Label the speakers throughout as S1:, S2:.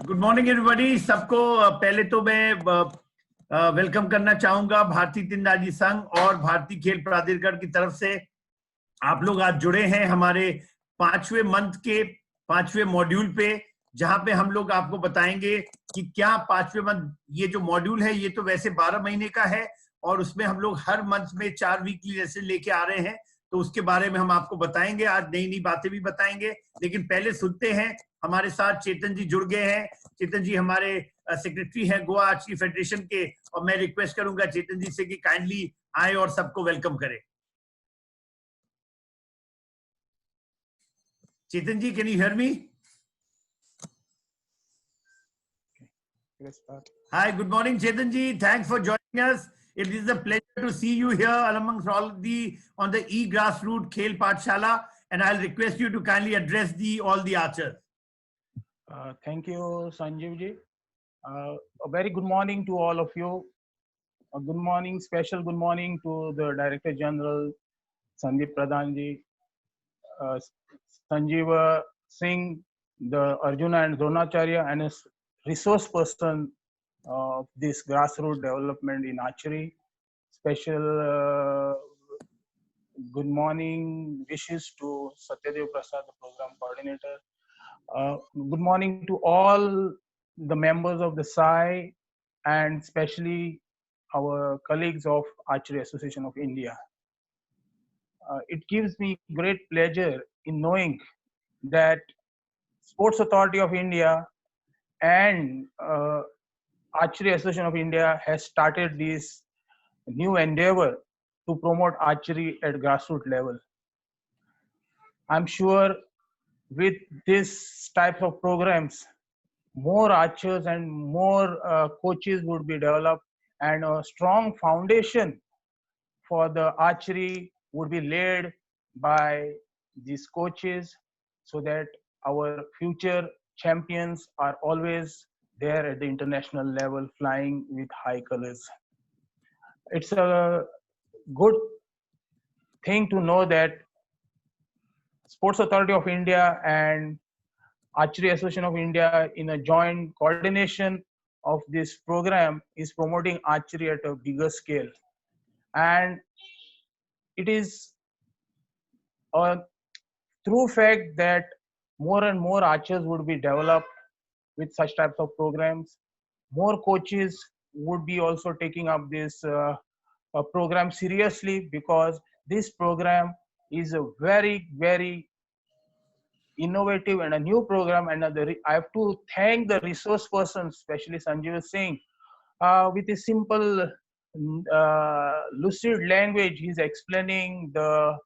S1: Good morning everybody. सबको पहले तो मैं वेलकम करना चाहूंगा भारतीय तीरंदाजी संघ और भारतीय खेल प्राधिकरण की तरफ से। आप लोग आज जुड़े हैं हमारे 5वें मंथ के 5वें मॉड्यूल पे, जहां पे हम लोग आपको बताएंगे कि क्या 5वें मंथ ये जो मॉड्यूल है ये तो वैसे 12 महीने का है और उसमें हम लोग हर मंथ में 4 वीकली लेसन लेके आ रहे हैं, तो उसके बारे में हम आपको बताएंगे। आज नई नई बातें भी बताएंगे, लेकिन पहले सुनते हैं। हमारे साथ चेतन जी जुड़ गए हैं। चेतन जी हमारे सेक्रेटरी हैं गोवा आर्चरी फेडरेशन के, और मैं रिक्वेस्ट करूंगा चेतन जी से कि काइंडली आए और सबको वेलकम करें। Chetan ji, can you hear me?
S2: Let's start.
S1: Hi, good morning, Chetan ji. Thanks for joining us. It is a pleasure to see you here amongst all on the e-grassroot Khel Pathshala, and I'll request you to kindly address all the archers.
S2: Thank you, Sanjeev ji. A very good morning to all of you. A good morning, special good morning to the Director General Sandeep Pradhan ji, Sanjeev Singh, the Arjuna and Dronacharya, and a resource person of this grassroots development in archery. Special good morning wishes to Satyadev Prasad, the program coordinator. Good morning to all the members of the SAI and especially our colleagues of Archery Association of India. It gives me great pleasure in knowing that Sports Authority of India and Archery Association of India has started this new endeavor to promote archery at grassroots level. I'm sure with this type of programs, more archers and more coaches would be developed, and a strong foundation for the archery would be laid by these coaches, so that our future champions are always there at the international level, flying with high colors. It's a good thing to know that Sports Authority of India and Archery Association of India, in a joint coordination of this program, is promoting archery at a bigger scale. And it is a true fact that more and more archers would be developed with such types of programs. More coaches would be also taking up this program seriously, because this program is a very, very innovative and a new program. And I have to thank the resource persons, especially Sanjeev Singh, with a simple, lucid language. He's explaining the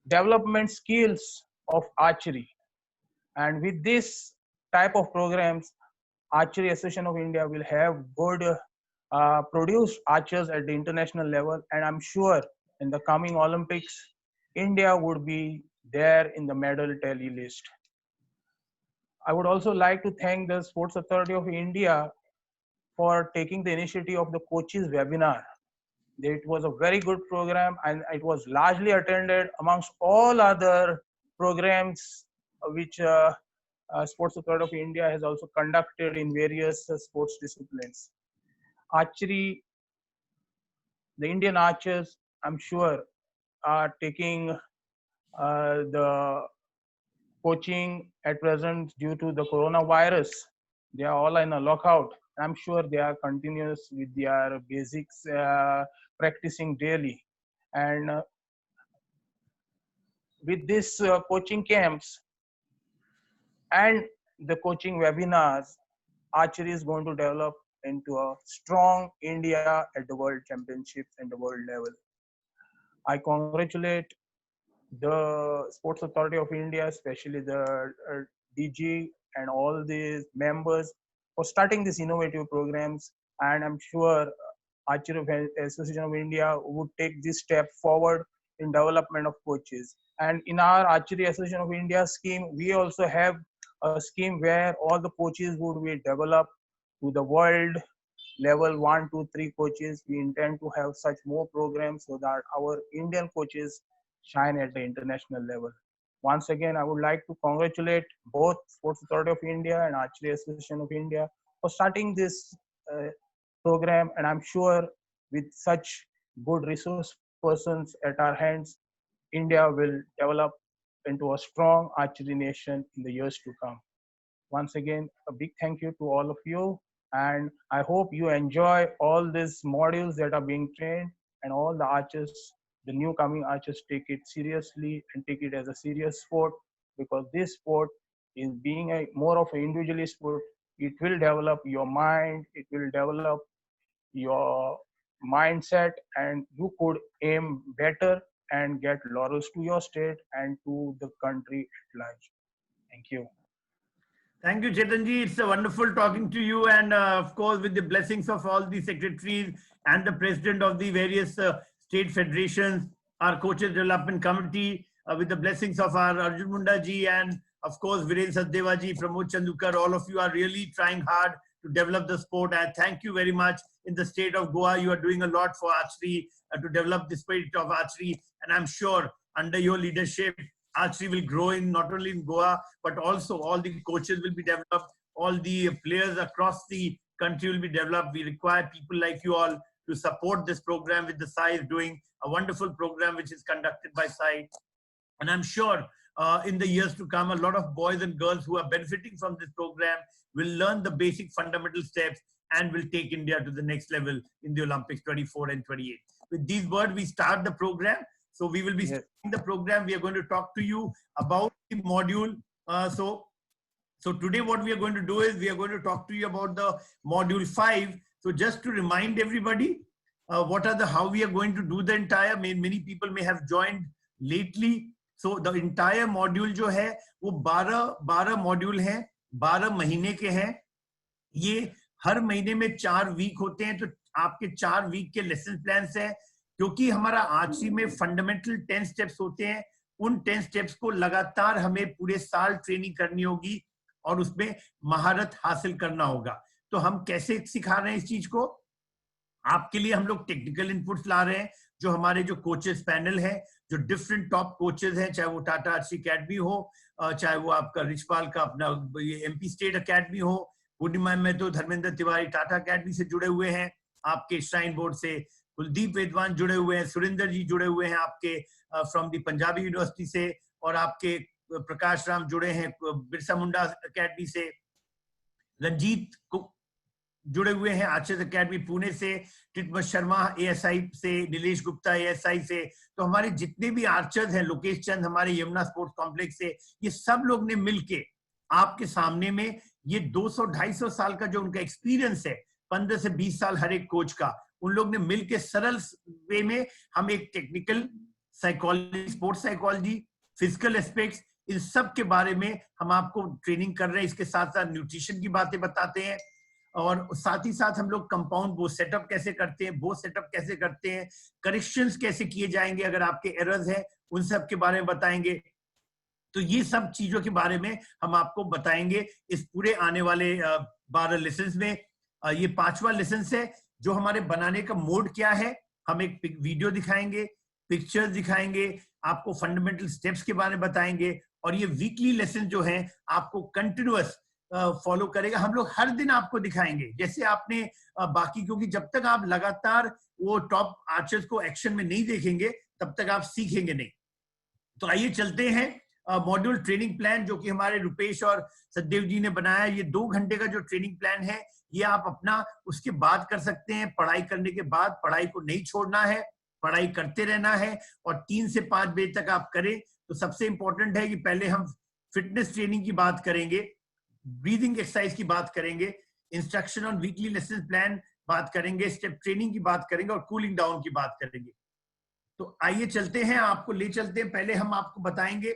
S2: development skills of archery. And with this type of programs, Archery Association of India will have good produced archers at the international level. And I'm sure in the coming Olympics, India would be there in the medal tally list. I would also like to thank the Sports Authority of India for taking the initiative of the coaches webinar. It was a very good program, and it was largely attended amongst all other programs which Sports Authority of India has also conducted in various sports disciplines. Archery, the Indian archers, I'm sure, are taking the coaching at present due to the coronavirus. They are all in a lockout. I'm sure they are continuous with their basics, practicing daily. And with this coaching camps and the coaching webinars, archery is going to develop into a strong India at the World Championships and the world level. I congratulate the Sports Authority of India, especially the DG and all these members, for starting these innovative programs. And I'm sure Archery Association of India would take this step forward in development of coaches. And in our Archery Association of India scheme, we also have a scheme where all the coaches would be developed to the world level, 1, 2, 3 coaches. We intend to have such more programs so that our Indian coaches shine at the international level. Once again, I would like to congratulate both Sports Authority of India and Archery Association of India for starting this program. And I'm sure with such good resource persons at our hands, India will develop into a strong archery nation in the years to come. Once again, a big thank you to all of you. And I hope you enjoy all these modules that are being trained, and all the archers, the new coming archers, take it seriously and take it as a serious sport, because this sport is being a more of an individual sport. It will develop your mind, it will develop your mindset, and you could aim better and get laurels to your state and to the country at large. Thank you.
S1: Thank you, Chetanji. It's a wonderful talking to you, and of course, with the blessings of all the secretaries and the president of the various state federations, our coaches development committee, with the blessings of our Arjun Munda ji and of course Viren Sachdeva ji, Pramod Chandukar, all of you are really trying hard to develop the sport. And thank you very much. In the state of Goa, you are doing a lot for archery, to develop the spirit of archery, and I'm sure under your leadership, archery will grow in not only in Goa, but also all the coaches will be developed, all the players across the country will be developed. We require people like you all to support this program, with the SAI is doing a wonderful program which is conducted by SAI. And I'm sure in the years to come, a lot of boys and girls who are benefiting from this program will learn the basic fundamental steps and will take India to the next level in the Olympics 24 and 28. With these words, we start the program. So we will be starting the program. We are going to talk to you about the module. So today what we are going to do is we are going to talk to you about the module 5. So just to remind everybody, how we are going to do the entire, many people may have joined lately. So the entire module जो है वो 12 module हैं, 12 महीने के हैं. ये हर महीने में 4 वीक होते हैं. तो आपके 4 वीक के लेसन प्लान्स हैं. क्योंकि हमारा आर्चरी में फंडामेंटल 10 स्टेप्स होते हैं, उन 10 स्टेप्स को लगातार हमें पूरे साल ट्रेनिंग करनी होगी और उसमें महारत हासिल करना होगा. तो हम कैसे सिखा रहे हैं इस चीज को? आपके लिए हम लोग टेक्निकल इनपुट्स ला रहे हैं. जो हमारे जो कोचेस पैनल है, जो डिफरेंट टॉप कोचेस हैं, चाहे वो टाटा आर्चरी अकेडमी हो, चाहे वो आपका रिचपाल का अपना एमपी स्टेट अकेडमी हो, पूर्णिमा में तो धर्मेंद्र तिवारी टाटा अकेडमी से जुड़े हुए हैं, आपके श्राइन बोर्ड से कुलदीप वेदवान जुड़े हुए हैं, सुरेंद्र जी जुड़े हुए हैं आपके फ्रॉम दी पंजाबी यूनिवर्सिटी से, और आपके प्रकाश राम जुड़े हैं बिरसा मुंडा अकेडमी से, रंजीत जुड़े हुए हैं आर्चर्स अकेडमी पुणे से, टिटमस शर्मा एएसआई से, नीलेश गुप्ता एएसआई से. तो हमारे जितने भी आर्चर्स हैं, लोकेश चंद हमारे यमुना स्पोर्ट्स कॉम्प्लेक्स से, ये सब लोग ने मिलके आपके सामने में ये 200-250 साल का जो उनका एक्सपीरियंस है, 15 से 20 साल हर एक कोच का, उन लोग ने मिलके सरल वे में हम एक technical psychology, sports psychology, physical aspects, इन सब के बारे में हम आपको ट्रेनिंग कर रहे हैं. इसके साथ साथ न्यूट्रिशन की बातें बताते हैं, और साथ ही साथ हम लोग कंपाउंड बो सेटअप कैसे करते हैं, बो सेटअप कैसे करते हैं, करेक्शंस कैसे किए जाएंगे अगर आपके एरर्स हैं, उन सब के बारे में बताएंगे. तो ये सब चीजों के बारे में हम आपको बताएंगे इस पूरे आने वाले 12 लेसन में. ये 5वां लेसन है. जो हमारे बनाने का मोड क्या है, हम एक वीडियो दिखाएंगे, पिक्चर्स दिखाएंगे, आपको फंडामेंटल स्टेप्स के बारे में बताएंगे, और ये वीकली लेसन जो है आपको कंटिन्यूअस फॉलो करेगा. हम लोग हर दिन आपको दिखाएंगे, जैसे आपने बाकी, क्योंकि जब तक आप लगातार वो टॉप आर्चर्स को एक्शन में नहीं देखेंगे तब तक आप सीखेंगे नहीं. तो आइए चलते हैं मॉड्यूल ट्रेनिंग प्लान, जो कि हमारे रुपेश और सचदेव जी ने बनाया. ये 2 घंटे का जो ट्रेनिंग प्लान है, ये आप अपना उसके बाद कर सकते हैं. पढ़ाई करने के बाद पढ़ाई को नहीं छोड़ना है, पढ़ाई करते रहना है, और 3 से 5 बजे तक आप करें. तो सबसे इंपॉर्टेंट है कि पहले हम फिटनेस ट्रेनिंग की बात करेंगे, ब्रीदिंग एक्सरसाइज की बात करेंगे, instruction on weekly lesson plan बात करेंगे, स्टेप ट्रेनिंग की बात करेंगे, और कूलिंग डाउन की बात करेंगे. तो आइए चलते हैं, आपको ले चलते हैं. पहले हम आपको बताएंगे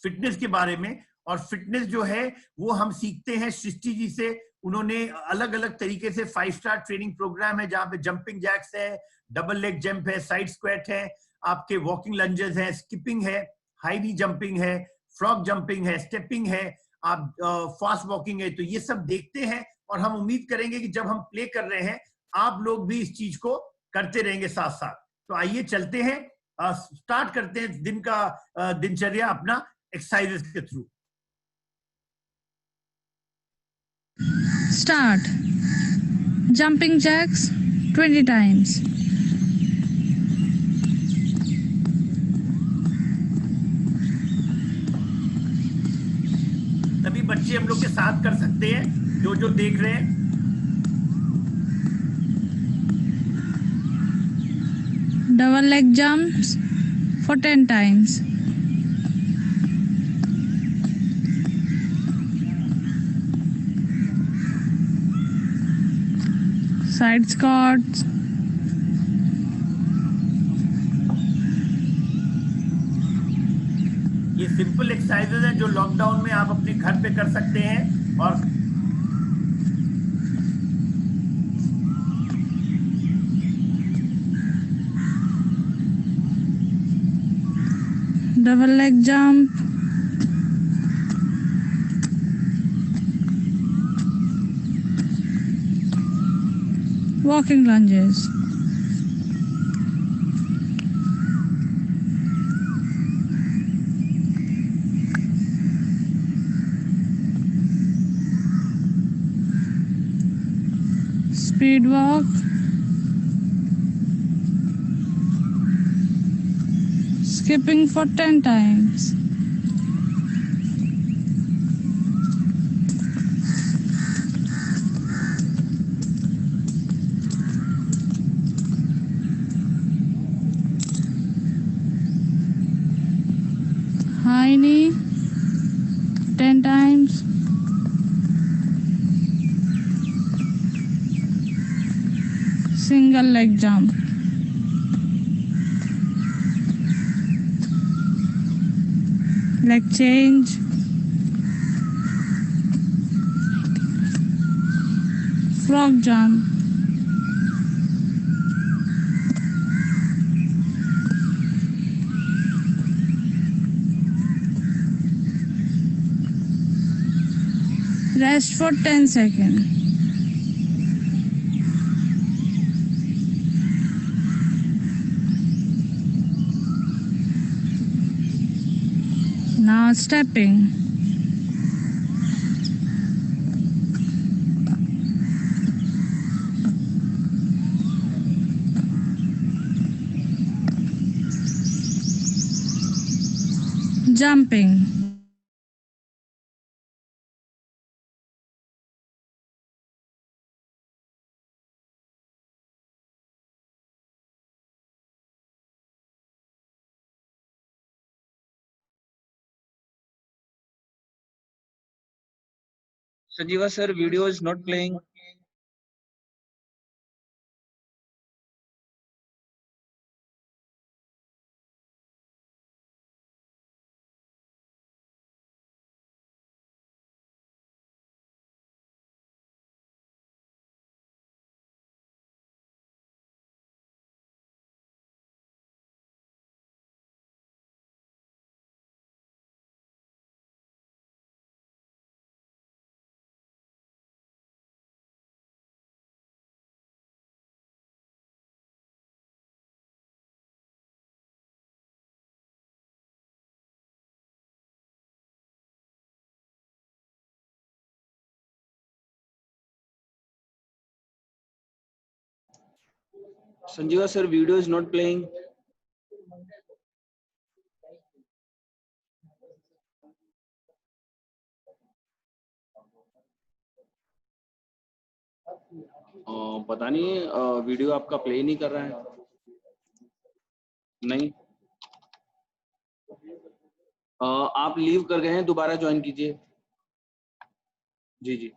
S1: फिटनेस के बारे में, और फिटनेस जो है वो हम सीखते हैं सृष्टि जी से. उन्होंने अलग अलग तरीके से 5 स्टार ट्रेनिंग प्रोग्राम है, जहां पे जंपिंग जैक्स है, डबल लेग जंप है, साइड स्क्वाट है, आपके वॉकिंग लंजेस है, स्किपिंग है, हाई नी जंपिंग है, फ्रॉग जंपिंग है, स्टेपिंग है, आप फास्ट वॉकिंग है. तो ये सब देखते हैं, और हम उम्मीद करेंगे कि जब हम प्ले कर रहे हैं आप लोग भी इस चीज को करते रहेंगे साथ साथ. तो आइए चलते हैं. स्टार्ट करते हैं दिन का दिनचर्या अपना एक्सरसाइजेस के through.
S3: Start. Jumping jacks 20 times.
S1: सभी बच्चे हम लोग के साथ कर सकते हैं, जो जो देख रहे हैं।
S3: Double leg jumps for 10 times. Side squats.
S1: ये सिंपल एक्सरसाइजेज हैं जो लॉकडाउन में आप अपने घर पे कर सकते हैं। और
S3: Double leg jump. Walking lunges. Speed walk. Skipping for 10 times. High knee 10 times. Single leg jump. Leg change. Frog jump. Rest for 10 seconds. Now stepping. Jumping.
S4: Sanjeeva sir, video is not playing. Sanjeeva sir, video is not playing. पता नहीं video आपका play नहीं कर रहा है। नहीं, आप leave कर गए हैं, दोबारा ज्वाइन कीजिए। जी जी।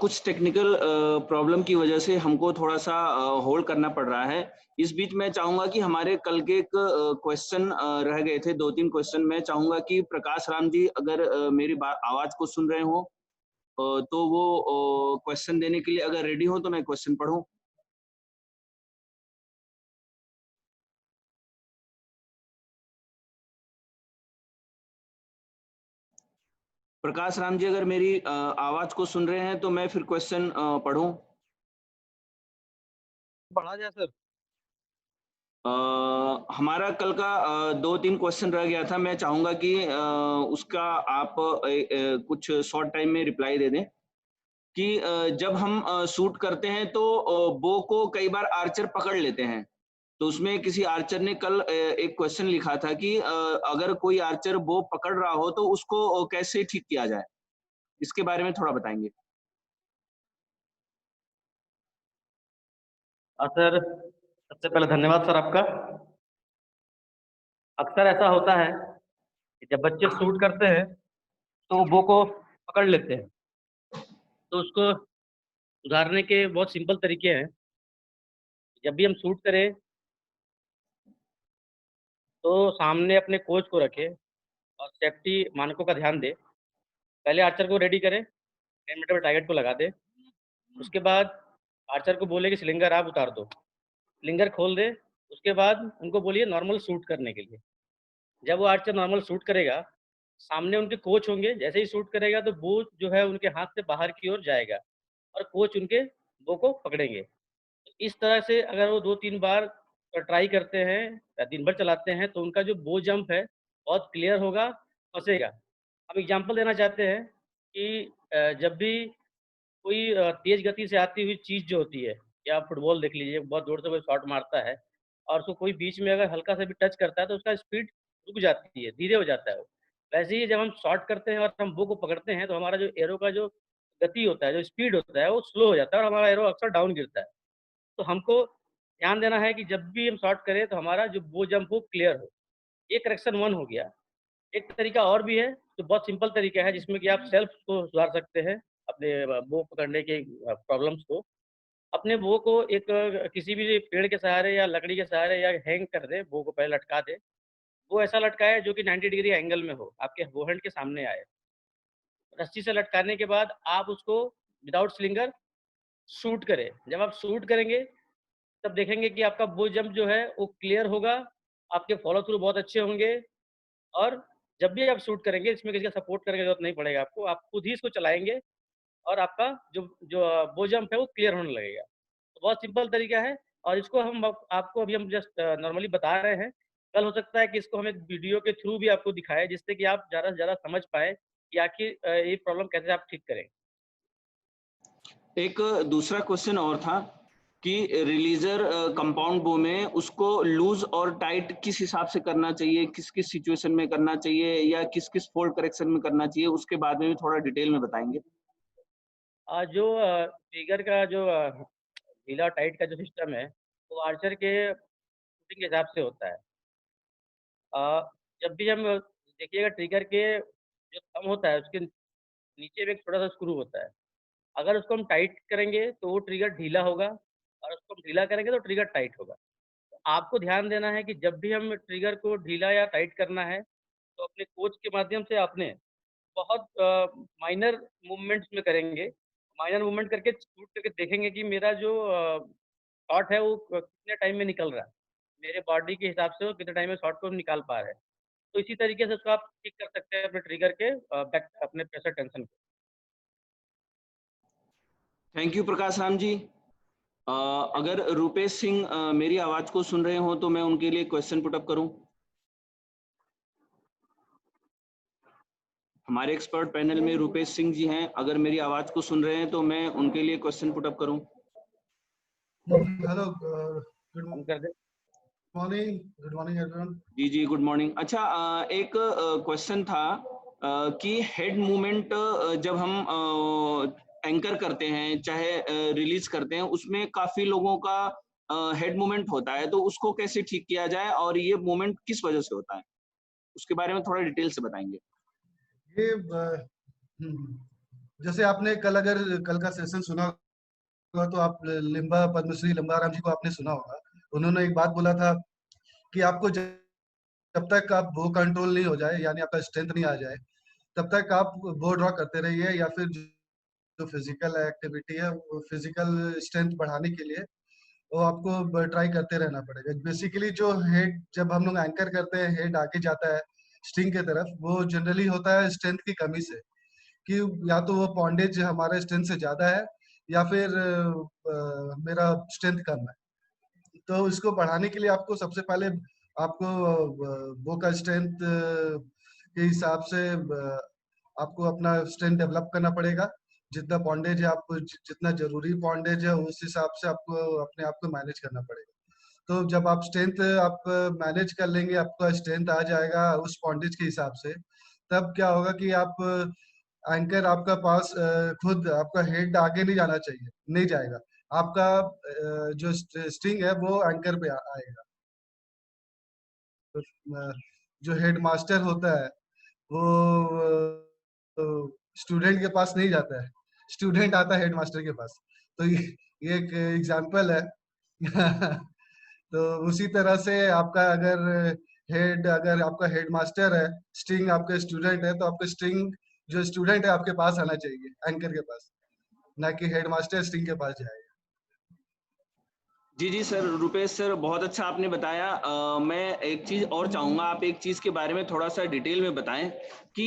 S4: कुछ टेक्निकल प्रॉब्लम की वजह से हमको थोड़ा सा होल्ड करना पड़ रहा है। इस बीच मैं चाहूंगा कि हमारे कल के एक क्वेश्चन रह गए थे, 2-3 क्वेश्चन। मैं चाहूंगा कि प्रकाश राम जी अगर मेरी आवाज को सुन रहे हो तो वो क्वेश्चन देने के लिए अगर रेडी हो तो मैं क्वेश्चन पढ़ूं। प्रकाश राम जी अगर मेरी आवाज को सुन रहे हैं तो मैं फिर क्वेश्चन पढ़ूं।
S5: पढ़ा जाए सर।
S4: हमारा कल का 2-3 क्वेश्चन रह गया था। मैं चाहूंगा कि उसका आप कुछ शॉर्ट टाइम में रिप्लाई दे दें कि जब हम शूट करते हैं तो बो को कई बार आर्चर पकड़ लेते हैं। तो उसमें किसी आर्चर ने कल एक क्वेश्चन लिखा था कि अगर कोई आर्चर बो पकड़ रहा हो तो उसको कैसे ठीक किया जाए, इसके बारे में थोड़ा बताएंगे।
S5: सर सबसे पहले धन्यवाद सर आपका। अक्सर ऐसा होता है कि जब बच्चे शूट करते हैं तो वो बो को पकड़ लेते हैं। तो उसको सुधारने के बहुत सिंपल तरीके हैं। जब भी हम शूट करें तो सामने अपने कोच को रखें और सेफ्टी मानकों का ध्यान दें। पहले आर्चर को रेडी करें, 10 मीटर में टारगेट को लगा दें। उसके बाद आर्चर को बोले कि स्लिंगर आप उतार दो, स्लिंगर खोल दे। उसके बाद उनको बोलिए नॉर्मल शूट करने के लिए। जब वो आर्चर नॉर्मल शूट करेगा, सामने उनके कोच होंगे। जैसे ही शूट करेगा तो बो जो है उनके हाथ से बाहर की ओर जाएगा और कोच उनके बो को पकड़ेंगे। तो इस तरह से अगर वो 2-3 बार ट्राई करते हैं या दिन भर चलाते हैं तो उनका जो बो जंप है बहुत क्लियर होगा, फंसेगा। हम एग्जांपल देना चाहते हैं कि जब भी कोई तेज गति से आती हुई चीज़ जो होती है, या आप फुटबॉल देख लीजिए, बहुत जोर से कोई शॉट मारता है और उसको कोई बीच में अगर हल्का सा भी टच करता है तो उसका स्पीड रुक जाती है, धीरे हो जाता है वो। वैसे ही जब हम शॉट करते हैं और हम बो को पकड़ते हैं तो हमारा जो एरो का जो गति होता है, जो स्पीड होता है वो स्लो हो जाता है और हमारा एरो अक्सर डाउन गिरता है। तो हमको ध्यान देना है कि जब भी हम शॉट करें तो हमारा जो बो जंप हो क्लियर हो। ये करेक्शन 1 हो गया। एक तरीका और भी है जो बहुत सिंपल तरीका है जिसमें कि आप सेल्फ को सुधार सकते हैं, अपने बो पकड़ने के प्रॉब्लम्स को। अपने बो को एक किसी भी पेड़ के सहारे या लकड़ी के सहारे या हैंग कर दे, बो को पहले लटका दे। वो ऐसा लटकाए जो कि 90 डिग्री एंगल में हो, आपके फोरहेंड के सामने आए। रस्सी से लटकाने के बाद आप उसको विदाउट स्लिंगर शूट करें। जब आप शूट करेंगे तब देखेंगे कि आपका बो जंप जो है वो क्लियर होगा, आपके फॉलो थ्रू बहुत अच्छे होंगे और जब भी आप शूट करेंगे इसमें किसी का सपोर्ट करने की जरूरत नहीं पड़ेगा आपको, आप खुद ही इसको चलाएँगे और आपका जो जो बो जंप है वो क्लियर होने लगेगा। तो बहुत सिंपल तरीका है और इसको हम आपको अभी हम जस्ट नॉर्मली बता रहे हैं। कल हो सकता है कि इसको हम एक वीडियो के थ्रू भी आपको दिखाएँ जिससे कि आप ज़्यादा से ज़्यादा समझ पाएँ कि आखिर ये प्रॉब्लम कैसे आप ठीक करें।
S4: एक दूसरा क्वेश्चन और था कि रिलीजर कंपाउंड बो में उसको लूज और टाइट किस हिसाब से करना चाहिए, किस किस सिचुएशन में करना चाहिए या किस किस फोल्ड करेक्शन में करना चाहिए, उसके बारे में भी थोड़ा डिटेल में बताएंगे।
S5: जो ट्रिगर का जो ढीला टाइट का जो सिस्टम है वो आर्चर के शूटिंग के हिसाब से होता है। जब भी हम देखिएगा ट्रिगर के जो थंब होता है उसके नीचे में एक छोटा-सा स्क्रू होता है। अगर उसको हम टाइट करेंगे तो वो ट्रिगर ढीला होगा और उसको हम ढीला करेंगे तो ट्रिगर टाइट होगा। तो आपको ध्यान देना है कि जब भी हम ट्रिगर को ढीला या टाइट करना है तो अपने कोच के माध्यम से आपने बहुत माइनर मूवमेंट्स में करेंगे। माइनर मूवमेंट करके शूट करके देखेंगे कि मेरा जो शॉट है वो कितने टाइम में निकल रहा है। मेरे बॉडी के हिसाब से वो कितने टाइम में शॉट को निकाल पा रहे हैं। तो इसी तरीके से उसको आप ठीक कर सकते हैं अपने ट्रिगर के बैक अपने प्रेशर टेंशन को।
S4: थैंक यू प्रकाश राम जी। अगर रूपेश सिंह मेरी आवाज को सुन रहे हो तो मैं उनके लिए क्वेश्चन पुट अप करूं। हमारे एक्सपर्ट पैनल में रूपेश सिंह जी हैं, अगर मेरी आवाज को सुन रहे हैं तो मैं उनके लिए क्वेश्चन पुट अप करूं।
S6: हेलो,
S5: हम कर दें।
S6: Good morning everyone.
S4: जी जी गुड मॉर्निंग। अच्छा, एक क्वेश्चन था कि हेड मूवमेंट जब हम एंकर करते हैं चाहे रिलीज करते हैं उसमें काफी लोगों का हेड मूवमेंट होता है, तो उसको कैसे ठीक किया जाए और ये मूवमेंट किस वजह से होता है, उसके बारे में थोड़ा डिटेल से बताएंगे।
S6: ये जैसे आपने कल का सेशन सुना होगा तो आप पद्मश्री लिम्बाराम जी को आपने सुना होगा। उन्होंने एक बात बोला था कि आपको जब तक आप वो कंट्रोल नहीं हो जाए, यानी आपका स्ट्रेंथ नहीं आ जाए, तब तक आप वो ड्रॉ करते रहिए, या फिर जो फिजिकल एक्टिविटी है वो फिजिकल स्ट्रेंथ बढ़ाने के लिए वो आपको ट्राई करते रहना पड़ेगा। बेसिकली जो हेड, जब हम लोग एंकर करते हैं, हेड आगे जाता है स्ट्रिंग के तरफ, वो जनरली होता है स्ट्रेंथ की कमी से, कि या तो वो पॉन्डेज हमारे स्ट्रेंथ से ज्यादा है, या फिर मेरा स्ट्रेंथ कम है। तो इसको बढ़ाने के लिए आपको सबसे पहले आपको वो का स्ट्रेंथ के हिसाब से आपको अपना स्ट्रेंथ डेवलप करना पड़ेगा। जितना पॉन्डेज है, आपको जितना जरूरी पॉन्डेज है, उस हिसाब से आपको अपने आप को मैनेज करना पड़ेगा। तो जब आप स्ट्रेंथ आप मैनेज कर लेंगे, आपका स्ट्रेंथ आ जाएगा उस पॉन्डेज के हिसाब से, तब क्या होगा कि आप एंकर आपका पास खुद आपका हेड आगे नहीं जाना चाहिए, नहीं जाएगा, आपका जो स्ट्रिंग है वो एंकर पे आएगा। तो जो हेड मास्टर होता है वो स्टूडेंट के पास नहीं जाता है, स्टूडेंट आता है हेड मास्टर के पास। तो ये एक एग्जांपल है। तो उसी तरह से आपका अगर आपका हेड मास्टर है, स्ट्रिंग आपके स्टूडेंट है, तो आपके स्ट्रिंग जो स्टूडेंट है आपके पास आना चाहिए, एंकर के पास, ना कि हेड मास्टर स्ट्रिंग के पास जाएगा।
S4: जी सर, रुपेश सर बहुत अच्छा आपने बताया। मैं एक चीज और चाहूंगा, आप एक चीज के बारे में थोड़ा सा डिटेल में बताएं कि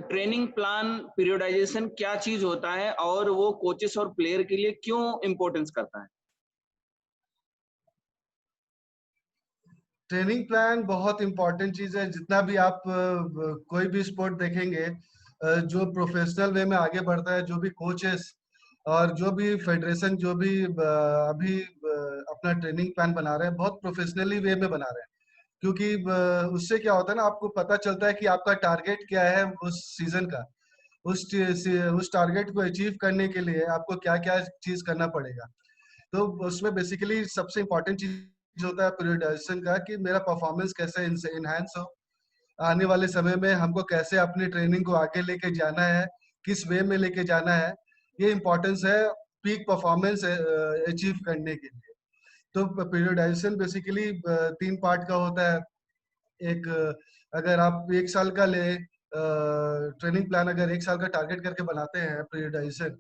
S4: ट्रेनिंग प्लान पीरियोडाइजेशन क्या चीज होता है और वो कोचेस और प्लेयर के लिए क्यों इम्पोर्टेंस करता है।
S6: ट्रेनिंग प्लान बहुत इंपॉर्टेंट चीज है। जितना भी आप कोई भी स्पोर्ट देखेंगे, जो प्रोफेशनल वे में आगे बढ़ता है, जो भी कोचेस और जो भी फेडरेशन, जो भी अभी अपना ट्रेनिंग प्लान बना रहे हैं, बहुत प्रोफेशनली वे में बना रहे हैं। क्योंकि उससे क्या होता है ना, आपको पता चलता है कि आपका टारगेट क्या है उस सीजन का। उस टारगेट को अचीव करने के लिए आपको क्या क्या चीज करना पड़ेगा। तो उसमें बेसिकली सबसे इम्पोर्टेंट चीज होता है पीरियडाइजेशन का, कि मेरा परफॉर्मेंस कैसे इनहेंस हो, आने वाले समय में हमको कैसे अपनी ट्रेनिंग को आगे लेके जाना है, किस वे में लेके जाना है। ये इम्पोर्टेंस है पीक परफॉर्मेंस अचीव करने के लिए। तो पीरियडाइजेशन बेसिकली 3 पार्ट का होता है। एक अगर आप 1 साल का ट्रेनिंग प्लान अगर 1 साल का टारगेट करके बनाते हैं पीरियडाइजेशन,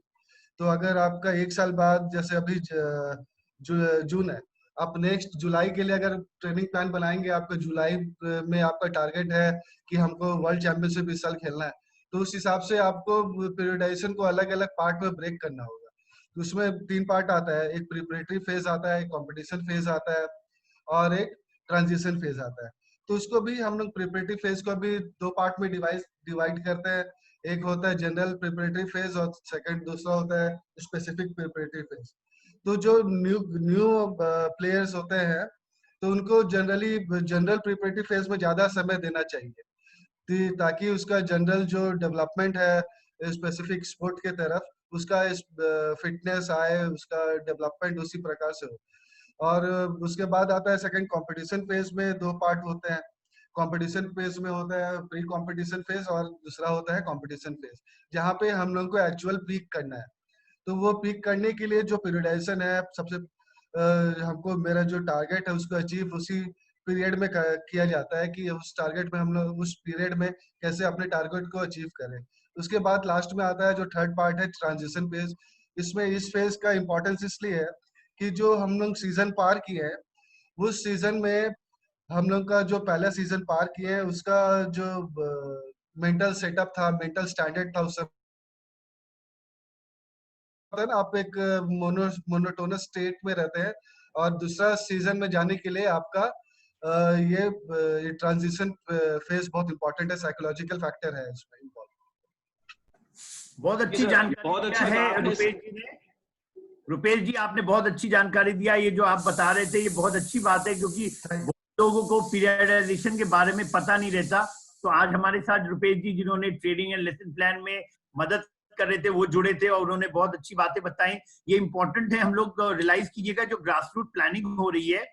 S6: तो अगर आपका 1 साल बाद, जैसे अभी जून है, आप नेक्स्ट जुलाई के लिए अगर ट्रेनिंग प्लान बनाएंगे, आपका जुलाई में आपका टारगेट है कि हमको वर्ल्ड चैंपियनशिप इस साल खेलना है, तो उस हिसाब से आपको पीरियडाइजेशन को अलग अलग पार्ट में ब्रेक करना होगा। तो उसमें 3 पार्ट आता है, एक प्रिपरेटरी फेज आता है, एक कॉम्पिटिशन फेज आता है, और एक ट्रांजिशन फेज आता है। तो उसको भी हम लोग प्रिपरेटरी फेज को भी 2 पार्ट में डिवाइड करते हैं। एक होता है जनरल प्रिपरेटरी फेज, और दूसरा होता है स्पेसिफिक प्रिपरेटरी फेज। तो जो न्यू प्लेयर्स होते हैं, तो उनको जनरल प्रिपरेटरी फेज में ज्यादा समय देना चाहिए, ताकि उसका जनरल जो डेवलपमेंट है स्पेसिफिक स्पोर्ट के तरफ, उसका फिटनेस आए, उसका डेवलपमेंट उसी प्रकार से हो। और उसके बाद आता है सेकंड कंपटीशन फेज में 2 पार्ट होते हैं। कंपटीशन फेज में होता है प्री कंपटीशन फेज, और दूसरा होता है कंपटीशन फेज, जहाँ पे हम लोग को एक्चुअल पीक करना है। तो वो पीक करने के लिए जो पीरियडाइजेशन है, सबसे हमको मेरा जो टारगेट है उसको अचीव उसी पीरियड में किया जाता है, कि उस टारगेट में हम लोग उस पीरियड में कैसे अपने टारगेट को अचीव करें। उसके बाद लास्ट में आता है जो थर्ड पार्ट है, ट्रांजिशन फेज। इसमें इस फेज का इम्पोर्टेंस इसलिए है कि जो हम लोग सीजन पार किए हैं, उस सीजन में हम लोग का जो पहला सीजन पार किए हैं, उसका जो मेंटल सेटअप था, मेंटल स्टैंडर्ड था, उस है ना, आप एक मोनोटोनस स्टेट में रहते हैं, और दूसरा सीजन में जाने के लिए आपका ये ट्रांजिशन फेज बहुत इंपॉर्टेंट है, साइकोलॉजिकल फैक्टर है इसमें इन्वॉल्व।
S1: बहुत अच्छी जानकारी
S4: बहुत अच्छा
S1: है
S4: कहा आपने।
S1: रुपेश जी ने। रुपेश जी, आपने बहुत अच्छी जानकारी दिया। ये जो आप बता रहे थे, ये बहुत अच्छी बात है, क्योंकि बहुत लोगों को पीरियडाइजेशन के बारे में पता नहीं रहता। तो आज हमारे साथ रुपेश जी, जिन्होंने ट्रेनिंग एंड लेसन प्लान में मदद कर रहे थे, वो जुड़े थे और उन्होंने बहुत अच्छी बातें बताई। ये इंपॉर्टेंट है, हम लोग रियलाइज कीजिएगा, जो ग्रासरूट प्लानिंग हो रही है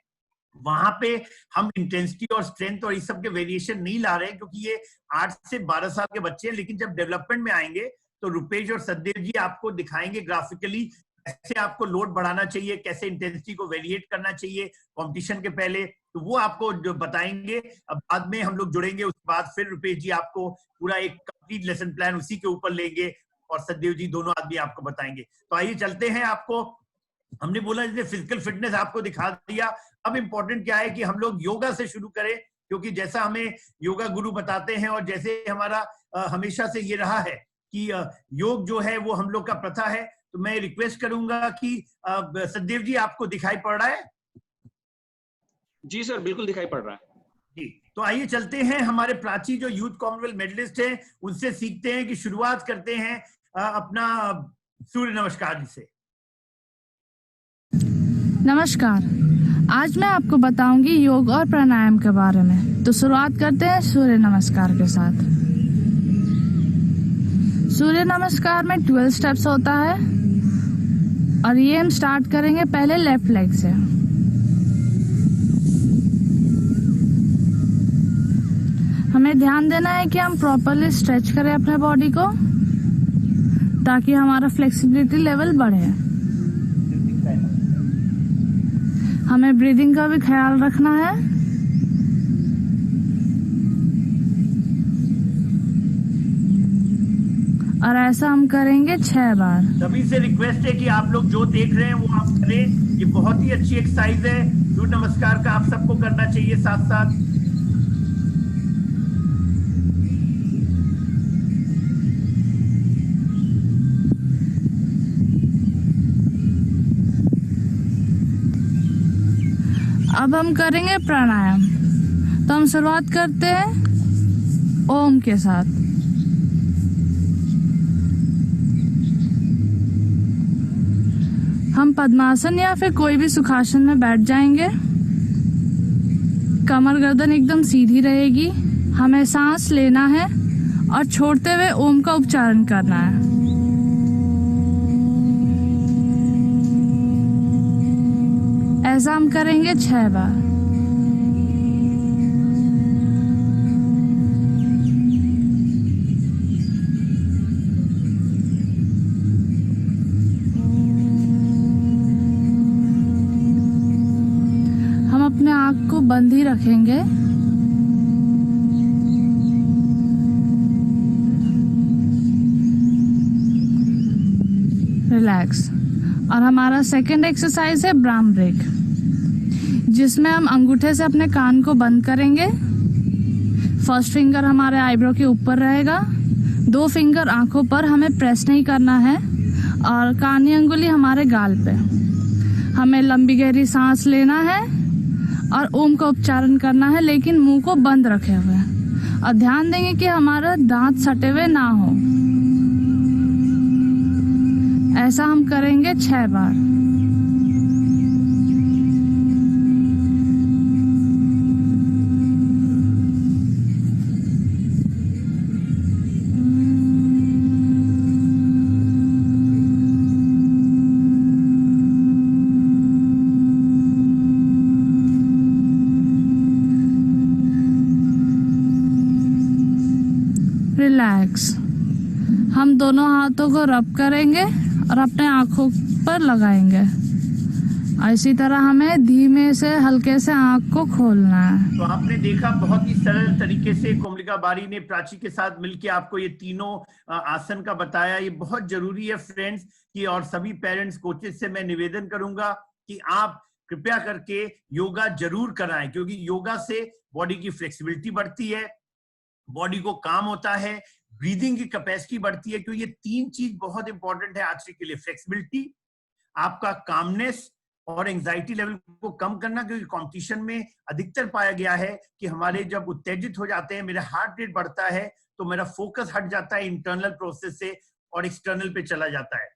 S1: वहां पे हम इंटेंसिटी और स्ट्रेंथ और इस सब के वेरिएशन नहीं ला रहे हैं, क्योंकि ये 8 से 12 साल के बच्चे हैं। लेकिन जब डेवलपमेंट में आएंगे तो रुपेश और सतदेव जी आपको दिखाएंगे ग्राफिकली कैसे आपको लोड बढ़ाना चाहिए, कैसे इंटेंसिटी को वेरिएट करना चाहिए कंपटीशन के पहले, तो वो आपको जो बताएंगे। अब बाद में हम लोग जुड़ेंगे, उसके बाद फिर रुपेश जी आपको पूरा एक कंप्लीट लेसन प्लान उसी के ऊपर लेंगे और सतदेव जी दोनों आदमी आपको बताएंगे। तो आइए चलते हैं। आपको हमने बोला जैसे फिजिकल फिटनेस आपको दिखा दिया, अब इम्पोर्टेंट क्या है कि हम लोग योगा से शुरू करें, क्योंकि जैसा हमें योगा गुरु बताते हैं और जैसे हमारा हमेशा से ये रहा है कि योग जो है वो हम लोग का प्रथा है। तो मैं रिक्वेस्ट करूंगा कि सतदेव जी आपको दिखाई पड़ रहा है?
S4: जी सर, बिल्कुल दिखाई पड़ रहा है
S1: जी। तो आइए चलते हैं, हमारे प्राची जो यूथ कॉमनवेल्थ मेडलिस्ट हैं उनसे सीखते हैं कि शुरुआत करते हैं अपना सूर्य नमस्कार जी से।
S3: नमस्कार, आज मैं आपको बताऊंगी योग और प्राणायाम के बारे में। तो शुरुआत करते हैं सूर्य नमस्कार के साथ। सूर्य नमस्कार में 12 स्टेप्स होता है और ये हम स्टार्ट करेंगे पहले लेफ्ट लेग से। हमें ध्यान देना है कि हम प्रॉपरली स्ट्रेच करें अपने बॉडी को ताकि हमारा फ्लेक्सिबिलिटी लेवल बढ़े। हमें ब्रीदिंग का भी ख्याल रखना है। और ऐसा हम करेंगे 6 बार।
S1: सभी से रिक्वेस्ट है कि आप लोग जो देख रहे हैं वो आप करें, ये बहुत ही अच्छी एक्सरसाइज है। सूर्य नमस्कार का आप सबको करना चाहिए साथ साथ।
S3: अब हम करेंगे प्राणायाम। तो हम शुरुआत करते हैं ओम के साथ। हम पद्मासन या फिर कोई भी सुखासन में बैठ जाएंगे। कमर गर्दन एकदम सीधी रहेगी। हमें सांस लेना है और छोड़ते हुए ओम का उच्चारण करना है। ऐसा हम करेंगे 6 बार। हम अपने आँख को बंद ही रखेंगे। रिलैक्स। और हमारा सेकंड एक्सरसाइज है ब्राह्म ब्रेक, जिसमें हम अंगूठे से अपने कान को बंद करेंगे। फर्स्ट फिंगर हमारे आईब्रो के ऊपर रहेगा। 2 फिंगर आंखों पर, हमें प्रेस नहीं करना है। और कानी अंगुली हमारे गाल पे। हमें लंबी गहरी सांस लेना है और ओम का उच्चारण करना है, लेकिन मुंह को बंद रखे हुए। और ध्यान देंगे कि हमारा दांत सटे हुए ना हो। ऐसा हम करेंगे 6 बार। रिलैक्स। हम दोनों हाथों को रब करेंगे और अपने आंखों पर लगाएंगे। इसी तरह हमें धीमे से हल्के से आंख को खोलना है।
S1: तो आपने देखा बहुत ही सरल तरीके से कोमलिका बारी ने प्राची के साथ मिलकर आपको ये तीनों आसन का बताया। ये बहुत जरूरी है फ्रेंड्स कि, और सभी पेरेंट्स कोचेस से मैं निवेदन करूंगा कि आप कृपया करके योगा जरूर कराएं, क्योंकि योगा से बॉडी की फ्लेक्सिबिलिटी बढ़ती है, बॉडी को काम होता है, ब्रीदिंग की कैपेसिटी बढ़ती है। क्योंकि ये 3 चीज बहुत इंपॉर्टेंट है आज के लिए। फ्लेक्सिबिलिटी, आपका कामनेस और एंजाइटी लेवल को कम करना, क्योंकि कंपटीशन में अधिकतर पाया गया है कि हमारे जब उत्तेजित हो जाते हैं, मेरा हार्ट रेट बढ़ता है तो मेरा फोकस हट जाता है इंटरनल प्रोसेस से और एक्सटर्नल पे चला जाता है।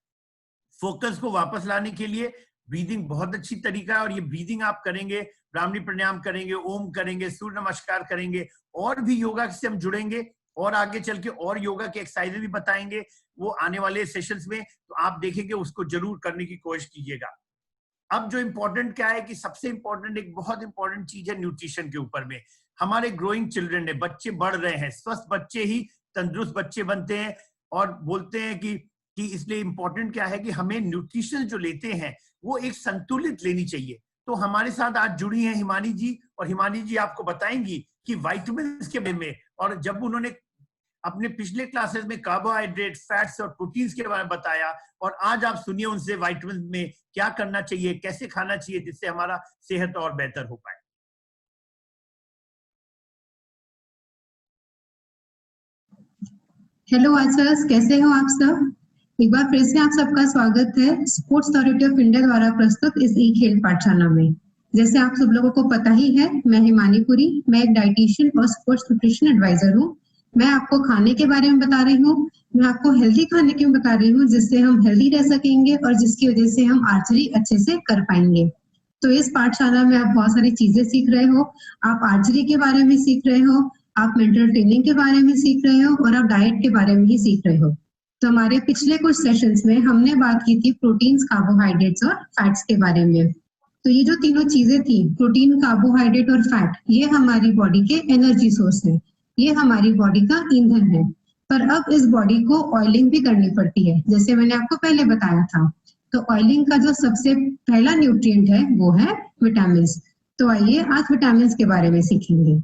S1: फोकस को वापस लाने के लिए ब्रीदिंग बहुत अच्छी तरीका है, और ये ब्रीदिंग आप करेंगे, ब्राह्मणी प्राणायाम करेंगे, ओम करेंगे, सूर्य नमस्कार करेंगे, और भी योगा से हम जुड़ेंगे और आगे चल के और योगा के एक्सरसाइजेज भी बताएंगे वो आने वाले सेशंस में। तो आप देखेंगे, उसको जरूर करने की कोशिश कीजिएगा। अब जो इम्पोर्टेंट क्या है कि सबसे इम्पोर्टेंट, एक बहुत इंपॉर्टेंट चीज है न्यूट्रिशन के ऊपर में। हमारे ग्रोइंग चिल्ड्रन है, बच्चे बढ़ रहे हैं, स्वस्थ बच्चे ही तंदुरुस्त बच्चे बनते हैं। और बोलते हैं कि इसलिए इम्पोर्टेंट क्या है कि हमें न्यूट्रिशन जो लेते हैं वो एक संतुलित लेनी चाहिए। तो हमारे साथ आज जुड़ी हैं हिमानी जी, और हिमानी जी आपको बताएंगी कि विटामिन के बारे में, और जब उन्होंने अपने पिछले क्लासेस में कार्बोहाइड्रेट, फैट्स और प्रोटीन्स के बारे में बताया, और आज आप सुनिए उनसे विटामिन में क्या करना चाहिए, कैसे खाना चाहिए जिससे हमारा सेहत और बेहतर हो पाए।
S7: हेलो आचार्य, कैसे हो आप सब? एक बार फिर से आप सबका स्वागत है स्पोर्ट्स अथॉरिटी ऑफ इंडिया द्वारा प्रस्तुत इस ई खेल पाठशाला में। जैसे आप सब लोगों को पता ही है, मैं हिमानी पुरी, मैं एक डाइटिशियन और स्पोर्ट्स न्यूट्रिशन एडवाइजर हूँ। मैं आपको खाने के बारे में बता रही हूँ, मैं आपको हेल्दी खाने के बता रही हूँ जिससे हम हेल्दी रह सकेंगे और जिसकी वजह से हम आर्चरी अच्छे से कर पाएंगे। तो इस पाठशाला में आप बहुत सारी चीजें सीख रहे हो। आप आर्चरी के बारे में सीख रहे हो, आप मेंटल ट्रेनिंग के बारे में सीख रहे हो, और आप डाइट के बारे में ही सीख रहे हो। तो हमारे पिछले कुछ सेशंस में हमने बात की थी प्रोटीन्स, कार्बोहाइड्रेट्स और फैट्स के बारे में। तो ये जो तीनों चीजें थी, प्रोटीन, कार्बोहाइड्रेट और फैट, ये हमारी बॉडी के एनर्जी सोर्स है, ये हमारी बॉडी का ईंधन है। पर अब इस बॉडी को ऑयलिंग भी करनी पड़ती है, जैसे मैंने आपको पहले बताया था। तो ऑयलिंग का जो सबसे पहला न्यूट्रिएंट है वो है विटामिन। तो आइए आज विटामिन के बारे में सीखेंगे।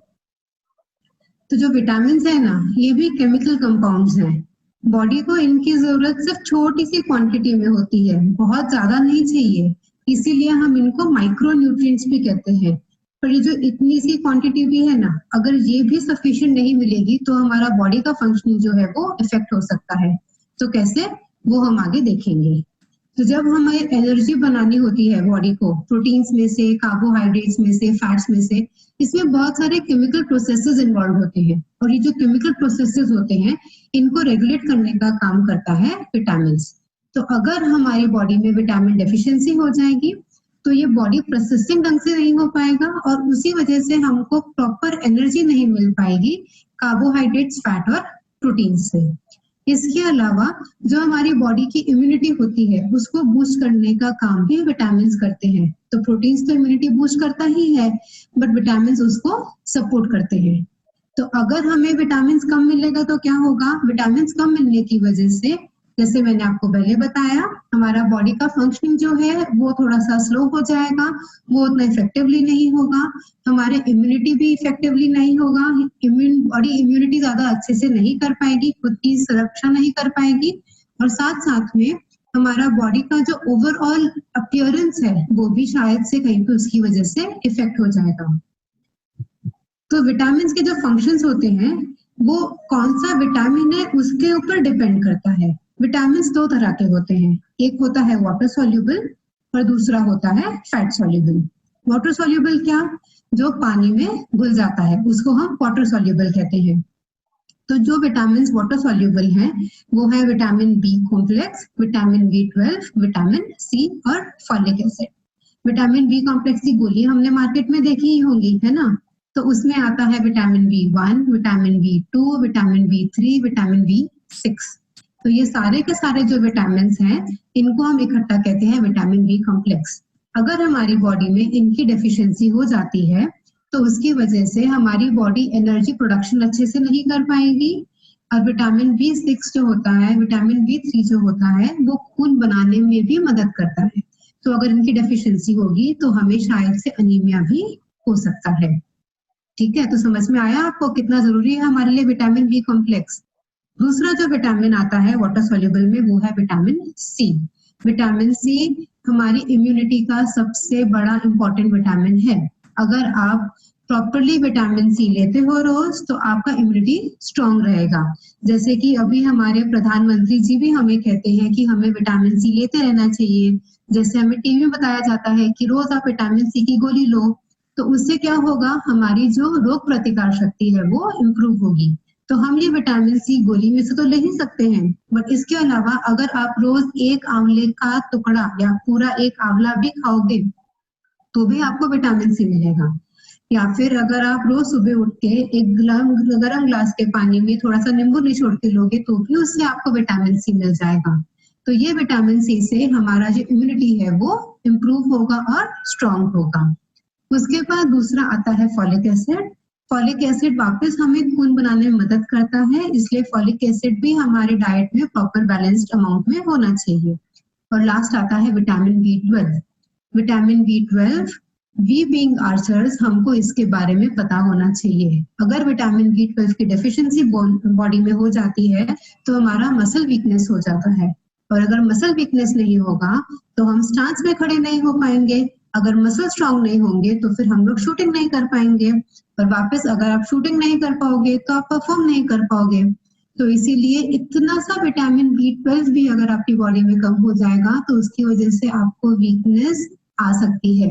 S7: तो जो विटामिन है ना, ये भी केमिकल कंपाउंड्स हैं। बॉडी को इनकी जरूरत सिर्फ छोटी सी क्वांटिटी में होती है, बहुत ज्यादा नहीं चाहिए, इसीलिए हम इनको माइक्रो न्यूट्रिएंट्स भी कहते हैं। पर ये जो इतनी सी क्वांटिटी भी है ना, अगर ये भी सफिशिएंट नहीं मिलेगी तो हमारा बॉडी का फंक्शनिंग जो है वो इफेक्ट हो सकता है। तो कैसे, वो हम आगे देखेंगे। तो जब हमें एनर्जी बनानी होती है बॉडी को, प्रोटीन्स में से, कार्बोहाइड्रेट्स में से, फैट्स में से, इसमें बहुत सारे केमिकल प्रोसेसेस इन्वॉल्व होते हैं, और ये जो केमिकल प्रोसेसेस होते हैं इनको रेगुलेट करने का काम करता है विटामिन। तो अगर हमारी बॉडी में विटामिन डेफिशिएंसी हो जाएगी तो ये बॉडी प्रोसेसिंग ढंग से नहीं हो पाएगा, और उसी वजह से हमको प्रॉपर एनर्जी नहीं मिल पाएगी कार्बोहाइड्रेट्स, फैट और प्रोटीन से। इसके अलावा जो हमारी बॉडी की इम्यूनिटी होती है उसको बूस्ट करने का काम भी विटामिन करते हैं। तो प्रोटीन्स तो इम्यूनिटी बूस्ट करता ही है, बट विटामिन उसको सपोर्ट करते हैं। तो अगर हमें विटामिन कम मिलेगा तो क्या होगा, विटामिन कम मिलने की वजह से, जैसे मैंने आपको पहले बताया, हमारा बॉडी का फंक्शनिंग जो है वो थोड़ा सा स्लो हो जाएगा, वो उतना इफेक्टिवली नहीं होगा, हमारे इम्यूनिटी भी इफेक्टिवली नहीं होगा, बॉडी इम्यूनिटी ज्यादा अच्छे से नहीं कर पाएगी, खुद की सुरक्षा नहीं कर पाएगी, और साथ साथ में हमारा बॉडी का जो ओवरऑल अपीयरेंस है वो भी शायद से कहीं पे उसकी वजह से इफेक्ट हो जाएगा। तो विटामिन के जो फंक्शंस होते हैं वो कौन सा विटामिन है उसके ऊपर डिपेंड करता है। विटामिन दो तरह के होते हैं, एक होता है वाटर सॉल्युबल और दूसरा होता है फैट सॉल्युबल। वाटर सॉल्युबल क्या, जो पानी में घुल जाता है उसको हम वाटर सॉल्युबल कहते हैं। तो जो विटामिन वाटर सॉल्युबल हैं वो है vitamin B complex, vitamin B12, vitamin C और folic acid. Vitamin B complex की गोली हमने मार्केट में देखी ही होंगी, है ना। तो उसमें आता है vitamin B1, vitamin B2, vitamin B3, vitamin B6। तो ये सारे के सारे जो विटामिन हैं इनको हम इकट्ठा कहते हैं विटामिन बी कॉम्प्लेक्स। अगर हमारी बॉडी में इनकी डेफिशिएंसी हो जाती है तो उसकी वजह से हमारी बॉडी एनर्जी प्रोडक्शन अच्छे से नहीं कर पाएगी, और विटामिन B6 जो होता है, विटामिन B3 जो होता है वो खून बनाने में भी मदद करता है। तो अगर इनकी डेफिशिएंसी होगी तो हमें शायद से अनीमिया भी हो सकता है। ठीक है, तो समझ में आया आपको कितना जरूरी है हमारे लिए विटामिन बी कॉम्प्लेक्स। दूसरा जो विटामिन आता है वाटर सॉल्युबल में वो है विटामिन सी। विटामिन सी हमारी इम्यूनिटी का सबसे बड़ा इंपॉर्टेंट विटामिन है। अगर आप प्रॉपरली विटामिन सी लेते हो रोज तो आपका इम्यूनिटी स्ट्रांग रहेगा। जैसे कि अभी हमारे प्रधानमंत्री जी भी हमें कहते हैं कि हमें विटामिन सी लेते रहना चाहिए। जैसे हमें टीवी में बताया जाता है कि रोज आप विटामिन सी की गोली लो, तो उससे क्या होगा, हमारी जो रोग प्रतिकार शक्ति है वो इम्प्रूव होगी। तो हम ये विटामिन सी गोली में से तो ले ही सकते हैं, बट इसके अलावा अगर आप रोज एक आंवले का टुकड़ा या पूरा एक आंवला भी खाओगे तो भी आपको विटामिन सी मिलेगा। या फिर अगर आप रोज सुबह उठ के एक गरम ग्लास के पानी में थोड़ा सा नींबू निचोड़ के लोगे तो भी उससे आपको विटामिन सी मिल जाएगा। तो ये विटामिन सी से हमारा जो इम्यूनिटी है वो इम्प्रूव होगा और स्ट्रांग होगा। उसके बाद दूसरा आता है फॉलिक एसिड। फॉलिक एसिड वापस हमें खून बनाने में मदद करता है, इसलिए फॉलिक एसिड भी हमारे डाइट में प्रॉपर बैलेंस्ड अमाउंट में होना चाहिए। और लास्ट आता है vitamin B12। Vitamin B12, we being archers, हमको इसके बारे में पता होना चाहिए। अगर विटामिन B12 की डेफिशिएंसी बॉडी में हो जाती है तो हमारा मसल वीकनेस हो जाता है, और अगर मसल वीकनेस नहीं होगा तो हम स्टांस में खड़े नहीं हो पाएंगे। अगर मसल स्ट्रांग नहीं होंगे तो फिर हम लोग शूटिंग नहीं कर पाएंगे, और वापस अगर आप शूटिंग नहीं कर पाओगे तो आप परफॉर्म नहीं कर पाओगे। तो इसीलिए इतना सा विटामिन B12 भी अगर आपकी बॉडी में कम हो जाएगा तो उसकी वजह से आपको वीकनेस आ सकती है।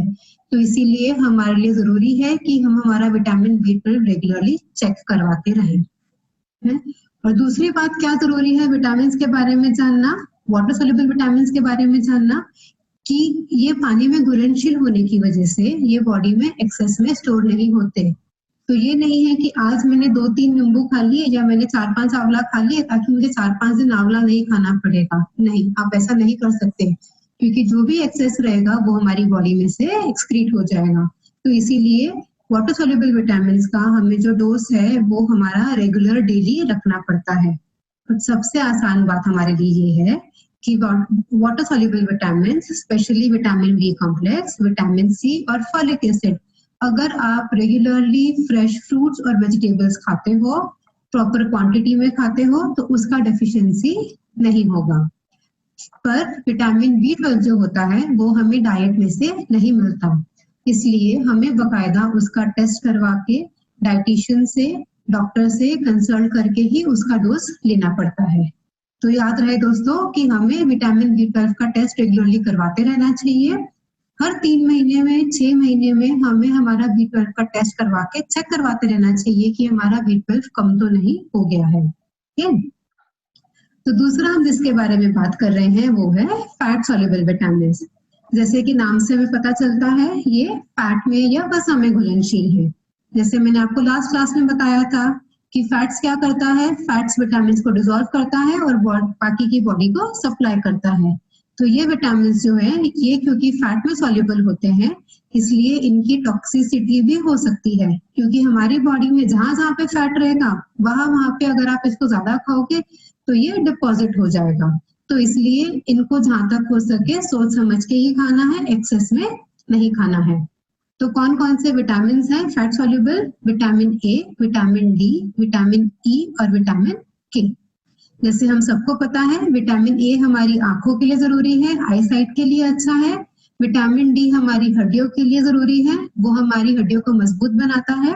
S7: तो इसीलिए हमारे लिए जरूरी है कि हम हमारा विटामिन B12 रेगुलरली चेक करवाते रहें। और दूसरी बात क्या जरूरी है विटामिन के बारे में जानना, वाटर सोल्यूबल विटामिन के बारे में जानना, कि ये पानी में घुलनशील होने की वजह से ये बॉडी में एक्सेस में स्टोर नहीं होते। तो ये नहीं है कि आज मैंने 2-3 नींबू खा लिए या मैंने 4-5 आंवला खा लिए ताकि मुझे 4-5 दिन आंवला नहीं खाना पड़ेगा। नहीं, आप ऐसा नहीं कर सकते, क्योंकि जो भी एक्सेस रहेगा वो हमारी बॉडी में से एक्सक्रीट हो जाएगा। तो इसीलिए वाटर सोल्यूबल विटामिन का हमें जो डोज है वो हमारा रेगुलर डेली रखना पड़ता है। तो सबसे आसान बात हमारे लिए ये है कि water soluble vitamin, specially vitamin B complex, vitamin C और फॉलिक एसिड, अगर आप रेगुलरली फ्रेश फ्रूट्स और वेजिटेबल्स खाते हो, प्रॉपर क्वांटिटी में खाते हो, तो उसका डेफिशिएंसी नहीं होगा। पर विटामिन B12 जो होता है वो हमें डाइट में से नहीं मिलता, इसलिए हमें बकायदा उसका टेस्ट करवा के डाइटिशियन से, डॉक्टर से कंसल्ट करके ही उसका डोज लेना पड़ता है। तो याद रहे दोस्तों कि हमें विटामिन B12 का टेस्ट रेगुलरली करवाते रहना चाहिए। हर 3 महीने में, 6 महीने में हमें हमारा B12 का टेस्ट करवा के चेक करवाते रहना चाहिए कि हमारा B12 कम तो नहीं हो गया है। ठीक है? तो दूसरा हम जिसके बारे में बात कर रहे हैं वो है फैट सोल्यूबल विटामिन। जैसे कि नाम से हमें पता चलता है ये फैट में या वसा में घुलनशील है। जैसे मैंने आपको लास्ट क्लास में बताया था कि फैट्स क्या करता है, फैट्स विटामिन को डिसॉल्व करता है और बाकी की बॉडी को सप्लाई करता है। तो ये विटामिन जो है ये क्योंकि फैट में सॉल्युबल होते हैं इसलिए इनकी टॉक्सिसिटी भी हो सकती है, क्योंकि हमारी बॉडी में जहां जहां पे फैट रहेगा वहां पे अगर आप इसको ज्यादा खाओगे तो ये डिपॉजिट हो जाएगा। तो इसलिए इनको जहां तक हो सके सोच समझ के ही खाना है, एक्सेस में नहीं खाना है। तो कौन कौन से विटामिन हैं fat soluble? Vitamin A, vitamin D, vitamin E और विटामिन के। जैसे हम सबको पता है विटामिन ए हमारी आंखों के लिए जरूरी है, आई साइट के लिए अच्छा है। विटामिन डी हमारी हड्डियों के लिए जरूरी है, वो हमारी हड्डियों को मजबूत बनाता है।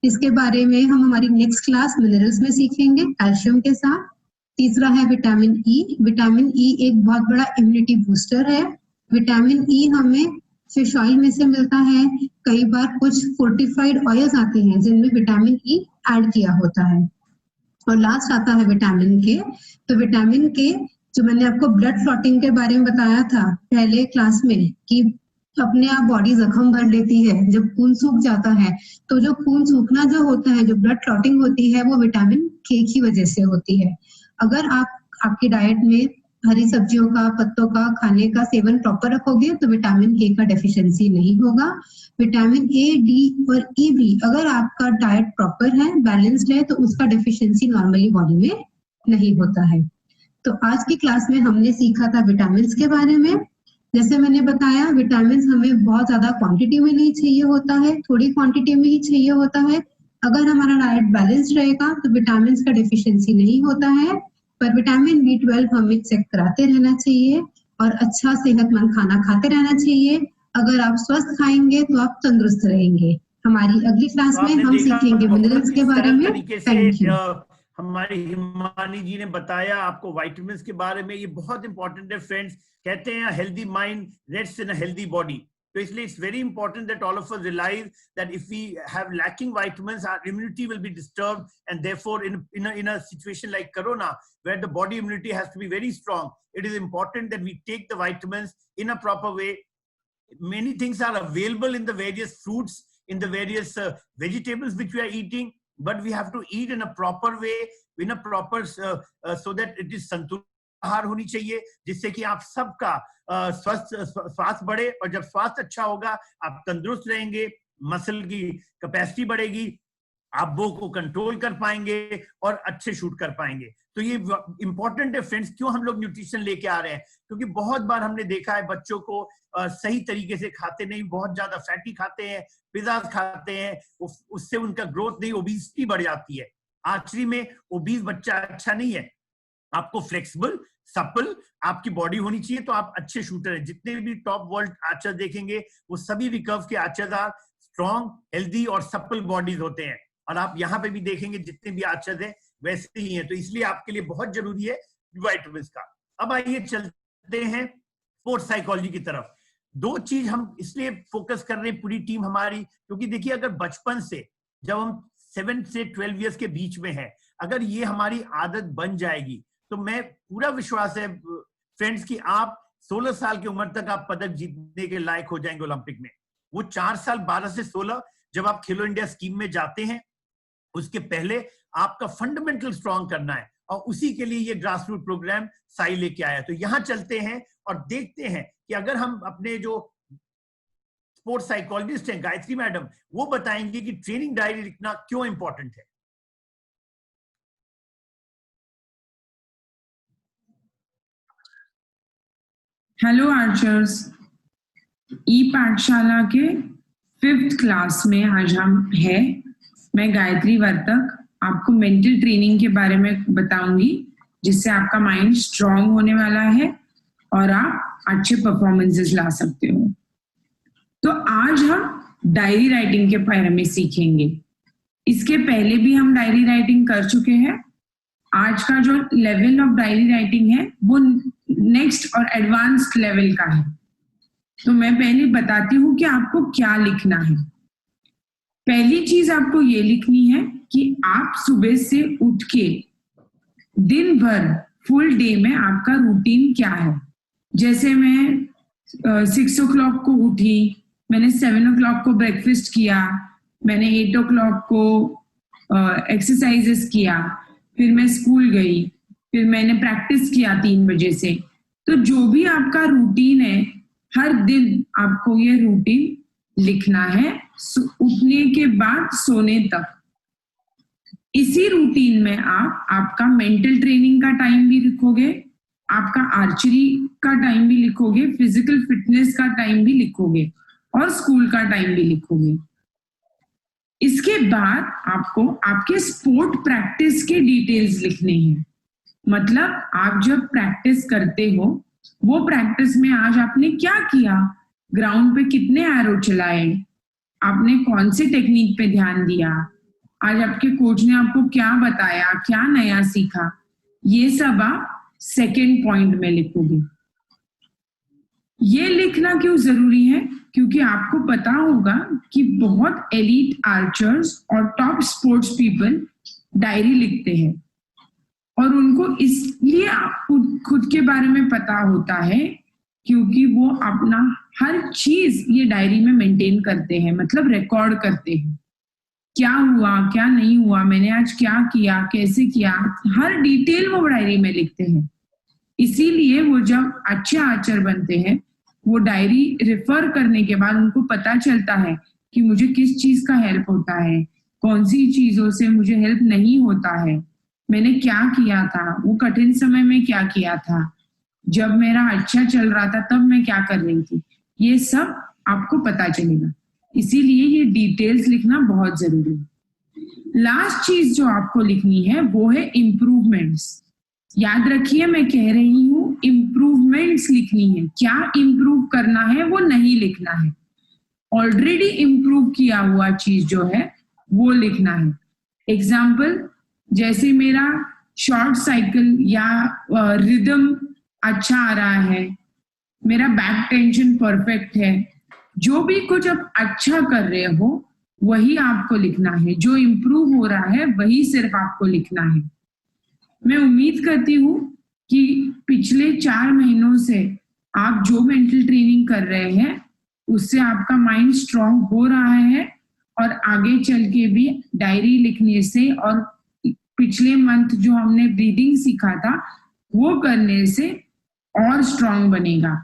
S7: इसके बारे में हम हमारी नेक्स्ट क्लास मिनरल्स में सीखेंगे कैल्शियम के साथ। तीसरा है विटामिन ई। विटामिन ई एक बहुत बड़ा इम्यूनिटी बूस्टर है। विटामिन ई हमें फिश ऑयल में से मिलता है, कई बार कुछ फोर्टिफाइड ऑयल्स आते हैं जिनमें विटामिन ई ऐड किया होता है। और लास्ट आता है विटामिन के। तो विटामिन के जो मैंने आपको ब्लड क्लॉटिंग के बारे में बताया था पहले क्लास में कि अपने आप बॉडी जख्म भर लेती है जब खून सूख जाता है, तो जो खून सूखना जो होता है, जो ब्लड क्लॉटिंग होती है वो विटामिन के की वजह से होती है। अगर आप आपकी डाइट में हरी सब्जियों का, पत्तों का खाने का सेवन प्रॉपर रखोगे तो विटामिन के का डेफिशिएंसी नहीं होगा। विटामिन ए, डी और ई भी अगर आपका डाइट प्रॉपर है, बैलेंस्ड है, तो उसका डेफिशिएंसी नॉर्मली बॉडी में नहीं होता है। तो आज की क्लास में हमने सीखा था विटामिन के बारे में। जैसे मैंने बताया विटामिन हमें बहुत ज्यादा क्वांटिटी में नहीं चाहिए होता है, थोड़ी क्वांटिटी में ही चाहिए होता है। अगर हमारा डाइट बैलेंस्ड रहेगा तो विटामिन का डेफिशिएंसी नहीं होता है। पर विटामिन B12 हमें चेक कराते रहना चाहिए और अच्छा सेहतमंद खाना खाते रहना चाहिए। अगर आप स्वस्थ खाएंगे तो आप तंदुरुस्त रहेंगे। हमारी अगली क्लास में हम सीखेंगे मिनरल्स के बारे में। Thank you.
S1: हमारी हिमानी जी ने बताया आपको विटामिन्स के बारे में, ये बहुत इंपॉर्टेंट है फ्रेंड्स। कहते हैं healthy mind rests in a healthy body, तो इसलिए it's very important that all of us realise that if we have lacking vitamins our immunity will be disturbed, and therefore in a situation like corona where the body immunity has to be very strong, it is important that we take the vitamins in a proper way. Many things are available in the various fruits, in the various vegetables which we are eating, but we have to eat in a proper way, in a proper so that it is संतुलित आहार होनी चाहिए, जिससे कि आप सबका स्वास्थ्य बढ़े, और जब स्वास्थ्य अच्छा होगा आप तंदुरुस्त रहेंगे, मसल की कैपेसिटी बढ़ेगी, आप बो को कंट्रोल कर पाएंगे और अच्छे शूट कर पाएंगे। तो ये इंपॉर्टेंट है फ्रेंड्स, क्यों हम लोग न्यूट्रिशन लेके आ रहे हैं, क्योंकि बहुत बार हमने देखा है बच्चों को सही तरीके से खाते नहीं, बहुत ज्यादा फैटी खाते हैं, पिज्जा खाते हैं, उससे उनका ग्रोथ नहीं, ओबेसिटी बढ़ जाती है। आखिरी में ओबीस बच्चा अच्छा नहीं है। आपको फ्लेक्सिबल, सपल आपकी बॉडी होनी चाहिए, तो आप अच्छे शूटर हैं। जितने भी टॉप वर्ल्ड आर्चर देखेंगे वो सभी रिकर्व के आर्चर्स आर स्ट्रॉन्ग, हेल्दी और सपल बॉडीज होते हैं। और आप यहाँ पे भी देखेंगे जितने भी आर्चर्स हैं वैसे ही हैं। तो इसलिए आपके लिए बहुत जरूरी है विटामिन्स का। अब आइए चलते हैं स्पोर्ट्स साइकोलॉजी की तरफ। दो चीज हम इसलिए फोकस कर रहे हैं पूरी टीम हमारी, क्योंकि देखिए अगर बचपन से, जब हम 7 से 12 इयर्स के बीच में है, अगर ये हमारी आदत बन जाएगी तो मैं पूरा विश्वास है फ्रेंड्स कि आप 16 साल की उम्र तक आप पदक जीतने के लायक हो जाएंगे ओलंपिक में। वो 4 साल 12 से 16 जब आप खेलो इंडिया स्कीम में जाते हैं, उसके पहले आपका फंडामेंटल स्ट्रॉन्ग करना है, और उसी के लिए ये ग्रास रूट प्रोग्राम साई लेके आया। तो यहां चलते हैं और देखते हैं कि अगर हम अपने जो स्पोर्ट्स साइकोलॉजिस्ट हैं गायत्री मैडम, वो बताएंगे कि ट्रेनिंग डायरी लिखना क्यों इंपॉर्टेंट है।
S8: हेलो आर्चर्स, ई पाठशाला के 5th क्लास में आज हम हैं। मैं गायत्री वर्तक आपको मेंटल ट्रेनिंग के बारे में बताऊंगी, जिससे आपका माइंड स्ट्रांग होने वाला है और आप अच्छे परफॉर्मेंसेस ला सकते हो। तो आज हम डायरी राइटिंग के बारे में सीखेंगे। इसके पहले भी हम डायरी राइटिंग कर चुके हैं। आज का जो लेवल ऑफ डायरी राइटिंग है वो नेक्स्ट और एडवांस्ड लेवल का है। तो मैं पहले बताती हूँ कि आपको क्या लिखना है। पहली चीज आपको ये लिखनी है कि आप सुबह से उठ के दिन भर फुल डे में आपका रूटीन क्या है। जैसे मैं 6 o'clock को उठी, मैंने 7 o'clock को ब्रेकफास्ट किया, मैंने 8 o'clock को एक्सरसाइजेस किया, फिर मैं स्कूल गई, फिर मैंने प्रैक्टिस किया 3 बजे से। तो जो भी आपका रूटीन है, हर दिन आपको ये रूटीन लिखना है, उठने के बाद सोने तक। इसी रूटीन में आप आपका मेंटल ट्रेनिंग का टाइम भी लिखोगे, आपका आर्चरी का टाइम भी लिखोगे, फिजिकल फिटनेस का टाइम भी लिखोगे और स्कूल का टाइम भी लिखोगे। इसके बाद आपको आपके स्पोर्ट प्रैक्टिस के डिटेल्स लिखने हैं। मतलब आप जब प्रैक्टिस करते हो, वो प्रैक्टिस में आज आपने क्या किया, ग्राउंड पे कितने एरो चलाए, आपने कौन से टेक्निक पे ध्यान दिया, आज आपके कोच ने आपको क्या बताया, क्या नया सीखा, ये सब आप सेकेंड पॉइंट में लिखोगे। ये लिखना क्यों जरूरी है? क्योंकि आपको पता होगा कि बहुत एलीट आर्चर्स और टॉप स्पोर्ट्स पीपल डायरी लिखते हैं, और उनको इसलिए खुद के बारे में पता होता है क्योंकि वो अपना हर चीज ये डायरी में मेंटेन करते हैं, मतलब रिकॉर्ड करते हैं। क्या हुआ, क्या नहीं हुआ, मैंने आज क्या किया, कैसे किया, हर डिटेल वो डायरी में लिखते हैं। इसीलिए वो जब अच्छे आर्चर बनते हैं, वो डायरी रेफर करने के बाद उनको पता चलता है कि मुझे किस चीज का हेल्प होता है, कौन सी चीजों से मुझे हेल्प नहीं होता है, मैंने क्या किया था, वो कठिन समय में क्या किया था, जब मेरा अच्छा चल रहा था तब मैं क्या कर रही थी, ये सब आपको पता चलेगा। इसीलिए ये डिटेल्स लिखना बहुत जरूरी है। लास्ट चीज जो आपको लिखनी है वो है इम्प्रूवमेंट्स। याद रखिए, मैं कह रही हूँ इम्प्रूवमेंट्स लिखनी है। क्या इम्प्रूव करना है वो नहीं लिखना है, ऑलरेडी इम्प्रूव किया हुआ चीज जो है वो लिखना है। एग्जाम्पल, जैसे मेरा शॉर्ट साइकिल या रिदम अच्छा आ रहा है, मेरा बैक टेंशन परफेक्ट है, जो भी कुछ आप अच्छा कर रहे हो वही आपको लिखना है। जो इम्प्रूव हो रहा है वही सिर्फ आपको लिखना है। मैं उम्मीद करती हूँ कि पिछले 4 महीनों से आप जो मेंटल ट्रेनिंग कर रहे हैं उससे आपका माइंड स्ट्रांग हो रहा है, और आगे चल के भी डायरी लिखने से और पिछले मंथ जो हमने ब्रीदिंग सीखा था वो करने से और स्ट्रांग बनेगा।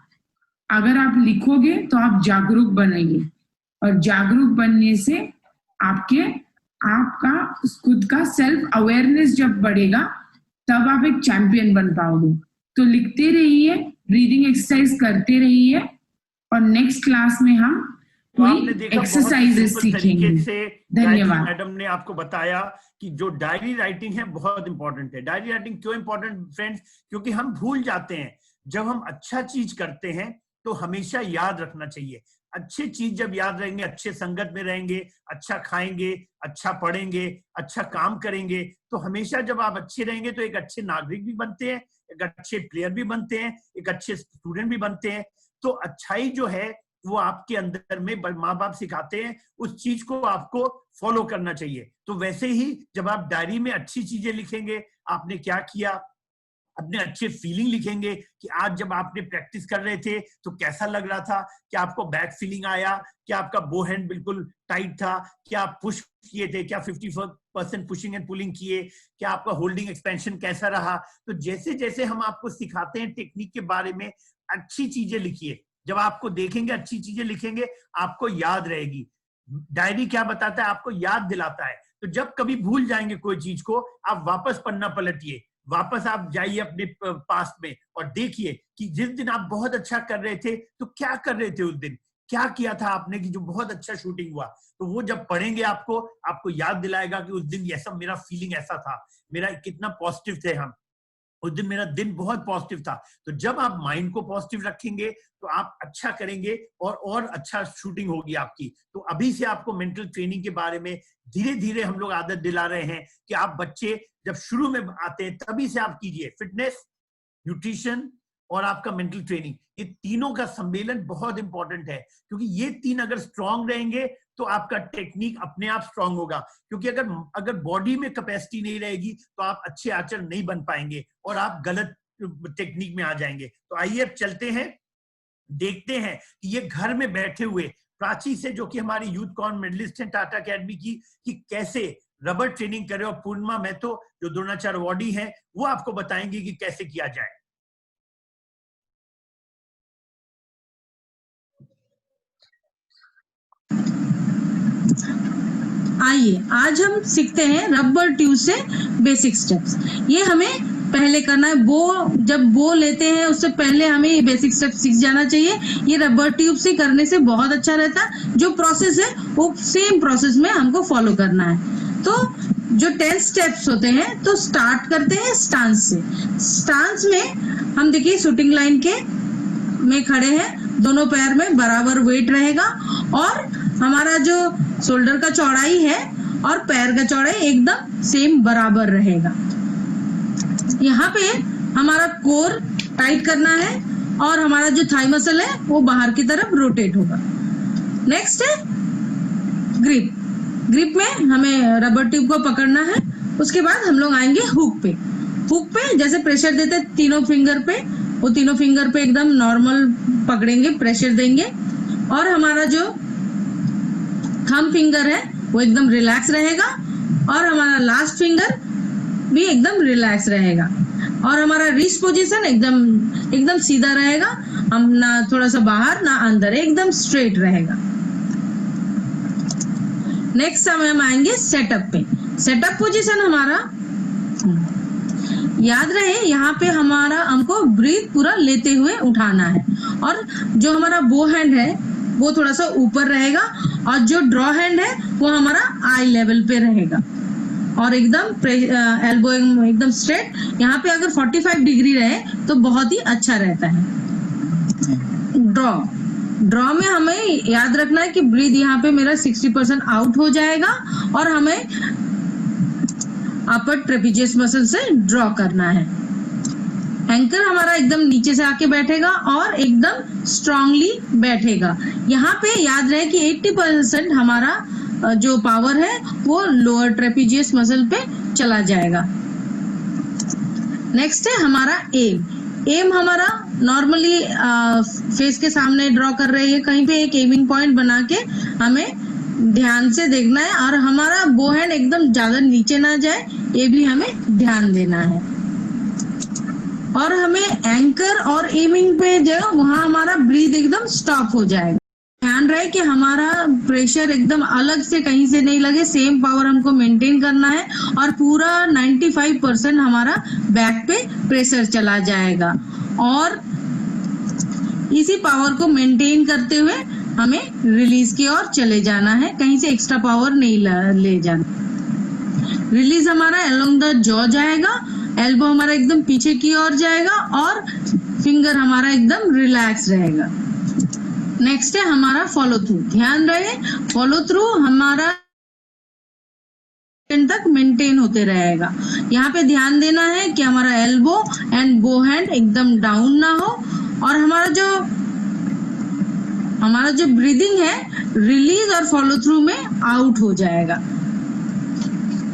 S8: अगर आप लिखोगे तो आप जागरूक बनेंगे, और जागरूक बनने से आपके आपका खुद का सेल्फ अवेयरनेस जब बढ़ेगा तब आप एक चैंपियन बन पाओगे। तो लिखते रहिए, ब्रीदिंग एक्सरसाइज करते रहिए और नेक्स्ट क्लास में हम कोई एक्सरसाइजेस सीखेंगे। धन्यवाद।
S1: मैडम ने आपको बताया कि जो डायरी राइटिंग है बहुत इंपॉर्टेंट है। डायरी राइटिंग क्यों इंपॉर्टेंट फ्रेंड्स? क्योंकि हम भूल जाते हैं। जब हम अच्छा चीज करते हैं तो हमेशा याद रखना चाहिए। अच्छी चीज जब याद रहेंगे, अच्छे संगत में रहेंगे, अच्छा खाएंगे, अच्छा पढ़ेंगे, अच्छा काम करेंगे, तो हमेशा जब आप अच्छे रहेंगे तो एक अच्छे नागरिक भी बनते हैं, एक अच्छे प्लेयर भी बनते हैं, एक अच्छे स्टूडेंट भी बनते हैं। तो अच्छाई जो है वो आपके अंदर में माँ बाप सिखाते हैं, उस चीज को आपको फॉलो करना चाहिए। तो वैसे ही जब आप डायरी में अच्छी चीजें लिखेंगे, आपने क्या किया, अपने अच्छे फीलिंग लिखेंगे कि आज जब आपने प्रैक्टिस कर रहे थे तो कैसा लग रहा था, क्या आपको बैक फीलिंग आया, क्या आपका बो हैंड बिल्कुल टाइट था, क्या आप पुश किए थे, क्या 50% पुशिंग एंड पुलिंग किए, क्या आपका होल्डिंग एक्सपेंशन कैसा रहा। तो जैसे जैसे हम आपको सिखाते हैं टेक्निक के बारे में, अच्छी चीजें लिखिए। जब आपको देखेंगे अच्छी चीजें लिखेंगे, आपको याद रहेगी। डायरी क्या बताता है? आपको याद दिलाता है। तो जब कभी भूल जाएंगे कोई चीज को, आप वापस पन्ना पलटिए, वापस आप जाइए अपने पास्ट में और देखिए कि जिस दिन आप बहुत अच्छा कर रहे थे तो क्या कर रहे थे, उस दिन क्या किया था आपने कि जो बहुत अच्छा शूटिंग हुआ। तो वो जब पढ़ेंगे आपको याद दिलाएगा कि उस दिन ऐसा मेरा फीलिंग ऐसा था, मेरा कितना पॉजिटिव थे हम, उस दिन मेरा दिन बहुत पॉजिटिव था। तो जब आप माइंड को पॉजिटिव रखेंगे तो आप अच्छा करेंगे और अच्छा शूटिंग होगी आपकी। तो अभी से आपको मेंटल ट्रेनिंग के बारे में धीरे धीरे हम लोग आदत दिला रहे हैं कि आप बच्चे जब शुरू में आते हैं तभी से आप कीजिए। फिटनेस, न्यूट्रिशन और आपका मेंटल ट्रेनिंग, ये तीनों का सम्मेलन बहुत इंपॉर्टेंट है, क्योंकि ये तीन अगर स्ट्रांग रहेंगे तो आपका टेक्निक अपने आप स्ट्रांग होगा। क्योंकि अगर बॉडी में कैपेसिटी नहीं रहेगी तो आप अच्छे आर्चर नहीं बन पाएंगे और आप गलत टेक्निक में आ जाएंगे। तो आइए अब चलते हैं, देखते हैं कि ये घर में बैठे हुए प्राची से, जो कि हमारी यूथ कॉन मेडलिस्ट हैं टाटा अकेडमी की, कि कैसे रबर ट्रेनिंग करें, और पूर्णिमा महतो जो द्रोणाचार्य अवार्डी हैं वो आपको बताएंगे कि कैसे किया जाए।
S9: आइए आज हम सीखते हैं रबर ट्यूब से बेसिक स्टेप्स। ये हमें पहले करना है। जब बो लेते हैं उससे पहले हमें ये बेसिक स्टेप सीख जाना चाहिए। ये रबर ट्यूब से करने से बहुत अच्छा रहता है। जो प्रोसेस है वो सेम प्रोसेस में हमको फॉलो करना है। तो जो 10 स्टेप्स होते हैं, तो स्टार्ट करते हैं स्टांस से। स्टांस में हम देखिए शूटिंग लाइन के में खड़े हैं, दोनों पैर में बराबर वेट रहेगा और हमारा जो शोल्डर का चौड़ाई है और पैर का चौड़ाई एकदम सेम बराबर रहेगा। यहाँ पे हमारा कोर टाइट करना है और हमारा जो थाई मसल है वो बाहर की तरफ रोटेट होगा। नेक्स्ट है ग्रिप। ग्रिप में हमें रबर ट्यूब को पकड़ना है। उसके बाद हम लोग आएंगे हुक पे। हुक पे जैसे प्रेशर देते तीनों फिंगर पे, वो तीनों फिंगर पे एकदम नॉर्मल पकड़ेंगे, प्रेशर देंगे और हमारा जो थंब फिंगर है वो एकदम रिलैक्स रहेगा और हमारा लास्ट फिंगर भी एकदम रिलैक्स रहेगा और हमारा रिस्ट पोजीशन एकदम सीधा रहेगा। हम ना थोड़ा सा बाहर ना अंदर, एकदम स्ट्रेट रहेगा। नेक्स्ट समय हम आएंगे सेटअप पे। सेटअप पोजीशन हमारा याद रहे, यहाँ पे हमको ब्रीथ पूरा लेते हुए उठाना है और जो हमारा बो हैंड है वो थोड़ा सा ऊपर रहेगा और जो ड्रॉ हैंड है वो हमारा आई लेवल पे रहेगा और एकदम एल्बो एकदम स्ट्रेट। यहाँ पे अगर 45 डिग्री रहे तो बहुत ही अच्छा रहता है। ड्रॉ में हमें याद रखना है कि ब्रीथ यहाँ पे मेरा 60% आउट हो जाएगा और हमें अपर ट्रेपेजियस मसल से ड्रॉ करना है। एंकर हमारा एकदम नीचे से आके बैठेगा और एकदम स्ट्रांगली बैठेगा। यहाँ पे याद रहे कि 80% हमारा जो पावर है वो लोअर ट्रेपेजियस मसल पे चला जाएगा। नेक्स्ट है हमारा एम हमारा नॉर्मली फेस के सामने ड्रॉ कर रहे हैं, कहीं पे एक एमिंग पॉइंट बना के हमें ध्यान से देखना है और हमारा बो हैंड एकदम ज्यादा नीचे ना जाए, ये भी हमें ध्यान देना है। और हमें एंकर और एमिंग पे जो वहां हमारा ब्रीथ एकदम स्टॉप हो जाएगा। ध्यान ध्यान रहे कि हमारा प्रेशर एकदम अलग से कहीं से नहीं लगे, सेम पावर हमको मेंटेन करना है और पूरा 95% हमारा बैक पे प्रेशर चला जाएगा और इसी पावर को मेंटेन करते हुए हमें रिलीज की ओर चले जाना है, कहीं से एक्स्ट्रा पावर नहीं ले जाना। रिलीज हमारा अलोंग द जॉ जाएगा, एल्बो हमारा एकदम पीछे की ओर जाएगा और फिंगर हमारा एकदम रिलैक्स रहेगा। नेक्स्ट है हमारा फॉलो थ्रू। ध्यान रहे फॉलो थ्रू हमारा तक मेंटेन होते रहेगा। यहाँ पे ध्यान देना है कि हमारा एल्बो एंड बो हैंड एकदम डाउन ना हो और हमारा जो ब्रीदिंग है रिलीज और फॉलो थ्रू में आउट हो जाएगा।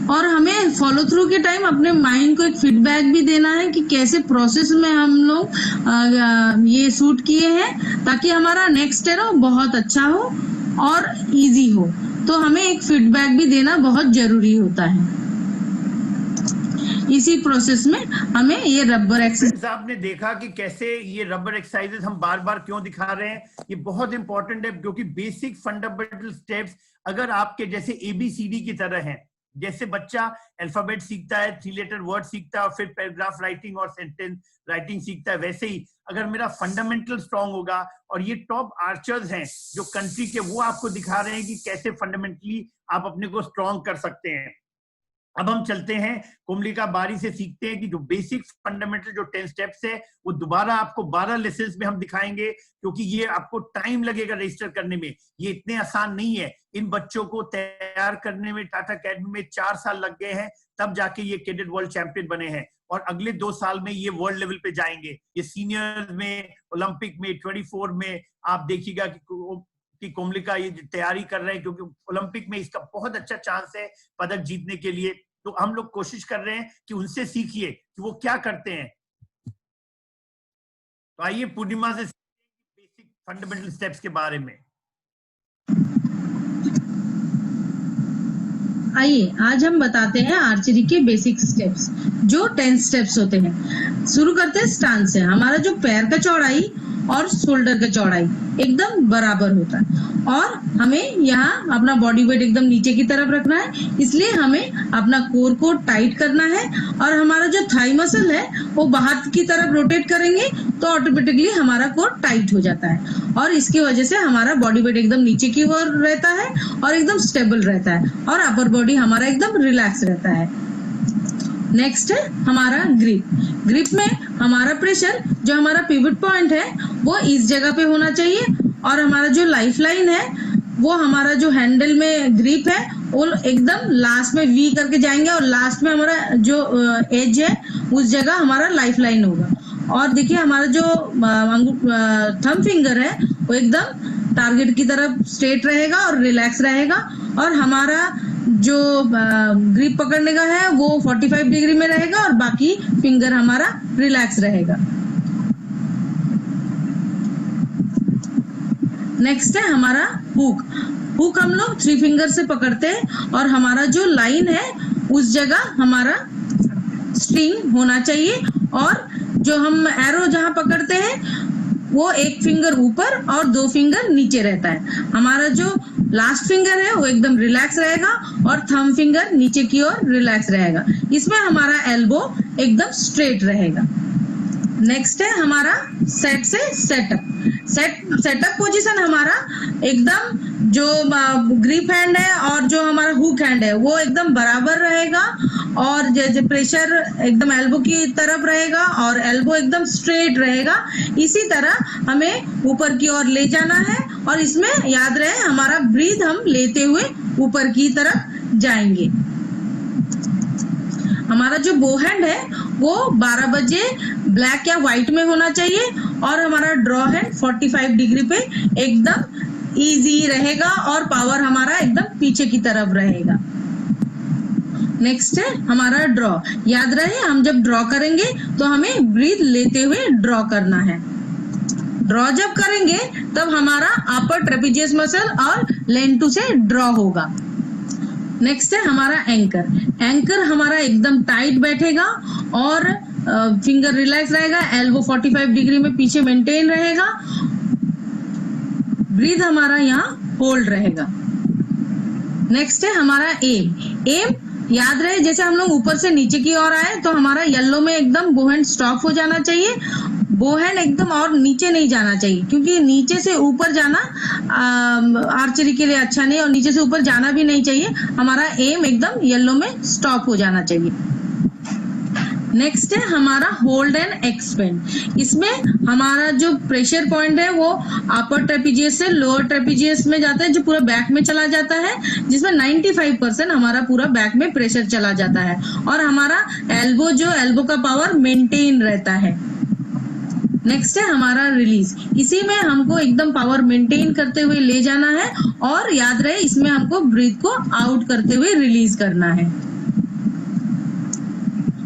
S9: और हमें फॉलो थ्रू के टाइम अपने माइंड को एक फीडबैक भी देना है कि कैसे प्रोसेस में हम लोग ये शूट किए हैं, ताकि हमारा नेक्स्ट है बहुत अच्छा हो और इजी हो। तो हमें एक फीडबैक भी देना बहुत जरूरी होता है। इसी प्रोसेस में हमें ये रबर एक्सरसाइज,
S1: आपने देखा कि कैसे ये रबर एक्सरसाइजेस हम बार बार क्यों दिखा रहे हैं, ये बहुत इंपॉर्टेंट है क्योंकि बेसिक फंडामेंटल स्टेप्स अगर आपके जैसे ABCD की तरह हैं, जैसे बच्चा अल्फाबेट सीखता है, 3 लेटर वर्ड सीखता है और फिर पैराग्राफ राइटिंग और सेंटेंस राइटिंग सीखता है, वैसे ही अगर मेरा फंडामेंटल स्ट्रांग होगा और ये टॉप आर्चर्स हैं जो कंट्री के, वो आपको दिखा रहे हैं कि कैसे फंडामेंटली आप अपने को स्ट्रांग कर सकते हैं। अब हम चलते हैं कोमलिका बारी से सीखते हैं कि जो बेसिक फंडामेंटल जो 10 स्टेप्स है वो दोबारा आपको 12 लेसन्स में हम दिखाएंगे, क्योंकि ये आपको टाइम लगेगा रजिस्टर करने में, ये इतने आसान नहीं है। इन बच्चों को तैयार करने में टाटा अकेडमी में 4 साल लग गए हैं, तब जाके ये कैडेट वर्ल्ड चैंपियन बने हैं और अगले 2 साल में ये वर्ल्ड लेवल पे जाएंगे। ये सीनियर में, ओलंपिक में, 24 में आप देखिएगा कि कोमलिका ये तैयारी कर रहे हैं, क्योंकि ओलंपिक में इसका बहुत अच्छा चांस है पदक जीतने के लिए। तो हम लोग कोशिश कर रहे हैं कि उनसे सीखिए कि वो क्या करते हैं। तो आइए पूर्णिमा से बेसिक फंडामेंटल स्टेप्स के बारे में।
S9: आइए आज हम बताते हैं आर्चरी के बेसिक स्टेप्स, जो 10 स्टेप्स होते हैं। शुरू करते हैं स्टांस से। हमारा जो पैर का चौड़ाई और शोल्डर का चौड़ाई एकदम बराबर होता है और हमें यहाँ अपना बॉडी वेट एकदम नीचे की तरफ रखना है, इसलिए हमें अपना कोर को टाइट करना है और हमारा जो थाई मसल है वो बाहर की तरफ रोटेट करेंगे तो ऑटोमेटिकली हमारा कोर टाइट हो जाता है और इसकी वजह से हमारा बॉडी वेट एकदम नीचे की ओर रहता है और एकदम स्टेबल रहता है और अपर बॉडी हमारा एकदम रिलैक्स रहता है। नेक्स्ट है हमारा ग्रिप। ग्रिप में हमारा प्रेशर, जो हमारा पिवट पॉइंट है वो इस जगह पे होना चाहिए और हमारा जो लाइफ लाइन है वो हमारा जो हैंडल में ग्रिप है वो एकदम लास्ट में वी करके जाएंगे और लास्ट में हमारा जो एज है उस जगह हमारा लाइफ लाइन होगा। और देखिए हमारा जो थंब फिंगर है वो एकदम टारगेट की तरफ स्ट्रेट रहेगा और रिलैक्स रहेगा और हमारा जो ग्रिप पकड़ने का है वो 45 डिग्री में रहेगा और बाकी फिंगर हमारा रिलैक्स रहेगा। नेक्स्ट है हमारा हुक। हुक हम लोग 3 फिंगर से पकड़ते हैं और हमारा जो लाइन है उस जगह हमारा स्ट्रिंग होना चाहिए और जो हम एरो जहां पकड़ते हैं वो 1 फिंगर ऊपर और 2 फिंगर नीचे रहता है। हमारा जो लास्ट फिंगर है वो एकदम रिलैक्स रहेगा और थंब फिंगर नीचे की ओर रिलैक्स रहेगा। इसमें हमारा एल्बो एकदम स्ट्रेट रहेगा। नेक्स्ट है हमारा सेट से सेटअप। सेटअप पोजीशन हमारा एकदम जो ग्रिप हैंड है और जो हमारा हुक हैंड है वो एकदम बराबर रहेगा और जैसे प्रेशर एकदम एल्बो की तरफ रहेगा और एल्बो एकदम स्ट्रेट रहेगा। इसी तरह हमें ऊपर की ओर ले जाना है और इसमें याद रहे हमारा ब्रीथ हम लेते हुए ऊपर की तरफ जाएंगे। हमारा जो बो हैंड है वो 12 बजे ब्लैक या व्हाइट में होना चाहिए और हमारा ड्रॉ हैंड 45 डिग्री पे एकदम इजी रहेगा और पावर हमारा एकदम पीछे की तरफ रहेगा। नेक्स्ट है हमारा ड्रॉ। याद रहे हम जब ड्रॉ करेंगे तो हमें ब्रीथ लेते हुए ड्रॉ करना है। ड्रॉ जब करेंगे तब हमारा अपर ट्रेपेजियस मसल और लेंटू से ड्रॉ होगा। नेक्स्ट है हमारा एंकर। एंकर हमारा एकदम टाइट बैठेगा और फिंगर रिलैक्स रहेगा, एल्बो 45 डिग्री में पीछे मेंटेन रहेगा। ब्रीथ हमारा यहाँ होल्ड रहेगा। नेक्स्ट है हमारा एम। एम याद रहे, जैसे हम लोग ऊपर से नीचे की ओर आए तो हमारा येलो में एकदम बो हैंड स्टॉप हो जाना चाहिए, बो हैंड एकदम और नीचे नहीं जाना चाहिए, क्योंकि नीचे से ऊपर जाना आर्चरी के लिए अच्छा नहीं, और नीचे से ऊपर जाना भी नहीं चाहिए। हमारा एम एकदम येलो में स्टॉप हो जाना चाहिए। नेक्स्ट है हमारा होल्ड एंड एक्सपेंड। इसमें हमारा जो प्रेशर पॉइंट है वो अपर ट्रेपीजियस से लोअर ट्रेपीजियस में जाता है, जो पूरा बैक में चला जाता है, जिसमें 95% हमारा पूरा बैक में प्रेशर चला जाता है, और हमारा एल्बो का पावर मेंटेन रहता है। नेक्स्ट है हमारा रिलीज। इसी में हमको एकदम पावर मेंटेन करते हुए ले जाना है, और याद रहे इसमें हमको ब्रीथ को आउट करते हुए रिलीज करना है।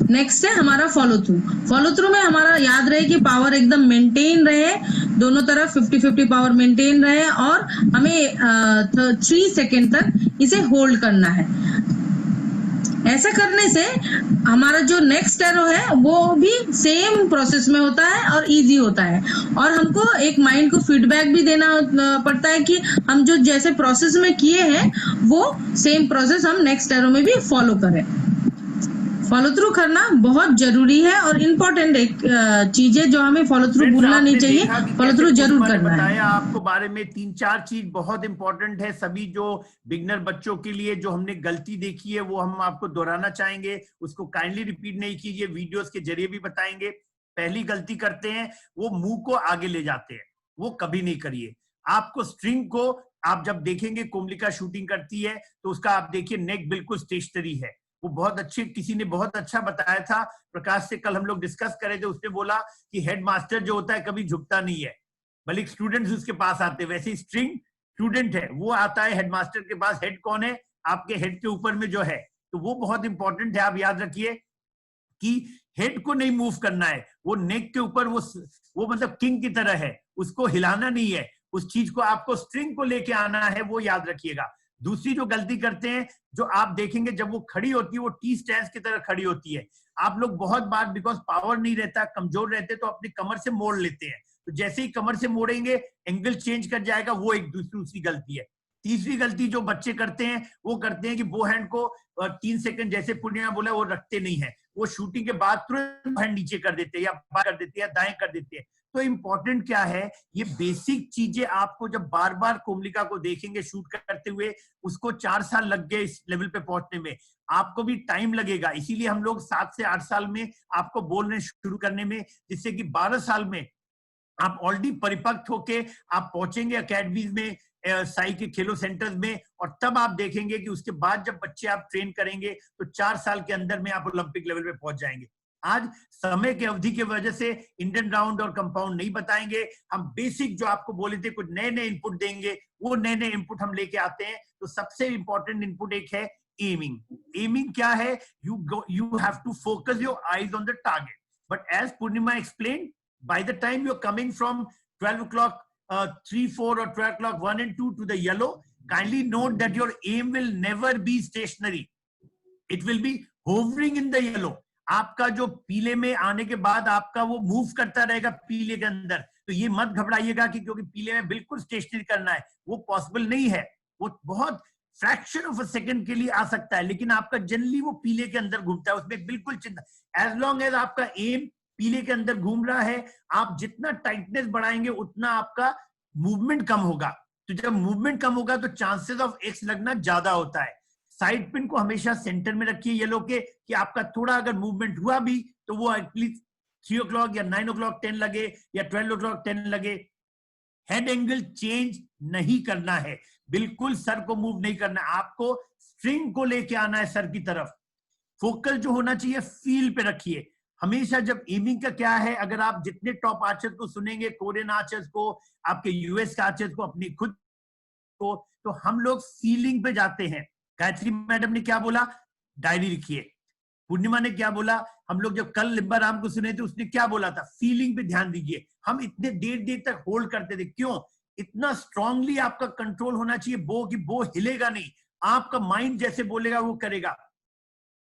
S9: नेक्स्ट है हमारा फॉलो थ्रू। फॉलो थ्रू में हमारा याद रहे कि पावर एकदम मेंटेन रहे, दोनों तरफ 50-50 पावर मेंटेन रहे, और हमें 3 सेकेंड तक इसे होल्ड करना है। ऐसा करने से हमारा जो नेक्स्ट एरो है वो भी सेम प्रोसेस में होता है और इजी होता है, और हमको एक माइंड को फीडबैक भी देना पड़ता है कि हम जो जैसे प्रोसेस में किए हैं वो सेम प्रोसेस हम नेक्स्ट एरो में भी फॉलो करें। फॉलो थ्रू करना बहुत जरूरी है और इम्पोर्टेंट एक चीज है जो हमें फॉलो थ्रू भूलना नहीं चाहिए, फॉलो थ्रू जरूर करना है।
S1: आपको बारे में 3-4 चीज बहुत इंपॉर्टेंट है सभी जो बिगनर बच्चों के लिए। जो हमने गलती देखी है वो हम आपको दोहराना चाहेंगे, उसको काइंडली रिपीट नहीं कीजिए, वीडियोस के जरिए भी बताएंगे। पहली गलती करते हैं वो मुंह को आगे ले जाते हैं, वो कभी नहीं करिए। आपको स्ट्रिंग को आप जब देखेंगे, कोमलिका शूटिंग करती है तो उसका आप देखिए नेक बिल्कुल स्टेशनरी है, वो बहुत अच्छे, किसी ने बहुत अच्छा बताया था, प्रकाश से कल हम लोग डिस्कस कर रहे थे, उसने बोला कि हेड मास्टर जो होता है कभी झुकता नहीं है, बल्कि स्टूडेंट्स उसके पास आते हैं। वैसे स्ट्रिंग स्टूडेंट है, वो आता है हेड मास्टर के पास। हेड कौन है? आपके हेड के ऊपर में जो है, तो वो बहुत इंपॉर्टेंट है। आप याद रखिए कि हेड को नहीं मूव करना है, वो नेक के ऊपर वो मतलब किंग की तरह है, उसको हिलाना नहीं है, उस चीज को आपको स्ट्रिंग को लेके आना है, वो याद रखिएगा। दूसरी जो गलती करते हैं, जो आप देखेंगे जब वो खड़ी होती है वो टी स्टैंस की तरह खड़ी होती है। आप लोग बहुत बार बिकॉज पावर नहीं रहता, कमजोर रहते, तो अपनी कमर से मोड़ लेते हैं, तो जैसे ही कमर से मोड़ेंगे एंगल चेंज कर जाएगा, वो एक दूसरी गलती है। तीसरी गलती जो बच्चे करते हैं वो करते हैं कि वो हैंड को 3 सेकंड, जैसे पूर्णिमा बोला, वो रखते नहीं है, वो शूटिंग के बाद तुरंत हैंड नीचे कर देते हैं या बाएं कर देते हैं या दाएं कर देते हैं। तो इम्पोर्टेंट क्या है, ये बेसिक चीजें आपको जब बार बार कोमलिका को देखेंगे शूट करते हुए, उसको 4 साल लग गए इस लेवल पे पहुंचने में, आपको भी टाइम लगेगा। इसीलिए हम लोग 7 से 8 साल में आपको बोलने शुरू करने में, जिससे कि 12 साल में आप ऑलरेडी परिपक्व होके आप पहुंचेंगे अकेडमीज में, साई के खेलो सेंटर्स में, और तब आप देखेंगे कि उसके बाद जब बच्चे आप ट्रेन करेंगे तो 4 साल के अंदर में आप ओलंपिक लेवल पे पहुंच जाएंगे। आज समय के अवधि की वजह से इंडियन राउंड और कंपाउंड नहीं बताएंगे, हम बेसिक जो आपको बोले थे कुछ नए नए इनपुट देंगे, वो नए नए इनपुट हम लेके आते हैं। तो सबसे इंपॉर्टेंट इनपुट एक है एमिंग। एमिंग क्या है? You have to focus your eyes on the target, but as Purnima explain, by the time you are coming from 12 o'clock 3, 4 or 12 o'clock 1 and 2 to the yellow, kindly note that your aim will never be stationary, it will be hovering in the yellow। आपका जो पीले में आने के बाद आपका वो move करता रहेगा पीले के अंदर, तो ये मत घबराइएगा कि क्योंकि पीले में बिल्कुल स्टेशनरी करना है, वो पॉसिबल नहीं है। वो बहुत फ्रैक्शन ऑफ अ सेकंड के लिए आ सकता है, लेकिन आपका जनरली वो पीले के अंदर घूमता है, उसमें बिल्कुल चिंता, एज लॉन्ग एज आपका एम पीले के अंदर घूम रहा है, आप जितना टाइटनेस बढ़ाएंगे उतना आपका मूवमेंट कम होगा। तो जब मूवमेंट कम होगा तो चांसेस ऑफ एक्स लगना ज्यादा होता है। साइड पिन को हमेशा सेंटर में रखिए येलो के, कि आपका थोड़ा अगर मूवमेंट हुआ भी तो वो एटलीस्ट 3 o'clock या 9 o'clock 10 लगे या 12 o'clock 10 लगे। हेड एंगल चेंज नहीं करना है, बिल्कुल सर को मूव नहीं करना है, आपको स्ट्रिंग को लेके आना है सर की तरफ। फोकस जो होना चाहिए फील पे रखिए हमेशा। जब एमिंग का क्या है, अगर आप जितने टॉप आर्चर्स को सुनेंगे, कोरियन आर्चर्स को, आपके यूएस के आर्चर्स को, अपनी खुद को, तो हम लोग फीलिंग पे जाते हैं। गायत्री मैडम ने क्या बोला, डायरी लिखिए। पूर्णिमा ने क्या बोला, हम लोग जब कल लिम्बा राम को सुने थे उसने क्या बोला था, फीलिंग पे ध्यान दीजिए। हम इतने देर तक होल्ड करते थे, क्यों? इतना स्ट्रांगली आपका कंट्रोल होना चाहिए बो कि बो हिलेगा नहीं, आपका माइंड जैसे बोलेगा वो करेगा।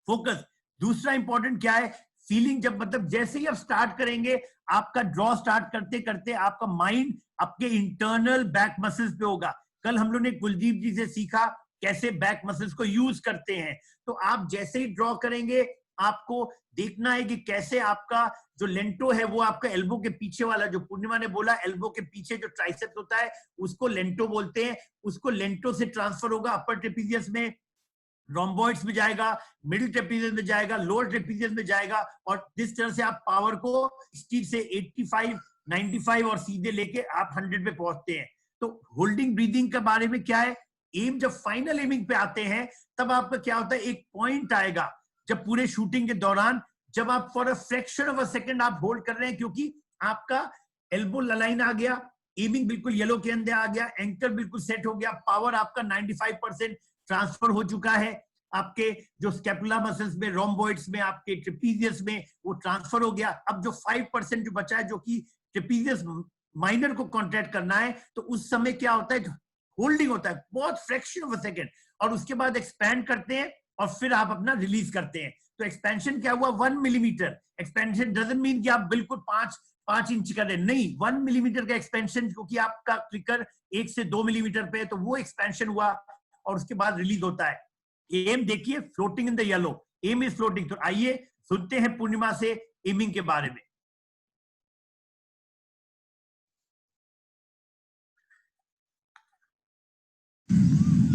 S1: फोकस। दूसरा इंपॉर्टेंट क्या है, फीलिंग जब मतलब जैसे ही आप स्टार्ट करेंगे, आपका ड्रॉ स्टार्ट करते करते आपका माइंड आपके इंटरनल बैक मसल्स पे होगा। कल हम लोग ने कुलदीप जी से सीखा कैसे बैक मसल्स को यूज करते हैं। तो आप जैसे ही ड्रॉ करेंगे, आपको देखना है कि कैसे आपका जो लेंटो है वो आपका एल्बो के पीछे वाला, जो पूर्णिमा ने बोला एल्बो के पीछे जो ट्राइसेप्स होता है उसको लेंटो बोलते हैं, उसको लेंटो से ट्रांसफर होगा अपर ट्रेपीजियस में, रोम्बॉइड्स में जाएगा, मिडिल ट्रेपीजियस में जाएगा, लोअर ट्रेपीजियस में जाएगा, और जिस तरह से आप पावर को 60 से 85, 95 और सीधे लेके आप 100 पे पहुंचते हैं। तो होल्डिंग ब्रीदिंग के बारे में क्या है, एम जब फाइनल एमिंग पे आते हैं तब आपका क्या होता है, एक पॉइंट आएगा जब पूरे शूटिंग के दौरान, जब आप for a fraction of a second आप होल्ड कर रहे हैं, क्योंकि आपका एल्बो लाइन आ गया, एमिंग बिल्कुल येलो के अंदर आ गया, एंकर बिल्कुल सेट हो गया, पावर आपका 95% ट्रांसफर हो चुका है, आपके जो स्कैपुला मसल्स में, रोम्बॉइड्स में, आपके ट्रेपीजियस में वो ट्रांसफर हो गया। अब जो 5% जो बचा है, जो कि ट्रेपीजियस माइनर को कॉन्ट्रैक्ट करना है, तो उस समय क्या होता है, होल्डिंग होता है बहुत फ्रैक्शन ऑफ अ सेकंड, और उसके बाद एक्सपैंड करते हैं और फिर आप अपना रिलीज करते हैं। तो एक्सपेंशन क्या हुआ, 1 मिलीमीटर। एक्सपेंशन डजंट मीन कि आप बिल्कुल 5 इंच कर रहे हैं, नहीं, 1 मिलीमीटर का एक्सपेंशन, क्योंकि आपका क्लिकर 1 से 2 मिलीमीटर पे है, तो वो एक्सपेंशन हुआ और उसके बाद रिलीज होता है। एम देखिए, floating in the yellow, aim is floating. तो आइए सुनते हैं पूर्णिमा से एमिंग के बारे में।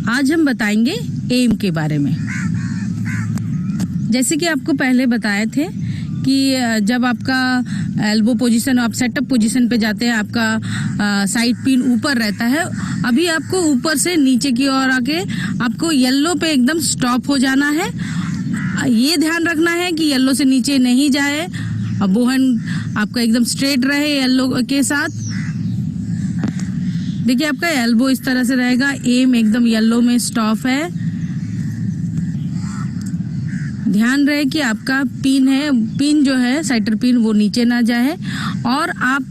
S9: आज हम बताएंगे एम के बारे में। जैसे कि आपको पहले बताए थे कि जब आपका एल्बो पोजीशन, आप सेटअप पोजीशन पे जाते हैं, आपका साइड पिन ऊपर रहता है। अभी आपको ऊपर से नीचे की ओर आके आपको येलो पे एकदम स्टॉप हो जाना है। ये ध्यान रखना है कि येलो से नीचे नहीं जाए, बोहन आपका एकदम स्ट्रेट रहे येलो के साथ। देखिए आपका एल्बो इस तरह से रहेगा, एम एकदम येलो में स्टॉप है। ध्यान रहे कि आपका पिन है, पिन जो है साइटर पिन वो नीचे ना जाए, और आप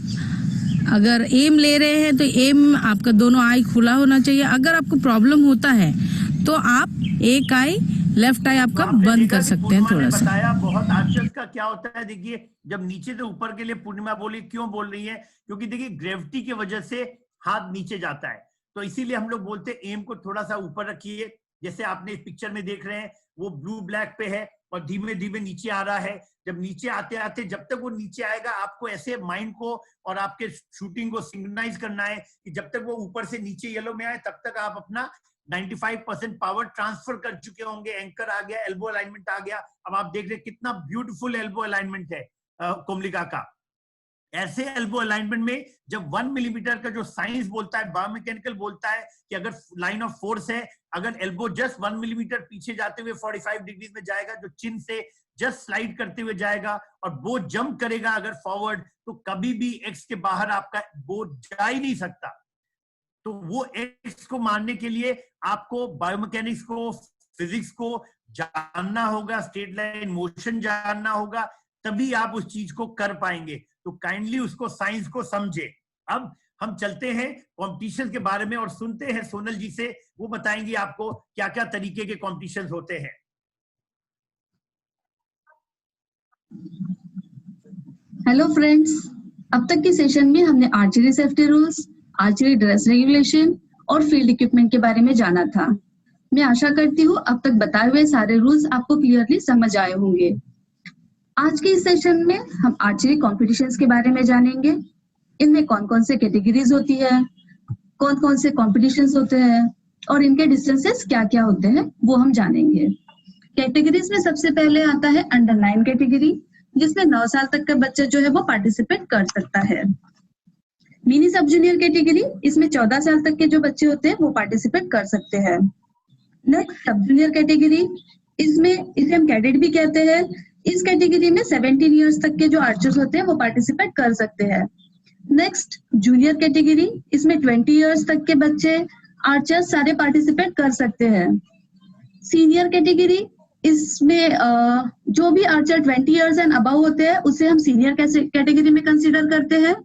S9: अगर एम ले रहे हैं तो एम आपका दोनों आई खुला होना चाहिए। अगर आपको प्रॉब्लम होता है तो आप एक आई, लेफ्ट आई आपका बंद कर सकते हैं थोड़ा सा।
S1: बताया बहुत आश्चर्य का क्या होता है। देखिए जब नीचे से ऊपर के लिए पूर्णिमा बोली, क्यों बोल रही है, क्योंकि देखिए ग्रेविटी की वजह से हाथ नीचे जाता है, तो इसीलिए हम लोग बोलते हैं एम को थोड़ा सा ऊपर रखिए। जैसे आपने इस पिक्चर में देख रहे हैं, वो ब्लू ब्लैक पे है और धीमे धीमे नीचे आ रहा है। जब नीचे आते आते, जब तक वो नीचे आएगा, आपको ऐसे माइंड को और आपके शूटिंग को सिंक्रोनाइज करना है कि जब तक वो ऊपर से नीचे येलो में आए, तब तक आप अपना 95% पावर ट्रांसफर कर चुके होंगे। एंकर आ गया, एल्बो अलाइनमेंट आ गया। अब आप देख रहे हैं कितना ब्यूटीफुल एल्बो अलाइनमेंट है कोमलिका का। ऐसे एल्बो अलाइनमेंट में जब 1 मिलीमीटर का जो साइंस बोलता है, बायोमैकेनिकल बोलता है कि अगर लाइन ऑफ फोर्स है, अगर एल्बो जस्ट 1 मिलीमीटर पीछे जाते हुए 45 डिग्री में जाएगा, जो चिन से जस्ट स्लाइड करते हुए जाएगा और बो जंप करेगा अगर फॉरवर्ड, तो कभी भी एक्स के बाहर आपका बो जा ही नहीं सकता। तो वो एक्स को मारने के लिए आपको बायोमैकेनिक्स को, फिजिक्स को जानना होगा, स्ट्रेट लाइन मोशन जानना होगा, तभी आप उस चीज को कर पाएंगे। तो काइंडली उसको, साइंस को समझे। अब हम चलते हैं कॉम्पिटिशन के बारे में और सुनते हैं सोनल जी से, वो बताएंगी आपको क्या क्या तरीके के कॉम्पिटिशन होते हैं।
S10: हेलो फ्रेंड्स, अब तक के सेशन में हमने archery safety rules, archery dress regulation और फील्ड इक्विपमेंट के बारे में जाना था। मैं आशा करती हूँ अब तक बताए हुए सारे रूल्स आपको क्लियरली समझ आए होंगे। आज के इस सेशन में हम आर्चरी कॉम्पिटिशन्स के बारे में जानेंगे। इनमें कौन कौन से कैटेगरीज होती है, कौन कौन से कॉम्पिटिशन्स होते हैं और इनके डिस्टेंसेस क्या क्या होते हैं, वो हम जानेंगे। कैटेगरीज में सबसे पहले आता है अंडर 9 कैटेगरी, जिसमें 9 साल तक का बच्चा जो है वो पार्टिसिपेट कर सकता है। मिनी सब जूनियर कैटेगरी, इसमें 14 साल तक के जो बच्चे होते हैं वो पार्टिसिपेट कर सकते हैं। नेक्स्ट सब जूनियर कैटेगरी, इसे हम कैडेट भी कहते हैं। इस कैटेगरी में 17 इयर्स तक के जो आर्चर्स होते हैं वो पार्टिसिपेट कर सकते हैं। नेक्स्ट जूनियर कैटेगरी, इसमें 20 इयर्स तक के बच्चे आर्चर्स सारे पार्टिसिपेट कर सकते हैं। सीनियर कैटेगरी, इसमें जो भी आर्चर 20 इयर्स एंड अबव होते हैं उसे हम सीनियर कैटेगरी में कंसीडर करते हैं।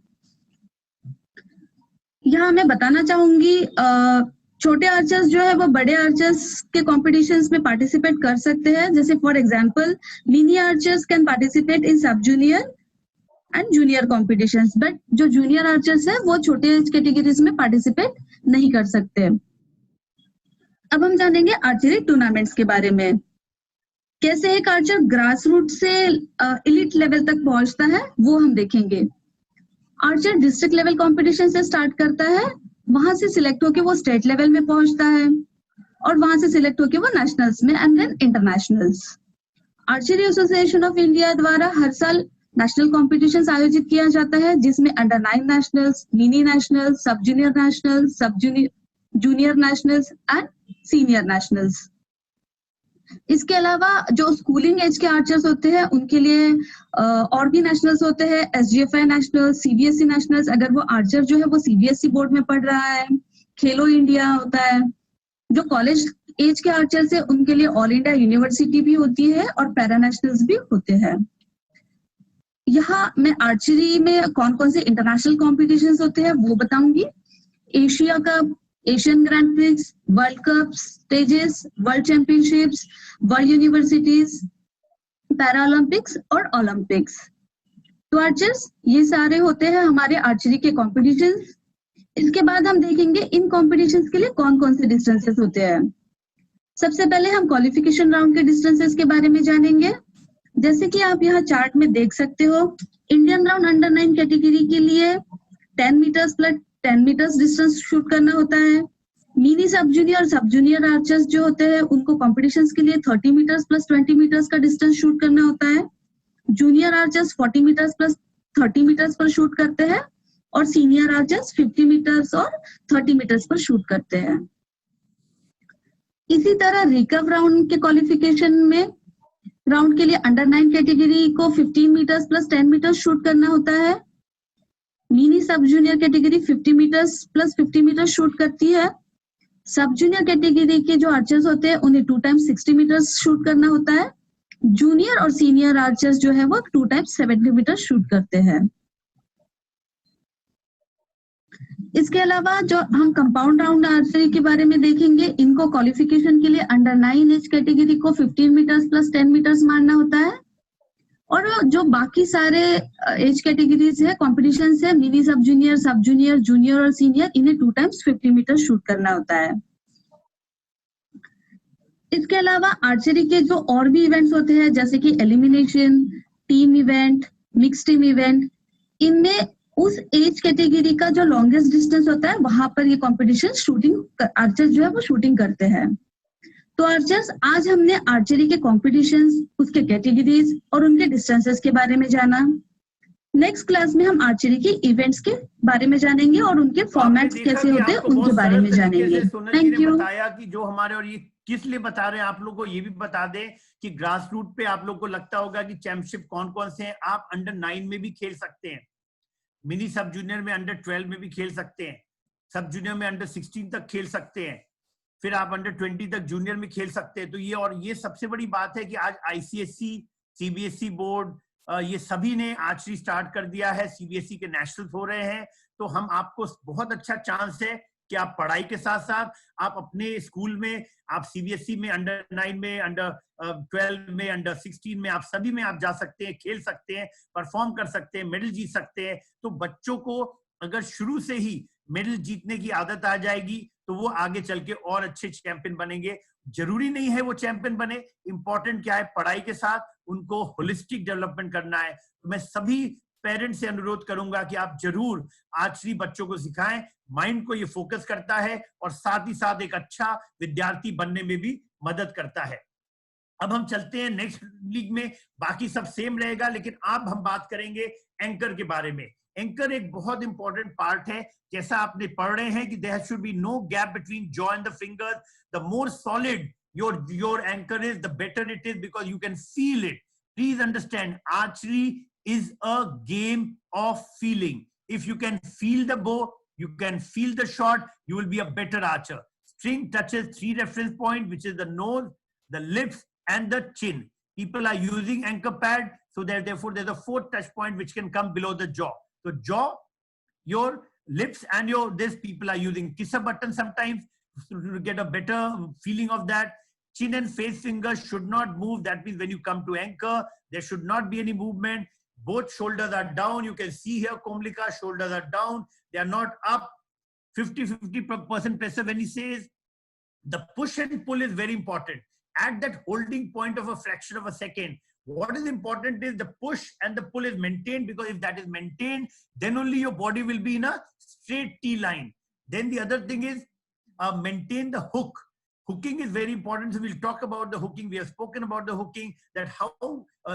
S10: यहाँ मैं बताना चाहूंगी, छोटे आर्चर्स जो है वो बड़े आर्चर्स के कॉम्पिटिशन्स में पार्टिसिपेट कर सकते हैं. जैसे for example mini archers can participate in सब junior and junior competitions, but जो जूनियर आर्चर्स है वो छोटे एज कैटेगरीज में पार्टिसिपेट नहीं कर सकते. अब हम जानेंगे आर्चरी टूर्नामेंट्स के बारे में. कैसे एक आर्चर ग्रास रूट से एलिट लेवल तक पहुंचता है वो हम देखेंगे. आर्चर डिस्ट्रिक्ट लेवल कंपटीशन से स्टार्ट करता है, वहां से सिलेक्ट होके वो स्टेट लेवल में पहुंचता है और वहां से सिलेक्ट होके वो नेशनल्स में and then internationals. Archery association of India द्वारा हर साल नेशनल कॉम्पिटिशन्स आयोजित किया जाता है, जिसमें अंडर 9 नेशनल्स, मिनी नेशनल्स, सब जूनियर नेशनल्स, सब junior nationals and senior nationals. इसके अलावा जो स्कूलिंग एज के आर्चर्स होते हैं उनके लिए और भी नेशनल्स होते हैं, SGFI नेशनल, CBSE नेशनल्स. अगर वो आर्चर जो है वो CBSE बोर्ड में पढ़ रहा है, खेलो इंडिया होता है. जो कॉलेज एज के आर्चर्स है उनके लिए ऑल इंडिया यूनिवर्सिटी भी होती है और पैरा नेशनल्स भी होते हैं. यहाँ मैं आर्चरी में कौन कौन से इंटरनेशनल कॉम्पिटिशन्स होते हैं वो बताऊंगी. Asia cup, Asian grand prix, world cup stages, world championships, world universities, para Olympics और ओलंपिक्स. तो आर्चर्स ये सारे होते हैं हमारे आर्चरी के कॉम्पिटिशन्स. इसके बाद हम देखेंगे इन कॉम्पिटिशन्स के लिए कौन कौन से डिस्टेंसेस होते हैं. सबसे पहले हम क्वालिफिकेशन राउंड के डिस्टेंसेस के बारे में जानेंगे. जैसे कि आप यहाँ चार्ट में देख सकते हो, इंडियन राउंड अंडर 9 कैटेगरी के लिए 10 metres plus 10 metres distance shoot करना होता है. मिनी सब जूनियर आर्चर्स जो होते हैं उनको कॉम्पिटिशन्स के लिए 30 मीटर्स प्लस 20 मीटर्स का डिस्टेंस शूट करना होता है. Junior archers 40 metres plus 30 metres पर शूट करते हैं और सीनियर आर्चर्स 50 मीटर्स और 30 मीटर्स पर शूट करते हैं. इसी तरह रिकर्व राउंड के क्वालिफिकेशन में राउंड के लिए अंडर 9 कैटेगरी को 15 मीटर्स प्लस 10 मीटर्स शूट करना होता है. Mini sub junior category 50 metres plus 50 metres shoot करती है. सब जूनियर कैटेगरी के जो आर्चर्स होते हैं उन्हें 2 टाइम्स 60 मीटर्स शूट करना होता है. जूनियर और सीनियर आर्चर्स जो है वो 2 टाइम्स 70 मीटर्स शूट करते हैं. इसके अलावा जो हम कंपाउंड राउंड आर्चरी के बारे में देखेंगे, इनको क्वालिफिकेशन के लिए अंडर 9 एज कैटेगरी को 15 मीटर्स प्लस 10 मीटर्स मारना होता है. और जो बाकी सारे एज कैटेगरीज है, कॉम्पिटिशन्स है, मिनी सब जूनियर, जूनियर और सीनियर, इन्हें 2 टाइम्स 50 मीटर शूट करना होता है. इसके अलावा आर्चरी के जो और भी इवेंट्स होते हैं जैसे कि elimination, team event, mix team event, इनमें उस एज कैटेगरी का जो लॉन्गेस्ट डिस्टेंस होता है वहां पर ये कॉम्पिटिशन शूटिंग आर्चर्स जो है वो शूटिंग करते हैं. तो आर्चर्स, आज हमने आर्चरी के कॉम्पिटिशन्स, उसके कैटेगरीज और उनके डिस्टेंसेस के बारे में जाना. नेक्स्ट क्लास में हम आर्चरी के इवेंट्स के बारे में जानेंगे और उनके फॉर्मेट्स कैसे होते हैं उनके बारे में जानेंगे. Thank you.
S1: बताया कि जो हमारे, और ये किस लिए बता रहे हैं आप लोगों को ये भी बता दें कि ग्रास रूट पे आप लोग को लगता होगा कि चैंपियनशिप कौन कौन से हैं. आप अंडर 9 में भी खेल सकते हैं, मिनी सब जूनियर में अंडर 12 में भी खेल सकते हैं, सब जूनियर में अंडर 16 तक खेल सकते हैं, फिर आप अंडर 20 तक जूनियर में खेल सकते हैं. तो ये, और ये सबसे बड़ी बात है कि आज ICSE, CBSE बोर्ड, ये सभी ने आर्चरी स्टार्ट कर दिया है. CBSE के नेशनल्स हो रहे हैं. तो हम आपको बहुत अच्छा चांस है कि आप पढ़ाई के साथ साथ आप अपने स्कूल में, आप CBSE में अंडर 9 में, अंडर 12 में, अंडर 16 में, आप सभी में आप जा सकते हैं, खेल सकते हैं, परफॉर्म कर सकते हैं, मेडल जीत सकते हैं. तो बच्चों को अगर शुरू से ही मेडल जीतने की आदत आ जाएगी तो वो आगे चल के और अच्छे चैंपियन बनेंगे. जरूरी नहीं है वो चैंपियन बने, इंपॉर्टेंट क्या है, पढ़ाई के साथ उनको होलिस्टिक डेवलपमेंट करना है. तो मैं सभी पेरेंट्स से अनुरोध करूंगा कि आप जरूर आर्चरी बच्चों को सिखाएं. माइंड को ये फोकस करता है और साथ ही साथ एक अच्छा विद्यार्थी बनने में भी मदद करता है. अब हम चलते हैं नेक्स्ट लीग में. बाकी सब सेम रहेगा, लेकिन अब हम बात करेंगे एंकर के बारे में. एंकर एक बहुत इंपॉर्टेंट पार्ट है. जैसा आपने पढ़ रहे हैं कि there should be no gap between jaw and the fingers. The more solid your anchor is, the better it is, because you can feel it. Please understand, archery is a game of feeling. If you can feel the bow, you can feel the shot, you will be a better archer. String touches 3 reference points, which is the nose, the lips and the chin. People are using anchor pad, so therefore there's a 4th touch point which can come below the jaw. So jaw, your lips and your this, people are using kisser button sometimes. to get a better feeling of that. Chin and face fingers should not move. That means when you come to anchor, there should not be any movement. Both shoulders are down. You can see here, Komlika, shoulders are down. They are not up. 50% pressure when he says. The push and pull is very important. At that holding point of a fraction of a second, what is important is the push and the pull is maintained, because if that is maintained, then only your body will be in a straight T line. Then the other thing is maintain the hook. Hooking is very important. So we'll talk about the hooking. We have spoken about the hooking, that how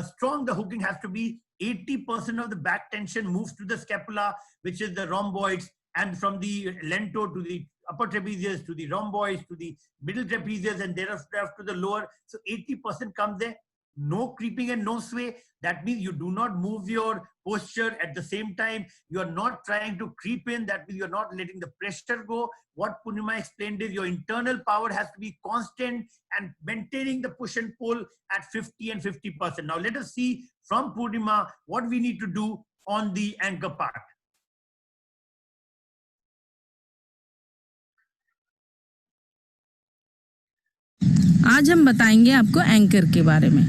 S1: strong the hooking has to be. 80% of the back tension moves to the scapula, which is the rhomboids, and from the lento to the upper trapezius to the rhomboids to the middle trapezius, and thereafter to the lower. So 80% comes there. No creeping and no sway. That means you do not move your posture at the same time. You are not trying to creep in. That means you're not letting the pressure go. What Purnima explained is your internal power has to be constant and maintaining the push and pull at 50 and 50%. Now let us see from Purnima what we need to do on the anchor part.
S9: आज हम बताएंगे आपको anchor के बारे में।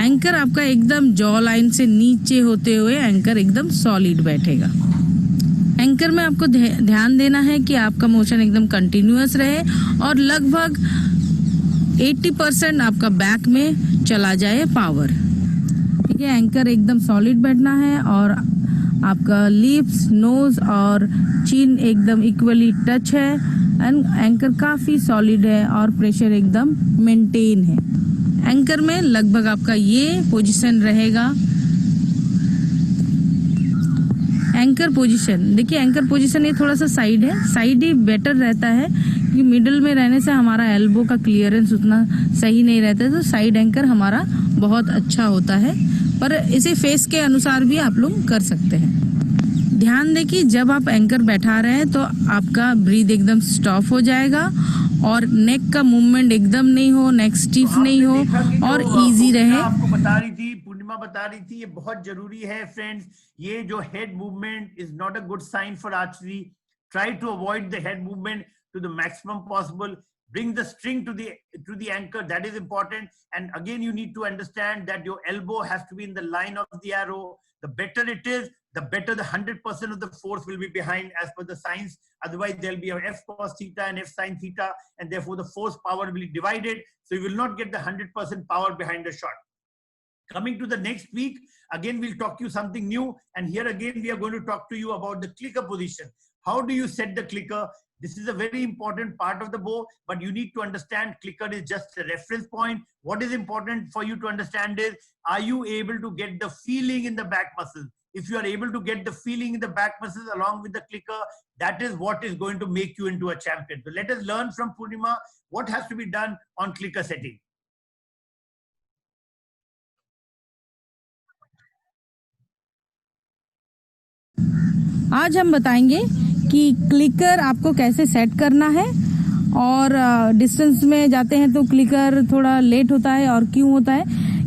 S9: Anchor आपका एकदम jaw line से नीचे होते हुए एंकर एकदम सॉलिड बैठेगा। एंकर में आपको ध्यान देना है कि आपका मोशन एकदम कंटिन्यूअस रहे और लगभग 80% आपका बैक में चला जाए पावर। ठीक है, एंकर एकदम सॉलिड बैठना है और आपका लिप्स, नोज और चिन एकदम इक्वली टच है एंड एंकर काफी सॉलिड है और प्रेशर एकदम मेंटेन है। एंकर में लगभग आपका ये पोजीशन रहेगा। एंकर पोजीशन देखिए, एंकर पोजीशन ये थोड़ा सा साइड है, साइड ही बेटर रहता है क्योंकि मिडिल में रहने से हमारा एल्बो का क्लियरेंस उतना सही नहीं रहता है, तो साइड एंकर हमारा बहुत अच्छा होता है, पर इसे फेस के अनुसार भी आप लोग कर सकते हैं। ध्यान दें कि जब आप एंकर बैठा रहे हैं तो आपका ब्रीथ एकदम स्टॉप हो जाएगा और नेक का मूवमेंट एकदम नहीं हो, नेक स्टिफ नहीं हो और इजी रहे।
S1: आपको बता रही थी, पूर्णिमा बता रही थी, ये बहुत जरूरी है फ्रेंड्स। ये जो head movement is not a good sign for archery. Try to avoid the head movement to the maximum possible. Bring the string to the anchor. That is important. And again, you need to understand that your elbow has to be in the line of the arrow. The better it is, the better the 100% of the force will be behind as per the science. Otherwise, there'll be a F cos theta and F sin theta, and therefore the force power will be divided. So you will not get the 100% power behind the shot. Coming to the next week, again, we'll talk to you something new. And here again, we are going to talk to you about the clicker position. How do you set the clicker? This is a very important part of the bow, but you need to understand clicker is just a reference point. What is important for you to understand is, are you able to get the feeling in the back muscles? If you are able to get the feeling in the back muscles along with the clicker, that is what is going to make you into a champion. So let us learn from Purnima what has to be done on clicker setting.
S9: आज हम बताएंगे कि clicker आपको कैसे set करना है और distance में जाते हैं तो क्लिकर थोड़ा लेट होता है। और क्यों होता है?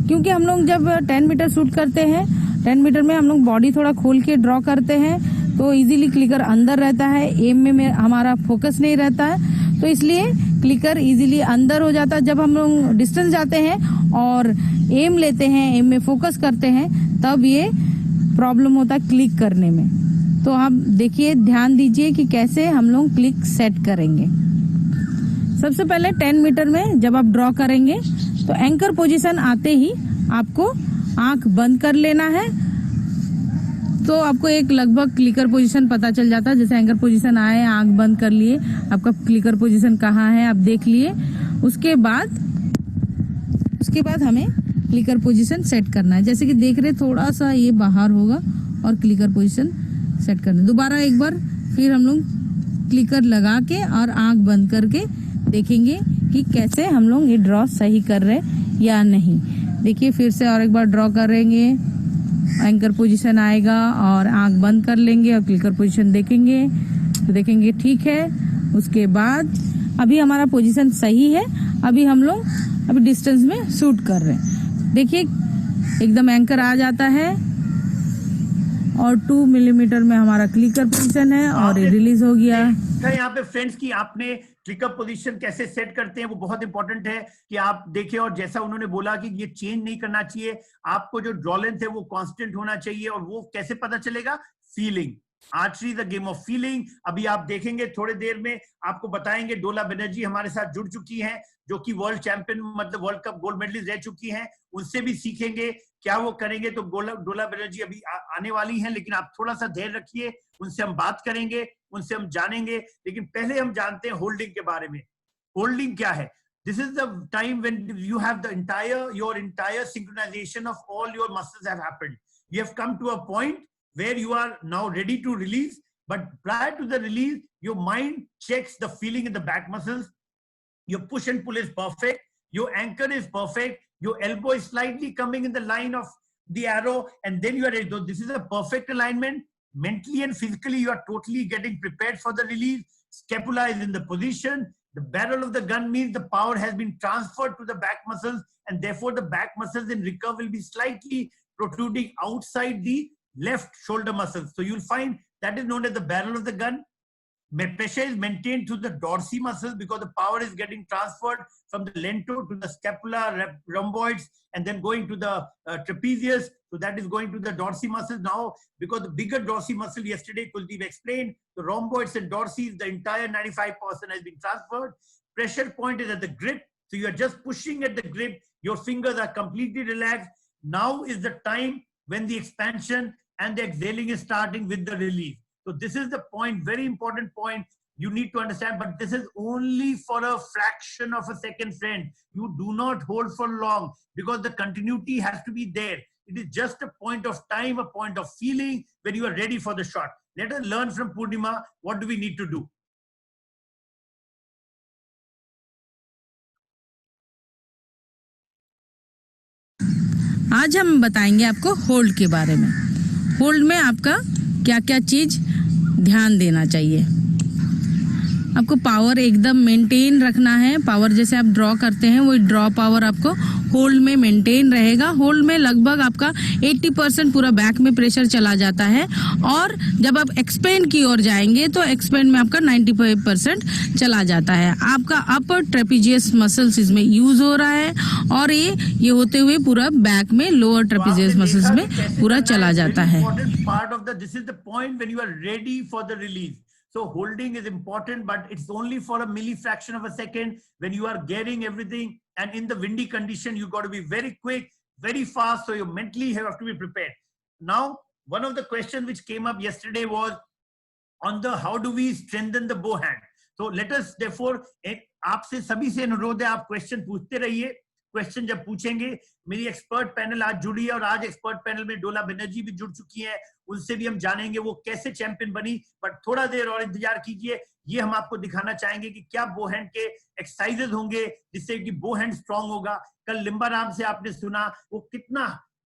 S9: क्योंकि हम लोग जब 10 मीटर शूट करते हैं, 10 मीटर में हम लोग बॉडी थोड़ा खोल के ड्रॉ करते हैं तो इजीली क्लिकर अंदर रहता है, एम में हमारा फोकस नहीं रहता है, तो इसलिए क्लिकर इजीली अंदर हो जाता है। जब हम लोग डिस्टेंस जाते हैं और एम लेते हैं, एम में फोकस करते हैं, तब ये प्रॉब्लम होता है क्लिक करने में। तो आप देखिए, ध्यान दीजिए कि कैसे हम लोग क्लिक सेट करेंगे। सबसे पहले 10 मीटर में जब आप ड्रॉ करेंगे तो एंकर पोजीशन आते ही आपको आंख बंद कर लेना है, तो आपको एक लगभग क्लिकर पोजीशन पता चल जाता है। जैसे एंकर पोजीशन आए, आंख बंद कर लिए, आपका क्लिकर पोजीशन कहाँ है आप देख लिए। उसके बाद हमें क्लिकर पोजीशन सेट करना है। जैसे कि देख रहे, थोड़ा सा ये बाहर होगा और क्लिकर पोजीशन सेट करना। दोबारा एक बार फिर हम लोग क्लिकर लगा के और आंख बंद करके देखेंगे कि कैसे हम लोग ये ड्रॉ सही कर रहे या नहीं। देखिए, फिर से और एक बार ड्रॉ करेंगे, एंकर पोजीशन आएगा और आंख बंद कर लेंगे और क्लिकर पोजीशन देखेंगे तो देखेंगे ठीक है। उसके बाद अभी हमारा पोजीशन सही है, अभी हम लोग अभी डिस्टेंस में शूट कर रहे हैं। देखिए, एकदम एंकर आ जाता है
S3: और 2 मिलीमीटर में हमारा क्लिकर पोजीशन है और ये रिलीज हो गया।
S1: यहाँ पे फ्रेंड्स की आपने क्लिकर पोजीशन कैसे सेट करते हैं वो बहुत इंपॉर्टेंट है कि आप देखें, और जैसा उन्होंने बोला कि ये चेंज नहीं करना चाहिए, आपको जो ड्रॉ लेंथ है वो कांस्टेंट होना चाहिए। और वो कैसे पता चलेगा? Feeling. Archery the game of feeling. अभी आप देखेंगे थोड़ी देर में आपको बताएंगे, डोला बनर्जी हमारे साथ जुड़ चुकी हैं जो कि वर्ल्ड चैंपियन मतलब वर्ल्ड कप गोल्ड मेडलिस्ट रह चुकी हैं, उनसे भी सीखेंगे क्या वो करेंगे। तो डोला बनर्जी अभी आने वाली हैं, लेकिन आप थोड़ा सा धैर्य रखिए, उनसे हम बात करेंगे, उनसे हम जानेंगे। लेकिन पहले हम जानते हैं होल्डिंग के बारे में। होल्डिंग क्या है? This is the time when you have your entire synchronization of all your muscles have happened. You have come to a point where you are now ready to release, but prior to the release, your mind checks the feeling in the back muscles. Your push and pull is perfect. Your anchor is perfect. Your elbow is slightly coming in the line of the arrow, and then you are ready. So this is a perfect alignment. Mentally and physically, you are totally getting prepared for the release. Scapula is in the position. The barrel of the gun means the power has been transferred to the back muscles, and therefore the back muscles in recurve will be slightly protruding outside the left shoulder muscles. So you'll find that is known as the barrel of the gun. Pressure is maintained through the dorsal muscles because the power is getting transferred from the lento to the scapula, rhomboids, and then going to the trapezius. So that is going to the dorsal muscles now, because the bigger dorsal muscle yesterday Kuldeep explained, the rhomboids and dorsals, the entire 95% has been transferred. Pressure point is at the grip. So you are just pushing at the grip. Your fingers are completely relaxed. Now is the time when the expansion and the exhaling is starting with the release. So this is the point, very important point you need to understand, but this is only for a fraction of a second, friend. You do not hold for long because the continuity has to be there. It is just a point of time, a point of feeling when you are ready for the shot. Let us learn from Purnima. What do we need to do?
S11: आज हम बताएंगे आपको hold के बारे में। Hold में आपका क्या क्या चीज ध्यान देना चाहिए। आपको पावर एकदम मेंटेन रखना है। पावर जैसे आप ड्रॉ करते हैं वही ड्रॉ पावर आपको होल्ड में मेंटेन रहेगा। होल्ड में लगभग आपका 80% पूरा बैक में प्रेशर चला जाता है, और जब आप एक्सपेंड की ओर जाएंगे तो एक्सपेंड में आपका 95% चला जाता है। आपका अपर ट्रेपीजियस मसल्स इसमें यूज हो रहा है, और ये होते हुए पूरा बैक में लोअर ट्रेपीजियस मसल्स में पूरा चला जाता है।
S1: So holding is important, but it's only for a millifraction of a second when you are getting everything. And in the windy condition, you got to be very quick, very fast. So you mentally have to be prepared. Now, one of the questions which came up yesterday was on the how do we strengthen the bow hand. So let us therefore, आपसे सभी से अनुरोध है, आप question पूछते रहिए। Question जब पूछेंगे, मेरी एक्सपर्ट पैनल आज जुड़ी है, और आज एक्सपर्ट पैनल में डोला बनर्जी भी जुड़ चुकी हैं, उनसे भी हम जानेंगे वो कैसे चैंपियन बनी। बट थोड़ा देर और इंतजार कीजिए, ये हम आपको दिखाना चाहेंगे कि क्या बो हैंड के एक्सरसाइजेज होंगे जिससे कि बो हैंड स्ट्रांग होगा। कल लिम्बाराम से आपने सुना वो कितना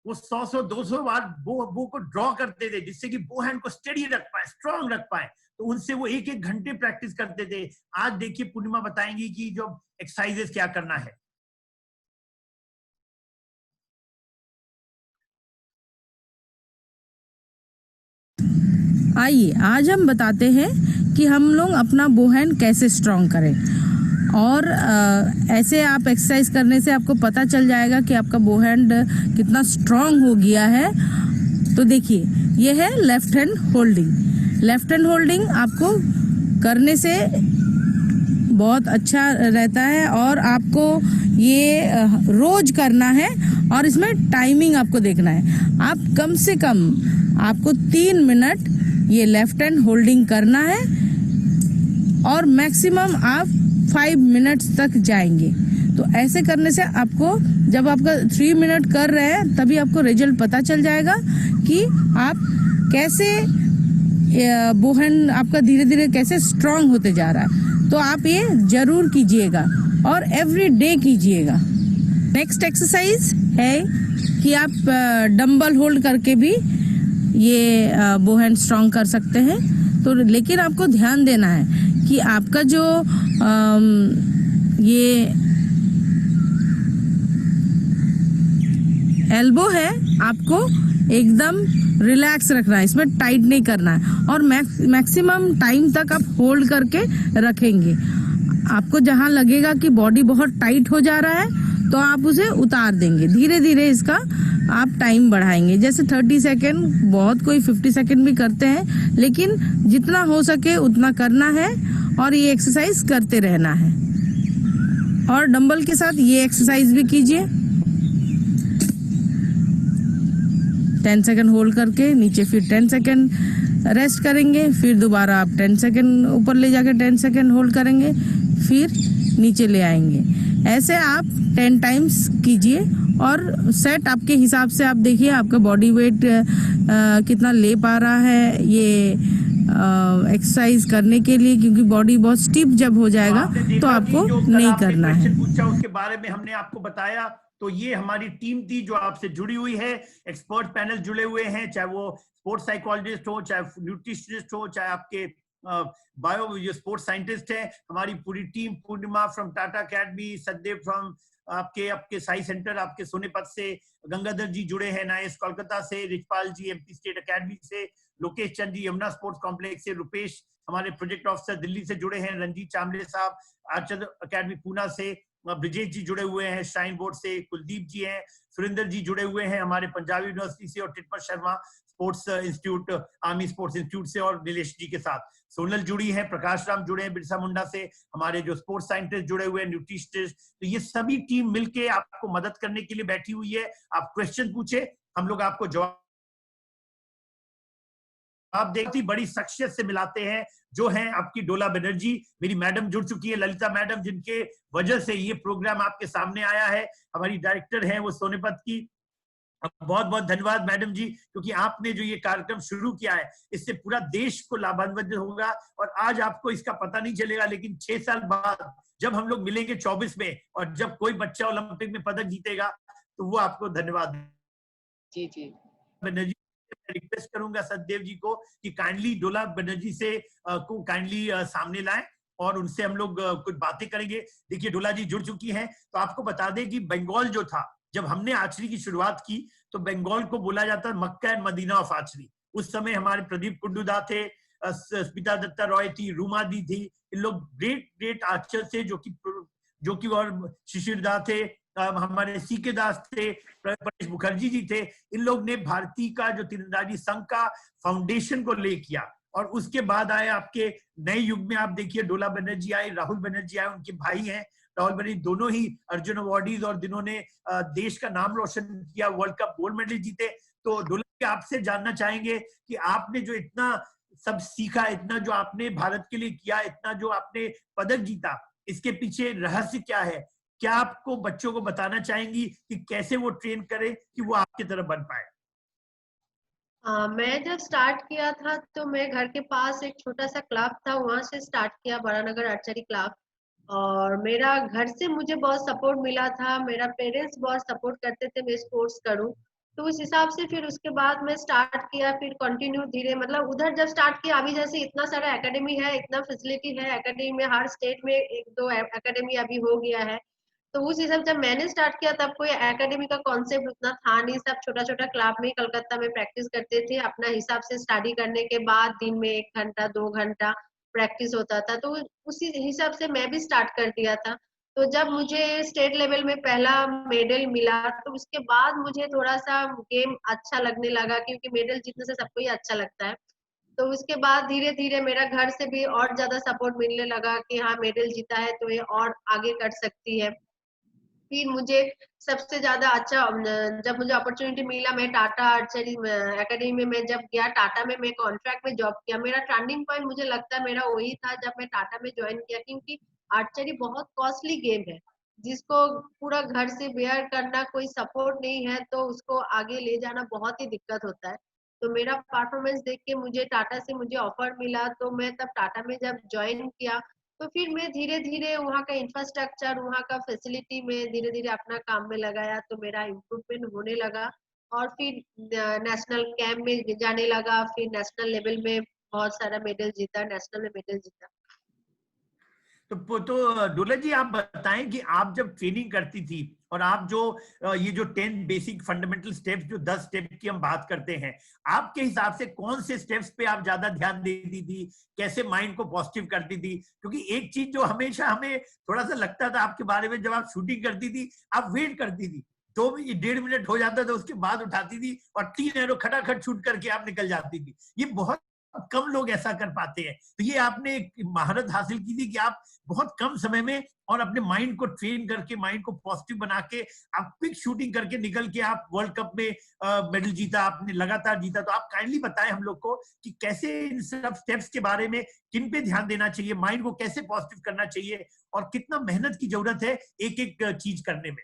S1: वो 100-200 बार बो को ड्रॉ करते थे जिससे कि बो हैंड को स्टेडी रख पाए, स्ट्रांग रख पाए। तो उनसे वो 1-1 घंटे प्रैक्टिस करते थे। आज देखिए पूर्णिमा बताएंगी कि जो एक्सरसाइजेज क्या करना है।
S11: आइए आज हम बताते हैं कि हम लोग अपना बो हैंड कैसे स्ट्रॉन्ग करें, और ऐसे आप एक्सरसाइज करने से आपको पता चल जाएगा कि आपका बो हैंड कितना स्ट्रॉन्ग हो गया है। तो देखिए, ये है left hand holding. Left hand holding आपको करने से बहुत अच्छा रहता है, और आपको ये रोज करना है, और इसमें टाइमिंग आपको देखना है। आप कम से कम आपको 3 मिनट ये लेफ्ट हैंड होल्डिंग करना है, और मैक्सिमम आप 5 मिनट्स तक जाएंगे। तो ऐसे करने से आपको, जब आपका 3 मिनट कर रहे हैं तभी आपको रिजल्ट पता चल जाएगा कि आप कैसे बो हैंड आपका धीरे धीरे कैसे स्ट्रांग होते जा रहा है। तो आप ये जरूर कीजिएगा और एवरी डे कीजिएगा। नेक्स्ट एक्सरसाइज है कि आप डंबल होल्ड करके भी ये बो हैंड स्ट्रांग कर सकते हैं। तो लेकिन आपको ध्यान देना है कि आपका जो ये एल्बो है, आपको एकदम रिलैक्स रखना है, इसमें टाइट नहीं करना है और मैक्सिमम टाइम तक आप होल्ड करके रखेंगे। आपको जहां लगेगा कि बॉडी बहुत टाइट हो जा रहा है तो आप उसे उतार देंगे। धीरे धीरे इसका आप टाइम बढ़ाएंगे, जैसे 30 सेकेंड, बहुत कोई 50 सेकेंड भी करते हैं, लेकिन जितना हो सके उतना करना है और ये एक्सरसाइज करते रहना है। और डंबल के साथ ये एक्सरसाइज भी कीजिए। 10 सेकेंड होल्ड करके नीचे, फिर 10 सेकेंड रेस्ट करेंगे, फिर दोबारा आप 10 सेकेंड ऊपर ले जाके 10 सेकेंड होल्ड करेंगे, फिर नीचे ले आएंगे। ऐसे आप 10 टाइम्स कीजिए और सेट आपके हिसाब से आप देखिए आपका बॉडी वेट कितना ले पा रहा है ये एक्सरसाइज करने के लिए, क्योंकि बॉडी बहुत स्टिफ जब हो जाएगा तो आपको नहीं करना है।
S1: पूछा उसके बारे में हमने आपको बताया। तो ये हमारी टीम थी जो आपसे जुड़ी हुई है, एक्सपर्ट पैनल जुड़े हुए हैं, चाहे वो स्पोर्ट्स साइकोलॉजिस्ट हो, चाहे न्यूट्रिशनिस्ट हो, चाहे आपके बायो जो स्पोर्ट्स साइंटिस्ट है। हमारी पूरी team, Purnima from Tata academy, Sachdev from आपके साई सेंटर, आपके सोनीपत से, गंगाधर जी जुड़े हैं नाइस कोलकाता से, रिचपाल जी एमपी स्टेट अकेडमी से, लोकेश चंद जी यमुना स्पोर्ट्स कॉम्प्लेक्स से, रुपेश हमारे प्रोजेक्ट ऑफिसर दिल्ली से जुड़े हैं, रंजीत चामले साहब आर्चर अकेडमी पूना से, ब्रिजेश जी जुड़े हुए हैं श्राइन बोर्ड से, कुलदीप जी हैं, सुरेंद्र जी जुड़े हुए हैं हमारे पंजाब यूनिवर्सिटी से, और टिटमर Sharma sports institute, army sports institute से, और नीलेश जी के साथ सोनल जुड़ी है, प्रकाश राम जुड़े हैं बिरसा मुंडा से, हमारे जो स्पोर्ट्स साइंटिस्ट जुड़े हुए हैं, न्यूट्रिशनिस्ट। तो ये सभी टीम मिलके आपको मदद करने के लिए बैठी हुई है। आप क्वेश्चन पूछे, हम लोग आपको जवाब देखती बड़ी शख्सियत से मिलाते हैं, जो हैं आपकी डोला बनर्जी, मेरी मैडम जुड़ चुकी है, ललिता मैडम, जिनके वजह से ये प्रोग्राम आपके सामने आया है। हमारी डायरेक्टर है वो सोनीपत की, बहुत बहुत धन्यवाद मैडम जी, क्योंकि आपने जो ये कार्यक्रम शुरू किया है इससे पूरा देश को लाभान्वित होगा। और आज आपको इसका पता नहीं चलेगा, लेकिन 6 साल बाद जब हम लोग मिलेंगे 24 में, और जब कोई बच्चा ओलंपिक में पदक जीतेगा तो वो आपको धन्यवाद।
S12: जी जी
S1: बनर्जी, रिक्वेस्ट करूंगा सचदेव जी को कि काइंडली डोला बनर्जी से को काइंडली सामने लाएं और उनसे हम लोग कुछ बातें करेंगे। देखिए डोला जी जुड़ चुकी हैं। तो आपको बता दें कि बंगाल जो था, जब हमने आर्चरी की शुरुआत की तो बंगाल को बोला जाता है मक्का एंड मदीना ऑफ आर्चरी। उस समय हमारे प्रदीप कुंडूदा थे, स्मिता दत्ता रॉय थी, रूमा दी थी, इन लोग ग्रेट आर्चर थे, जो कि और शिशिर दा थे, हमारे सीके दास थे, परेश मुखर्जी जी थे। इन लोग ने भारतीय का जो तीरंदाजी संघ का फाउंडेशन को ले किया। और उसके बाद आए आपके नए युग में, आप देखिए डोला बनर्जी आए, राहुल बनर्जी आए, उनके भाई हैं राहुल बनर्जी, दोनों ही अर्जुन अवार्डीज और जिन्होंने देश का नाम रोशन किया, वर्ल्ड कप गोल्ड मेडल जीते। तो डोला जी आपसे जानना चाहेंगे कि आपने जो इतना सब सीखा, इतना जो आपने भारत के लिए किया, इतना जो आपने पदक जीता, इसके पीछे रहस्य क्या है? क्या आपको बच्चों को बताना चाहेंगी कि कैसे वो ट्रेन करें कि वो आपकी तरह बन पाए?
S12: मैं जब स्टार्ट किया था तो मैं घर के पास एक छोटा सा क्लब था, वहां से स्टार्ट किया, बरानगर आर्चरी क्लब। और मेरा घर से मुझे बहुत सपोर्ट मिला था, मेरा पेरेंट्स बहुत सपोर्ट करते थे मैं स्पोर्ट्स करूं। तो उस हिसाब से फिर उसके बाद मैं स्टार्ट किया, फिर कंटिन्यू धीरे, मतलब उधर जब स्टार्ट किया, अभी जैसे इतना सारा एकेडमी है, इतना फैसिलिटी है एकेडमी में, हर स्टेट में 1-2 एकेडमी अभी हो गया है। तो उस हिसाब जब मैंने स्टार्ट किया तब कोई एकेडमी का कॉन्सेप्ट उतना था नहीं, सब छोटा छोटा क्लब में कलकत्ता में प्रैक्टिस करते थे अपना हिसाब से। स्टडी करने के बाद दिन में 1 घंटा 2 घंटा प्रैक्टिस होता था, तो उसी हिसाब से मैं भी स्टार्ट कर दिया था। तो जब मुझे स्टेट लेवल में पहला मेडल मिला तो उसके बाद मुझे थोड़ा सा गेम अच्छा लगने लगा, क्योंकि मेडल जीतने से सबको ही अच्छा लगता है। तो उसके बाद धीरे धीरे मेरा घर से भी और ज्यादा सपोर्ट मिलने लगा कि हाँ मेडल जीता है तो ये और आगे कर सकती है। फिर मुझे सबसे ज्यादा अच्छा, जब मुझे अपॉर्चुनिटी मिला, मैं टाटा आर्चरी एकेडमी में मैं जब गया, टाटा में मैं कॉन्ट्रैक्ट में जॉब किया। मेरा टर्निंग पॉइंट मुझे लगता है मेरा वही था जब मैं टाटा में ज्वाइन किया, क्योंकि आर्चरी बहुत कॉस्टली गेम है जिसको पूरा घर से बेयर करना, कोई सपोर्ट नहीं है तो उसको आगे ले जाना बहुत ही दिक्कत होता है। तो मेरा परफॉर्मेंस देख के मुझे टाटा से मुझे ऑफर मिला, तो मैं तब टाटा में जब ज्वाइन किया तो फिर मैं धीरे धीरे वहाँ का इंफ्रास्ट्रक्चर, वहाँ का फैसिलिटी में धीरे धीरे अपना काम में लगाया, तो मेरा इम्प्रूवमेंट होने लगा। और फिर नेशनल कैंप में जाने लगा, फिर नेशनल लेवल में बहुत सारा मेडल जीता, नेशनल में मेडल जीता।
S1: तो डोला जी आप बताएं कि आप जब ट्रेनिंग करती थी और आप जो ये जो 10 बेसिक फंडामेंटल स्टेप्स, जो 10 स्टेप की हम बात करते हैं, आपके हिसाब से कौन से स्टेप्स पे आप ज्यादा ध्यान देती थी, कैसे माइंड को पॉजिटिव करती थी? क्योंकि एक चीज जो हमेशा हमें थोड़ा सा लगता था आपके बारे में, जब आप शूटिंग करती थी आप वेट करती थी, 1.5 मिनट हो जाता था, उसके बाद उठाती थी और 3 एरो खटाखट शूट करके आप निकल जाती थी। ये बहुत कम लोग ऐसा कर पाते हैं। तो ये आपने एक महारत हासिल की थी कि आप बहुत कम समय में और अपने माइंड को ट्रेन करके, माइंड को पॉजिटिव बना के आप क्विक शूटिंग करके निकल के आप वर्ल्ड कप में मेडल जीता, आपने लगातार जीता। तो आप काइंडली बताएं हम लोग को कि कैसे इन सब स्टेप्स के बारे में, किन पे ध्यान देना चाहिए, माइंड को कैसे पॉजिटिव करना चाहिए और कितना मेहनत की जरूरत है एक एक चीज करने में।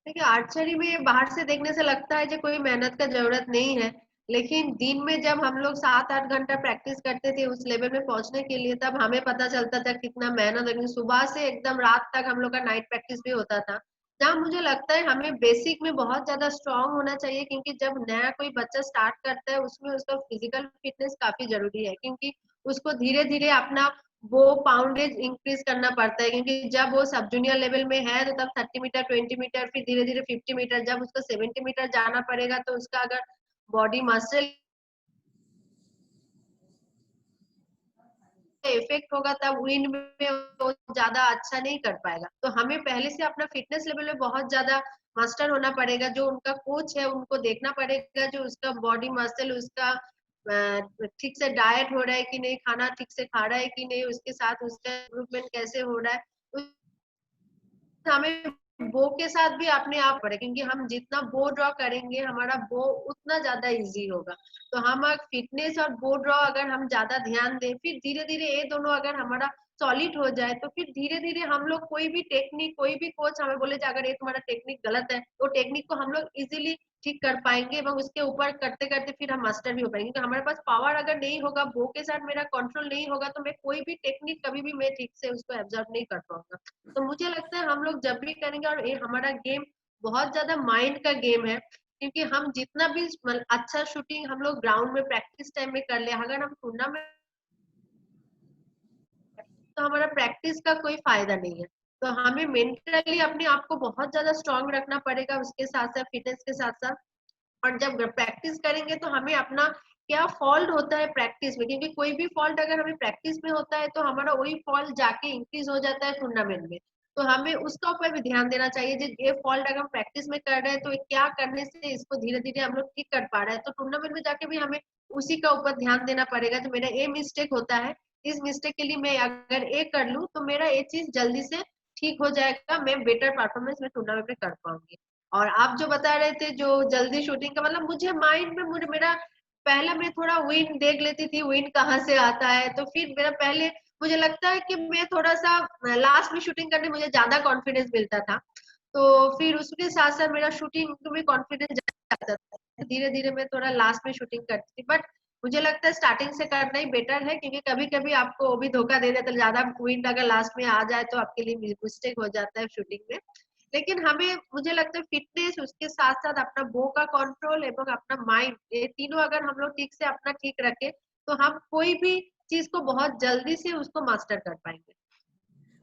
S12: देखिए, आर्चरी में बाहर से देखने से लगता है कि कोई मेहनत का जरूरत नहीं है, लेकिन दिन में जब हम लोग 7-8 घंटा प्रैक्टिस करते थे उस लेवल में पहुंचने के लिए, तब हमें पता चलता था कितना मेहनत है। सुबह से एकदम रात तक हम लोग का नाइट प्रैक्टिस भी होता था, जहाँ मुझे लगता है हमें बेसिक में बहुत ज्यादा स्ट्रांग होना चाहिए, क्योंकि जब नया कोई बच्चा स्टार्ट करता है उसमें उसका फिजिकल फिटनेस काफी जरूरी है, क्योंकि उसको धीरे धीरे अपना वो पाउंडेज इंक्रीज करना पड़ता है। क्योंकि जब वो सब जूनियर लेवल में है तो तब 30 मीटर, 20 मीटर, फिर धीरे धीरे 50 मीटर, जब उसको 70 मीटर जाना पड़ेगा तो उसका अगर बॉडी मसल इफेक्ट होगा तब विन में वो ज्यादा अच्छा नहीं कर पाएगा। तो हमें पहले से अपना फिटनेस लेवल में बहुत ज्यादा मास्टर होना पड़ेगा। जो उनका कोच है उनको देखना पड़ेगा, जो उसका बॉडी मसल, उसका ठीक से डाइट हो रहा है कि नहीं, खाना ठीक से खा रहा है कि नहीं, उसके साथ उसका इम्प्रूवमेंट कैसे हो रहा है। हमें बो के साथ भी अपने आप पड़े, क्योंकि हम जितना बो ड्रॉ करेंगे हमारा बो उतना ज्यादा इजी होगा। तो हम फिटनेस और बो ड्रॉ अगर हम ज्यादा ध्यान दें, फिर धीरे धीरे ये दोनों अगर हमारा सॉलिड हो जाए तो फिर धीरे धीरे हम लोग कोई भी टेक्निक, कोई भी कोच हमें बोले अगर ये तुम्हारा टेक्निक गलत है, तो टेक्निक को हम लोग इजीली ठीक कर पाएंगे এবং उसके ऊपर करते करते फिर हम मास्टर भी हो पाएंगे। क्योंकि हमारे पास पावर अगर नहीं होगा, बो के साथ मेरा कंट्रोल नहीं होगा, तो मैं कोई भी टेक्निक कभी भी मैं ठीक से उसको एब्जॉर्ब नहीं कर पाऊंगा। तो मुझे लगता है हम लोग जब भी करेंगे, और ये हमारा गेम बहुत ज्यादा माइंड का गेम है, क्योंकि हम जितना भी अच्छा शूटिंग हम लोग ग्राउंड में प्रैक्टिस टाइम में कर ले, अगर हम टूर्नामेंट तो हमारा प्रैक्टिस का कोई फायदा नहीं है। तो हमें मेंटली अपने आप को बहुत ज्यादा स्ट्रांग रखना पड़ेगा, उसके साथ साथ फिटनेस के साथ साथ। और जब प्रैक्टिस करेंगे तो हमें अपना क्या फॉल्ट होता है प्रैक्टिस में, क्योंकि कोई भी फॉल्ट अगर हमें प्रैक्टिस में होता है तो हमारा वही फॉल्ट जाके इंक्रीज हो जाता है टूर्नामेंट में। तो हमें उसका ऊपर भी ध्यान देना चाहिए, जो ये फॉल्ट अगर हम प्रैक्टिस में कर रहे हैं तो क्या करने से इसको धीरे धीरे हम लोग ठीक कर पा रहे हैं, तो टूर्नामेंट में जाके भी हमें उसी का ऊपर ध्यान देना पड़ेगा। तो मेरा ये मिस्टेक होता है, इस मिस्टेक के लिए मैं अगर ये कर लूं तो मेरा ये चीज जल्दी से ठीक हो जाएगा, मैं बेटर परफॉर्मेंस में टूर्नामेंट में कर पाऊंगी। और आप जो बता रहे थे जो जल्दी शूटिंग का, मतलब मुझे माइंड में मेरा पहला मैं थोड़ा विन देख लेती थी, विन कहाँ से आता है, तो फिर मेरा पहले मुझे लगता है कि मैं थोड़ा सा लास्ट में शूटिंग करने मुझे ज्यादा कॉन्फिडेंस मिलता था, तो फिर उसके साथ साथ मेरा शूटिंग में कॉन्फिडेंस जाता था। धीरे धीरे मैं थोड़ा लास्ट में शूटिंग करती थी, बट मुझे लगता है स्टार्टिंग से करना ही बेटर है, क्योंकि कभी कभी आपको वो भी धोखा दे देता है, ज्यादा विंड अगर लास्ट में आ जाए तो आपके लिए मिस्टेक हो जाता है शूटिंग में। लेकिन हमें मुझे लगता है फिटनेस, उसके साथ साथ अपना बो का कंट्रोल एवं अपना माइंड, ये तीनों अगर हम लोग ठीक से अपना ठीक रखें तो हम कोई भी चीज को बहुत जल्दी से उसको मास्टर कर पाएंगे।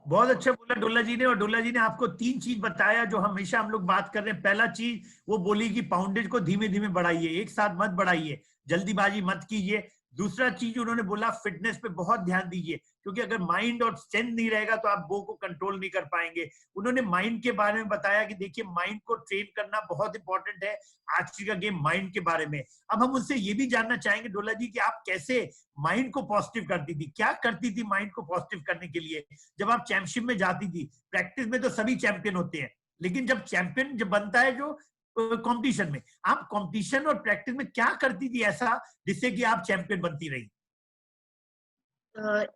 S1: बहुत अच्छा बोला डोला जी ने, और डोला जी ने आपको 3 चीज बताया जो हमेशा हम लोग बात कर रहे हैं। पहला चीज वो बोली कि पाउंडेज को धीमे धीमे बढ़ाइए, एक साथ मत बढ़ाइए, जल्दीबाजी मत कीजिए। दूसरा चीज उन्होंने बोला फिटनेस पे बहुत ध्यान दीजिए, क्योंकि अगर माइंड और स्ट्रेंथ नहीं रहेगा तो आप बो को कंट्रोल नहीं कर पाएंगे। उन्होंने माइंड के बारे में बताया कि देखिए माइंड को ट्रेन करना बहुत इंपॉर्टेंट है, आज का गेम माइंड के बारे में। अब हम उनसे ये भी जानना चाहेंगे डोला जी कि आप कैसे माइंड को पॉजिटिव करती थी, क्या करती थी माइंड को पॉजिटिव करने के लिए? जब आप चैंपियनशिप में जाती थी, प्रैक्टिस में तो सभी चैंपियन होते हैं, लेकिन जब चैंपियन जब बनता है जो कंपटीशन में, आप कंपटीशन और प्रैक्टिस में क्या करती थी ऐसा जिससे कि आप चैंपियन बनती रही?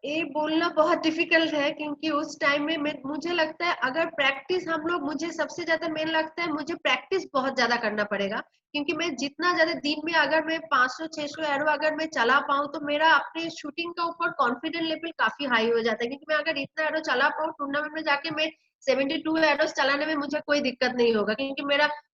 S12: ये बोलना बहुत डिफिकल्ट है, क्योंकि उस टाइम में मुझे लगता है अगर प्रैक्टिस हम लोग, मुझे सबसे ज्यादा मेन लगता है मुझे प्रैक्टिस बहुत ज्यादा करना पड़ेगा, क्योंकि मैं जितना ज्यादा दिन में अगर मैं 500-600 एरो अगर मैं चला पाऊँ तो मेरा अपने शूटिंग का ऊपर कॉन्फिडेंस लेवल काफी हाई हो जाता है। क्योंकि मैं अगर इतना एरो चला पाऊँ टूर्नामेंट में जाके, मैं 72 एरोस चलाने में मुझे कोई दिक्कत नहीं होगा, क्योंकि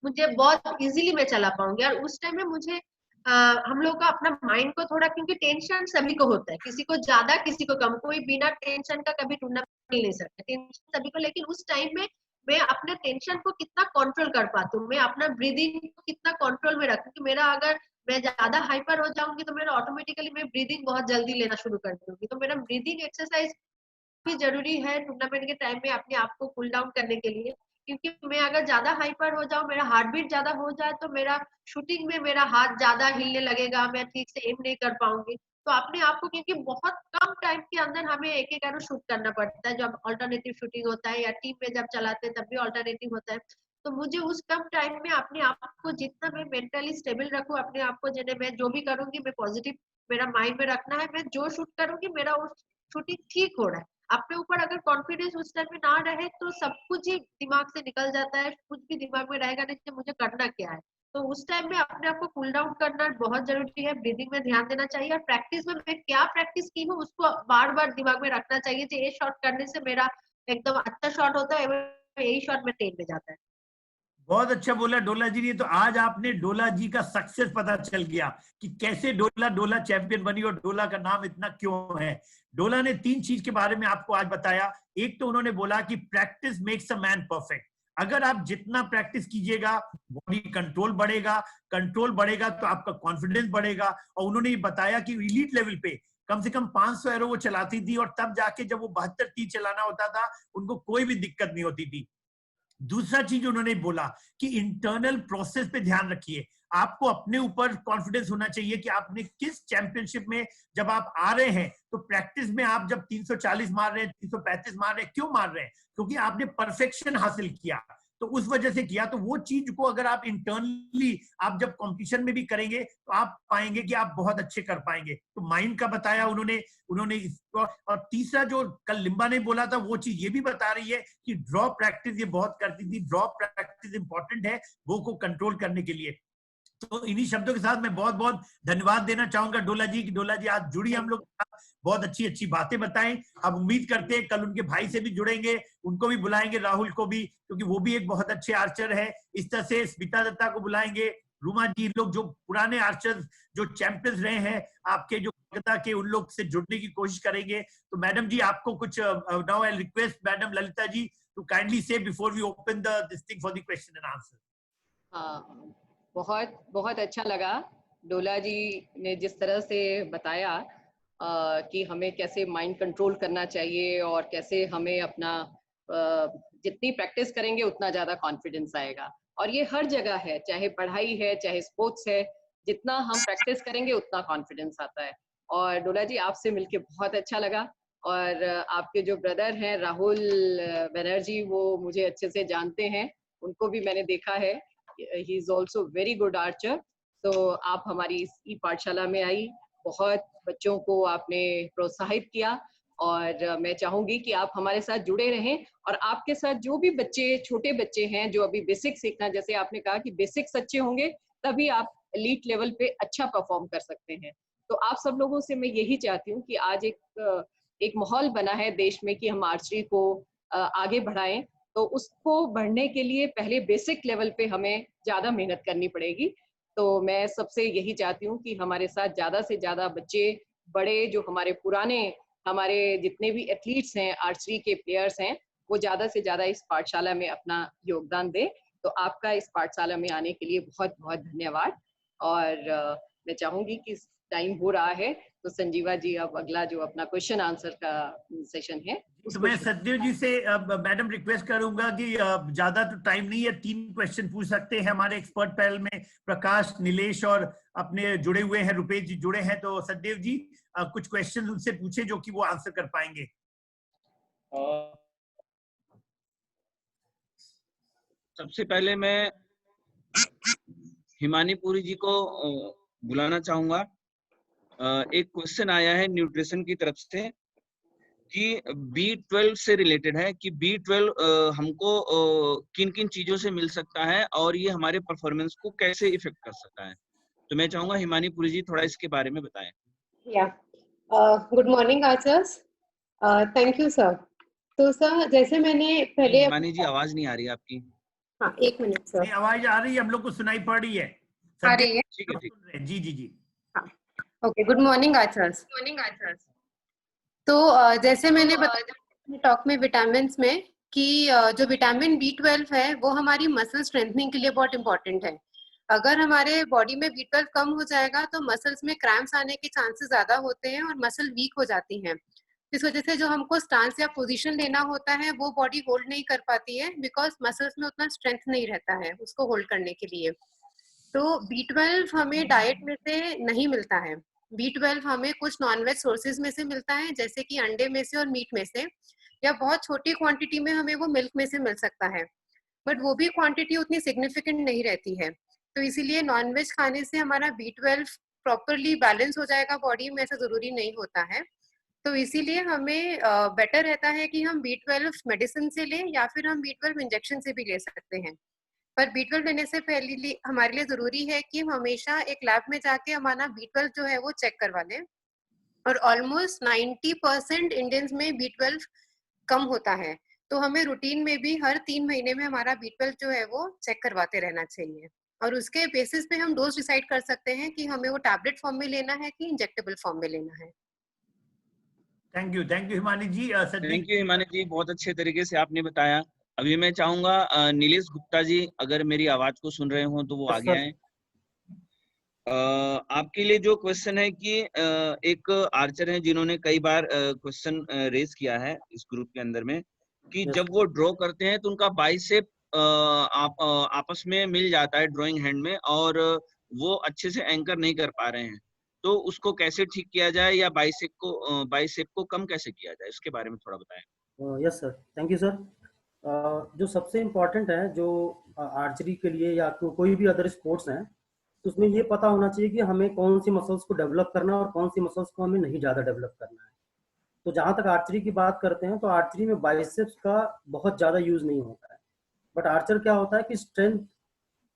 S12: मुझे बहुत इजीली मैं चला पाऊंगी। और उस टाइम में मुझे हम लोग का अपना माइंड को थोड़ा, क्योंकि टेंशन सभी को होता है, किसी को ज्यादा किसी को कम, कोई बिना टेंशन का कभी टूर्नामेंट नहीं ले सकता, टेंशन सभी को। लेकिन उस टाइम में मैं अपने टेंशन को कितना कंट्रोल कर पाती हूँ, मैं अपना ब्रीदिंग को कितना कंट्रोल में रखूँ। कि मेरा अगर मैं ज्यादा हाइपर हो जाऊंगी तो मेरा ऑटोमेटिकली मैं ब्रीदिंग बहुत जल्दी लेना शुरू कर दूंगी। तो मेरा ब्रीदिंग एक्सरसाइज भी जरूरी है टूर्नामेंट के टाइम में अपने आप को कूल डाउन करने के लिए। क्योंकि मैं अगर ज्यादा हाइपर हो जाऊं, मेरा हार्ट बीट ज्यादा हो जाए तो मेरा शूटिंग में मेरा हाथ ज्यादा हिलने लगेगा, मैं ठीक से एम नहीं कर पाऊंगी। तो अपने आप को, क्योंकि बहुत कम टाइम के अंदर हमें एक एक एरो शूट करना पड़ता है, जब अल्टरनेटिव शूटिंग होता है या टीम में जब चलाते हैं तब भी अल्टरनेटिव होता है। तो मुझे उस कम टाइम में अपने आप को जितना मैं मेंटली स्टेबल रखूं, अपने आप को जिन्हें मैं जो भी करूंगी मैं पॉजिटिव मेरा माइंड में रखना है, मैं जो शूट करूंगी मेरा वो शूटिंग ठीक हो रहा है। अपने ऊपर अगर कॉन्फिडेंस उस टाइम में ना रहे तो सब कुछ ही दिमाग से निकल जाता है, कुछ भी दिमाग में रहेगा नहीं कि मुझे करना क्या है। तो उस टाइम में अपने आप को कूल डाउन करना बहुत जरूरी है, ब्रीदिंग में ध्यान देना चाहिए और प्रैक्टिस में मैं क्या प्रैक्टिस की हूँ उसको बार बार दिमाग में रखना चाहिए कि ये शॉट करने से मेरा एकदम अच्छा शॉट होता है, यही शॉट में 10 में जाता है।
S1: बहुत अच्छा बोला डोला जी ने। तो आज आपने डोला जी का सक्सेस पता चल गया कि कैसे डोला चैंपियन बनी और डोला का नाम इतना क्यों है। डोला ने 3 चीज के बारे में आपको आज बताया। एक तो उन्होंने बोला कि practice makes a man perfect. अगर आप जितना प्रैक्टिस कीजिएगा बॉडी कंट्रोल बढ़ेगा तो आपका कॉन्फिडेंस बढ़ेगा। और उन्होंने ये बताया कि एलीट लेवल पे कम से कम 500 एरो वो चलाती थी और तब जाके जब वो 72 तीर चलाना होता था उनको कोई भी दिक्कत नहीं होती थी। दूसरा चीज उन्होंने बोला कि इंटरनल प्रोसेस पे ध्यान रखिए। आपको अपने ऊपर कॉन्फिडेंस होना चाहिए कि आपने किस चैंपियनशिप में जब आप आ रहे हैं तो प्रैक्टिस में आप जब 340 मार रहे हैं, 335 मार रहे हैं, क्यों मार रहे हैं? क्योंकि आपने परफेक्शन हासिल किया, तो उस वजह से किया। तो वो चीज को अगर आप इंटरनली आप जब कंपटीशन में भी करेंगे तो आप पाएंगे कि आप बहुत अच्छे कर पाएंगे। तो माइंड का बताया उन्होंने। और तीसरा जो कल लिम्बा ने बोला था वो चीज ये भी बता रही है कि ड्रॉ प्रैक्टिस ये बहुत करती थी। ड्रॉ प्रैक्टिस इंपॉर्टेंट है वो को कंट्रोल करने के लिए। तो इन्हीं शब्दों के साथ मैं बहुत बहुत धन्यवाद देना चाहूंगा डोला जी की। डोला जी आज जुड़ी हम लोग, बहुत अच्छी अच्छी बातें बताएं। अब उम्मीद करते हैं कल उनके भाई से भी जुड़ेंगे, उनको भी बुलाएंगे, राहुल को भी, क्योंकि वो भी एक बहुत अच्छे आर्चर है। इस तरह से स्मिता दत्ता को बुलाएंगे, रूमा जी, लोग जो पुराने आर्चर्स जो चैंपियंस रहे हैं आपके जो कोलकाता के, उन लोग से जुड़ने की कोशिश करेंगे। तो मैडम जी आपको कुछ now I request madam Lalita ji to kindly say before we open this thing for the question and answer.
S13: हाँ, बहुत बहुत अच्छा लगा डोला जी ने जिस तरह से बताया कि हमें कैसे माइंड कंट्रोल करना चाहिए और कैसे हमें अपना जितनी प्रैक्टिस करेंगे उतना ज़्यादा कॉन्फिडेंस आएगा। और ये हर जगह है, चाहे पढ़ाई है चाहे स्पोर्ट्स है, जितना हम प्रैक्टिस करेंगे उतना कॉन्फिडेंस आता है। और डोला जी आपसे मिलके बहुत अच्छा लगा। और आपके जो ब्रदर हैं राहुल बनर्जी, वो मुझे अच्छे से जानते हैं, उनको भी मैंने देखा है, he is also very good Archer. तो आप हमारी इस ई पाठशाला में आई, बहुत बच्चों को आपने प्रोत्साहित किया और मैं चाहूंगी कि आप हमारे साथ जुड़े रहें। और आपके साथ जो भी बच्चे, छोटे बच्चे हैं जो अभी बेसिक सीखना, जैसे आपने कहा कि बेसिक्स अच्छे होंगे तभी आप एलीट लेवल पे अच्छा परफॉर्म कर सकते हैं। तो आप सब लोगों से मैं यही चाहती हूँ कि आज एक माहौल बना है देश में कि हम आर्चरी को आगे बढ़ाएं। तो उसको बढ़ने के लिए पहले बेसिक लेवल पे हमें ज़्यादा मेहनत करनी पड़ेगी। तो मैं सबसे यही चाहती हूँ कि हमारे साथ ज़्यादा से ज़्यादा बच्चे, बड़े, जो हमारे पुराने, हमारे जितने भी एथलीट्स हैं, आर्चरी के प्लेयर्स हैं, वो ज़्यादा से ज़्यादा इस पाठशाला में अपना योगदान दें। तो आपका इस पाठशाला में आने के लिए बहुत बहुत धन्यवाद। और मैं चाहूँगी कि टाइम हो रहा है तो संजीवा जी अब अगला जो अपना क्वेश्चन आंसर का सेशन है
S1: तो मैं सतदेव जी से मैडम रिक्वेस्ट करूंगा कि ज्यादा तो टाइम नहीं है, 3 क्वेश्चन पूछ सकते हैं। हमारे एक्सपर्ट पैनल में प्रकाश, नीलेश और अपने जुड़े हुए हैं, रुपेश जी जुड़े हैं। तो सतदेव जी कुछ क्वेश्चन उनसे पूछे जो कि वो आंसर कर पाएंगे।
S4: सबसे पहले मैं हिमानी पुरी जी को बुलाना चाहूंगा। एक क्वेश्चन आया है न्यूट्रिशन की तरफ से कि B12 से रिलेटेड है कि B12 हमको किन किन चीजों से मिल सकता है और ये हमारे परफॉर्मेंस को कैसे इफेक्ट कर सकता है। तो मैं चाहूंगा हिमानी पुरी जी थोड़ा इसके बारे में बताएं।
S14: Good morning archers, thank you sir. तो सर जैसे मैंने पहले,
S4: हिमानी जी आवाज नहीं आ रही है आपकी।
S14: हाँ एक मिनट सर,
S1: आवाज आ रही है, हम लोग को सुनाई पड़ रही है।
S14: आ रही है?
S4: ठीक है, ठीक है।
S1: जी जी जी,
S14: हाँ ओके। Good morning archers. तो जैसे मैंने बताया टॉक में विटामिन्स में कि जो विटामिन B12 है वो हमारी मसल स्ट्रेंथनिंग के लिए बहुत इंपॉर्टेंट है। अगर हमारे बॉडी में B12 कम हो जाएगा तो मसल्स में क्रैम्प्स आने के चांसेस ज्यादा होते हैं और मसल वीक हो जाती हैं। इस वजह से जो हमको स्टांस या पोजीशन लेना होता है वो बॉडी होल्ड नहीं कर पाती है, बिकॉज मसल्स में उतना स्ट्रेंथ नहीं रहता है उसको होल्ड करने के लिए। तो B12 हमें डाइट में से नहीं मिलता है। B12 हमें कुछ नॉनवेज सोर्सेज में से मिलता है, जैसे कि अंडे में से और मीट में से, या बहुत छोटी क्वांटिटी में हमें वो मिल्क में से मिल सकता है, बट वो भी क्वांटिटी उतनी सिग्निफिकेंट नहीं रहती है। तो इसीलिए नॉनवेज खाने से हमारा B12 प्रॉपरली बैलेंस हो जाएगा बॉडी में, ऐसा जरूरी नहीं होता है। तो इसीलिए हमें बेटर रहता है कि हम B12 मेडिसिन से लें या फिर हम B12 इंजेक्शन से भी ले सकते हैं। पर B12 लेने से पहले हमारे लिए जरूरी है कि हम हमेशा एक लैब में जाके हमारा B12 जो है वो चेक करवा लें। और ऑलमोस्ट 90% इंडियंस में B12 कम होता है, तो हमें रूटीन में भी हर 3 महीने में हमारा B12 जो है वो चेक करवाते रहना चाहिए। और उसके बेसिस पे हम डोज डिसाइड कर सकते हैं कि हमें वो टैबलेट फॉर्म में लेना है कि इंजेक्टेबल फॉर्म में लेना है।
S1: Thank you Himani ji.
S4: Thank you Himani ji, बहुत अच्छे तरीके से आपने बताया। अभी मैं चाहूंगा नीलेश गुप्ता जी, अगर मेरी आवाज को सुन रहे हो तो वो आगे आए। आपके लिए जो क्वेश्चन है कि एक आर्चर है जिन्होंने कई बार क्वेश्चन रेज किया है इस ग्रुप के अंदर में कि जब वो ड्रॉ करते हैं तो उनका बाइसेप आपस में मिल जाता है ड्राइंग हैंड में, और वो अच्छे से एंकर नहीं कर पा रहे हैं, तो उसको कैसे ठीक किया जाए या बाइसेप को कम कैसे किया जाए, इसके बारे में थोड़ा बताएं।
S15: Yes sir, thank you sir. जो सबसे इम्पोर्टेंट है जो आर्चरी के लिए या कोई भी अदर स्पोर्ट्स हैं, तो उसमें ये पता होना चाहिए कि हमें कौन सी मसल्स को डेवलप करना है और कौन सी मसल्स को हमें नहीं ज़्यादा डेवलप करना है। तो जहाँ तक आर्चरी की बात करते हैं तो आर्चरी में बाइसेप्स का बहुत ज़्यादा यूज़ नहीं होता है, बट आर्चर क्या होता है कि स्ट्रेंथ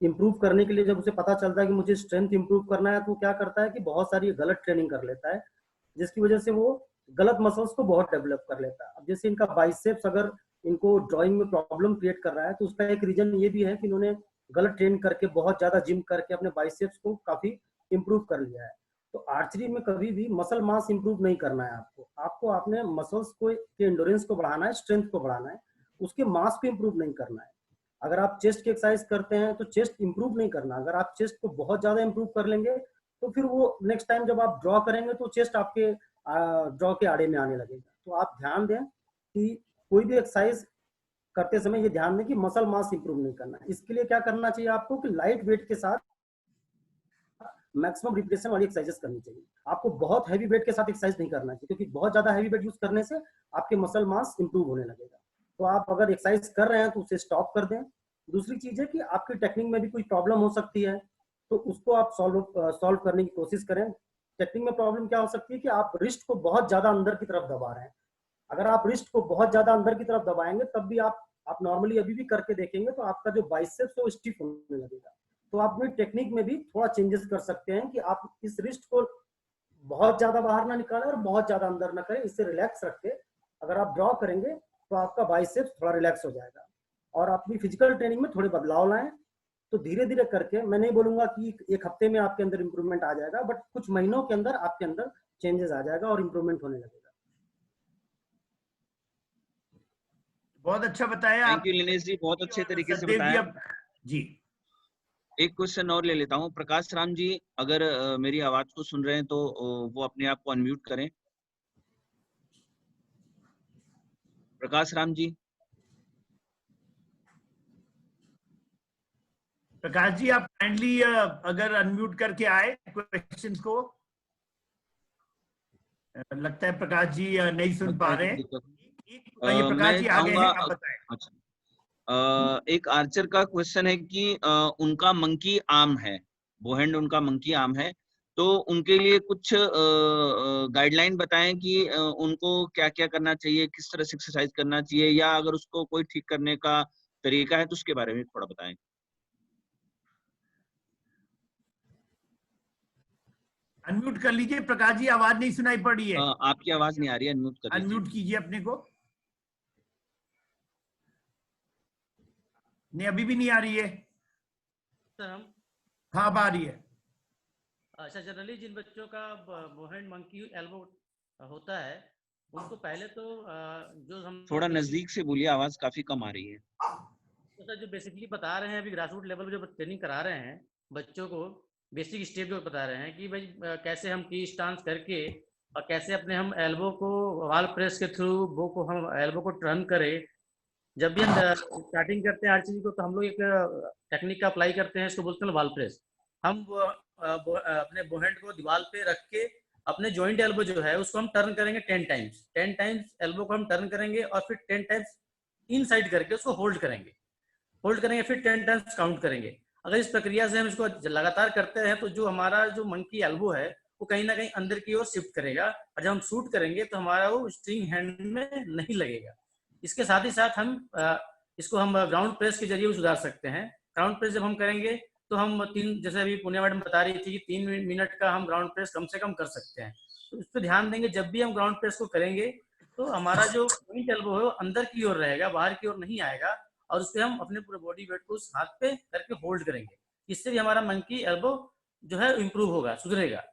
S15: इंप्रूव करने के लिए जब उसे पता चलता है कि मुझे स्ट्रेंथ इंप्रूव करना है, तो क्या करता है कि बहुत सारी गलत ट्रेनिंग कर लेता है, जिसकी वजह से वो गलत मसल्स को बहुत डेवलप कर लेता है। अब जैसे इनका बाइसेप्स अगर इनको ड्राइंग में प्रॉब्लम क्रिएट कर रहा है, तो उसका एक रीजन ये भी है कि इन्होंने गलत ट्रेन करके बहुत ज्यादा जिम करके अपने बाइसेप्स को काफी इंप्रूव कर लिया है। तो आर्चरी में कभी भी मसल मास इंप्रूव नहीं करना है आपको अपने मसल्स को के एंडोरेंस को बढ़ाना है, स्ट्रेंथ को बढ़ाना है, उसके मास को इंप्रूव नहीं करना है। अगर आप चेस्ट की एक्सरसाइज करते हैं तो चेस्ट इंप्रूव नहीं करना, अगर आप चेस्ट को बहुत ज्यादा इंप्रूव कर लेंगे तो फिर वो नेक्स्ट टाइम जब आप ड्रॉ करेंगे तो चेस्ट आपके ड्रॉ के आड़े में आने लगेगा। तो आप ध्यान दें कि कोई भी एक्सरसाइज करते समय ये ध्यान दें कि मसल मास इंप्रूव नहीं करना है। इसके लिए क्या करना चाहिए आपको कि लाइट वेट के साथ मैक्सिमम रिपीटेशन वाली एक्सरसाइजेस करनी चाहिए। आपको बहुत हैवी वेट के साथ एक्सरसाइज नहीं करना चाहिए, क्योंकि बहुत ज्यादा हैवी वेट यूज करने से आपके मसल मास इंप्रूव होने लगेगा। तो आप अगर एक्सरसाइज कर रहे हैं तो उसे स्टॉप कर दें। दूसरी चीज है कि आपकी टेक्निक में भी कोई प्रॉब्लम हो सकती है, तो उसको आप सॉल्व करने की कोशिश करें। टेक्निक में प्रॉब्लम क्या हो सकती है कि आप रिस्ट को बहुत ज्यादा अंदर की तरफ दबा रहे हैं। अगर आप रिस्ट को बहुत ज्यादा अंदर की तरफ दबाएंगे तब भी आप नॉर्मली अभी भी करके देखेंगे तो आपका जो बाइसेप्स है वो स्टिफ होने लगेगा। तो आप अपनी टेक्निक में भी थोड़ा चेंजेस कर सकते हैं कि आप इस रिस्ट को बहुत ज्यादा बाहर ना निकालें और बहुत ज्यादा अंदर ना करें, इससे रिलैक्स रख के अगर आप ड्रॉ करेंगे तो आपका बाइसेप्स थोड़ा रिलैक्स हो जाएगा। और अपनी फिजिकल ट्रेनिंग में थोड़े बदलाव लाएं। तो धीरे धीरे करके, मैं नहीं बोलूंगा कि एक हफ्ते में आपके अंदर इंप्रूवमेंट आ जाएगा, बट कुछ महीनों के अंदर आपके अंदर चेंजेस आ जाएगा और इंप्रूवमेंट होने लगेगा।
S1: बहुत अच्छा बताया।
S4: थैंक यू लिनेश जी, बहुत अच्छे तरीके से बताया
S1: जी।
S4: एक क्वेश्चन और ले लेता हूँ। प्रकाश राम जी, अगर मेरी आवाज को सुन रहे हैं तो वो अपने आप को अनम्यूट करें। प्रकाश राम जी।
S1: प्रकाश जी, आप काइंडली अगर अनम्यूट करके आए क्वेश्चन को। लगता है प्रकाश जी नहीं सुन पा रहे हैं। प्रकाश जी आगे हैं, आप बताएं।
S4: अच्छा, एक आर्चर का क्वेश्चन है कि उनका मंकी आर्म है, बोहैंड उनका मंकी आर्म है, तो उनके लिए कुछ गाइडलाइन बताएं कि उनको क्या क्या करना चाहिए, किस तरह से एक्सरसाइज करना चाहिए, या अगर उसको कोई ठीक करने का तरीका है तो उसके बारे में थोड़ा बताएं।
S1: अनम्यूट कर लीजिए प्रकाश जी, आवाज नहीं सुनाई पड़ रही है।
S4: आपकी आवाज नहीं आ रही है, अनम्यूट कर लीजिए।
S1: अनम्यूट कीजिए अपने को। नहीं, अभी भी नहीं आ रही है
S16: सर। हम
S1: हाँ, अब आ रही है।
S16: अच्छा, जनरली जिन बच्चों का बोहैंड मंकी एल्बो होता है
S5: उनको पहले तो जो हम
S4: थोड़ा नजदीक से बोलिए, आवाज काफी कम आ रही है।
S5: तो सर जो बेसिकली बता रहे हैं अभी ग्रासरूट लेवल पे जो ट्रेनिंग करा रहे हैं बच्चों को, बेसिक स्टेप जो बता रहे हैं कि भाई कैसे हम की स्टांस करके और कैसे अपने हम एल्बो को वाल प्रेस के थ्रू वो को हम एल्बो को टर्न करें। जब भी हम स्टार्टिंग करते हैं हर चीज को तो हम लोग एक टेक्निक का अप्लाई करते हैं, इसको बोलते हैं वाल प्रेस। हम अपने बोहेंड को दीवार पे रख के अपने जॉइंट एल्बो जो है उसको हम टर्न करेंगे 10 टाइम्स। 10 टाइम्स एल्बो को हम टर्न करेंगे और फिर 10 टाइम्स इनसाइड करके उसको होल्ड करेंगे, फिर 10 टाइम्स काउंट करेंगे। अगर इस प्रक्रिया से हम इसको लगातार करते हैं तो जो हमारा जो मंकी एल्बो है वो कहीं ना कहीं अंदर की ओर शिफ्ट करेगा, और जब हम शूट करेंगे तो हमारा वो स्ट्रिंग हैंड में नहीं लगेगा। इसके साथ ही साथ हम इसको हम ग्राउंड प्रेस के जरिए सुधार सकते हैं। ग्राउंड प्रेस जब हम करेंगे तो हम जैसे अभी पुण्या मैडम बता रही थी कि 3 मिनट का हम ग्राउंड प्रेस कम से कम कर सकते हैं। तो इस पर ध्यान देंगे, जब भी हम ग्राउंड प्रेस को करेंगे तो हमारा जो जॉइंट एल्बो है वो अंदर की ओर रहेगा, बाहर की ओर नहीं आएगा, और उससे हम अपने पूरे बॉडी वेट को उस हाथ पे करके होल्ड करेंगे। इससे भी हमारा मंकी एल्बो जो है इम्प्रूव होगा, सुधरेगा।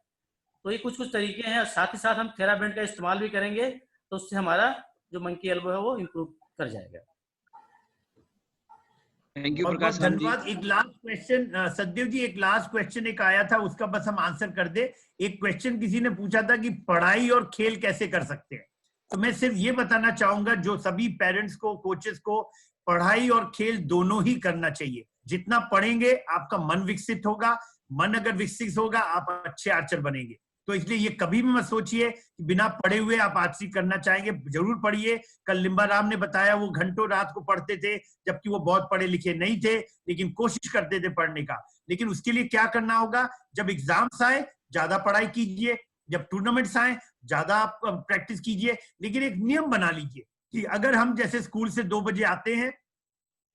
S5: तो ये कुछ तरीके हैं। साथ ही साथ हम थेराबैंड का इस्तेमाल भी करेंगे तो उससे हमारा जो मंकी एल्बो है वो इम्प्रूव कर जाएगा।
S4: थैंक यू
S1: बहुत
S4: प्रकाश
S1: बहुत धन्यवाद। एक लास्ट क्वेश्चन सतदेव जी, एक लास्ट क्वेश्चन एक आया था, उसका बस हम आंसर कर दे। एक क्वेश्चन किसी ने पूछा था कि पढ़ाई और खेल कैसे कर सकते हैं, तो मैं सिर्फ ये बताना चाहूंगा जो सभी पेरेंट्स को, कोचेस को, पढ़ाई और खेल दोनों ही करना चाहिए। जितना पढ़ेंगे आपका मन विकसित होगा, मन अगर विकसित होगा आप अच्छे आर्चर बनेंगे। तो इसलिए ये कभी भी मत सोचिए कि बिना पढ़े हुए आप आर्चरी करना चाहेंगे। जरूर पढ़िए। कल लिम्बा राम ने बताया वो घंटों रात को पढ़ते थे, जबकि वो बहुत पढ़े लिखे नहीं थे, लेकिन कोशिश करते थे पढ़ने का। लेकिन उसके लिए क्या करना होगा, जब एग्जाम्स आए ज्यादा पढ़ाई कीजिए, जब टूर्नामेंट्स आए ज्यादा आप प्रैक्टिस कीजिए। लेकिन एक नियम बना लीजिए कि अगर हम जैसे स्कूल से 2 बजे आते हैं,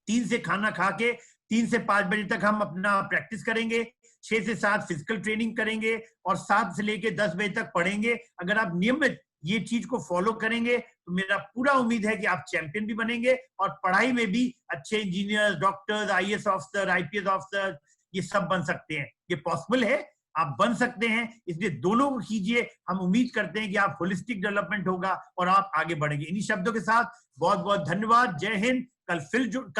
S1: 3 से खाना खा के 3 से 5 बजे तक हम अपना प्रैक्टिस करेंगे, 6 से 7 फिजिकल ट्रेनिंग करेंगे और 7 से लेके 10 बजे तक पढ़ेंगे। अगर आप नियमित ये चीज को फॉलो करेंगे तो मेरा पूरा उम्मीद है कि आप चैंपियन भी बनेंगे और पढ़ाई में भी अच्छे engineers, doctors, IAS officer, IPS officer ये सब बन सकते हैं। ये पॉसिबल है, आप बन सकते हैं। इसलिए दोनों को कीजिए। हम उम्मीद करते हैं कि आप होलिस्टिक डेवलपमेंट होगा और आप आगे बढ़ेंगे। इन्हीं शब्दों के साथ बहुत बहुत धन्यवाद। जय हिंद। कल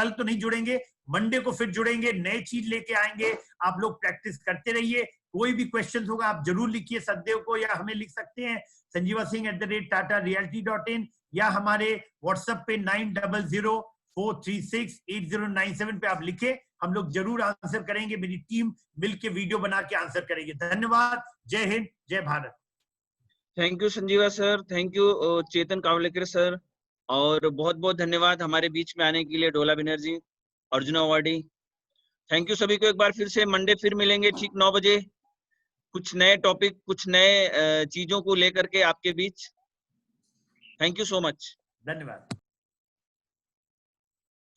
S1: तो नहीं जुड़ेंगे, मंडे को फिर जुड़ेंगे, नए चीज लेके आएंगे। आप लोग प्रैक्टिस करते रहिए। कोई भी क्वेश्चन होगा आप जरूर लिखिए सतदेव को, या हमें लिख सकते हैं sanjeevaSingh@tatarealty.in, या हमारे व्हाट्सएप पे 9004368097 पे आप लिखे, हम लोग जरूर आंसर करेंगे। मेरी टीम मिलके वीडियो बना के आंसर करेंगे। धन्यवाद। जय हिंद, जय Bharat.
S4: Thank you Sanjeeva sir, thank you Chetan Kavlekar sir, और बहुत बहुत धन्यवाद हमारे बीच में आने के लिए डोला Banerjee, arjuna awardee. Thank you सभी को। एक बार फिर से मंडे फिर मिलेंगे ठीक 9 बजे, कुछ नए टॉपिक, कुछ नए चीजों को लेकर के आपके बीच। Thank you so much.
S1: धन्यवाद।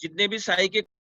S4: जितने भी साई के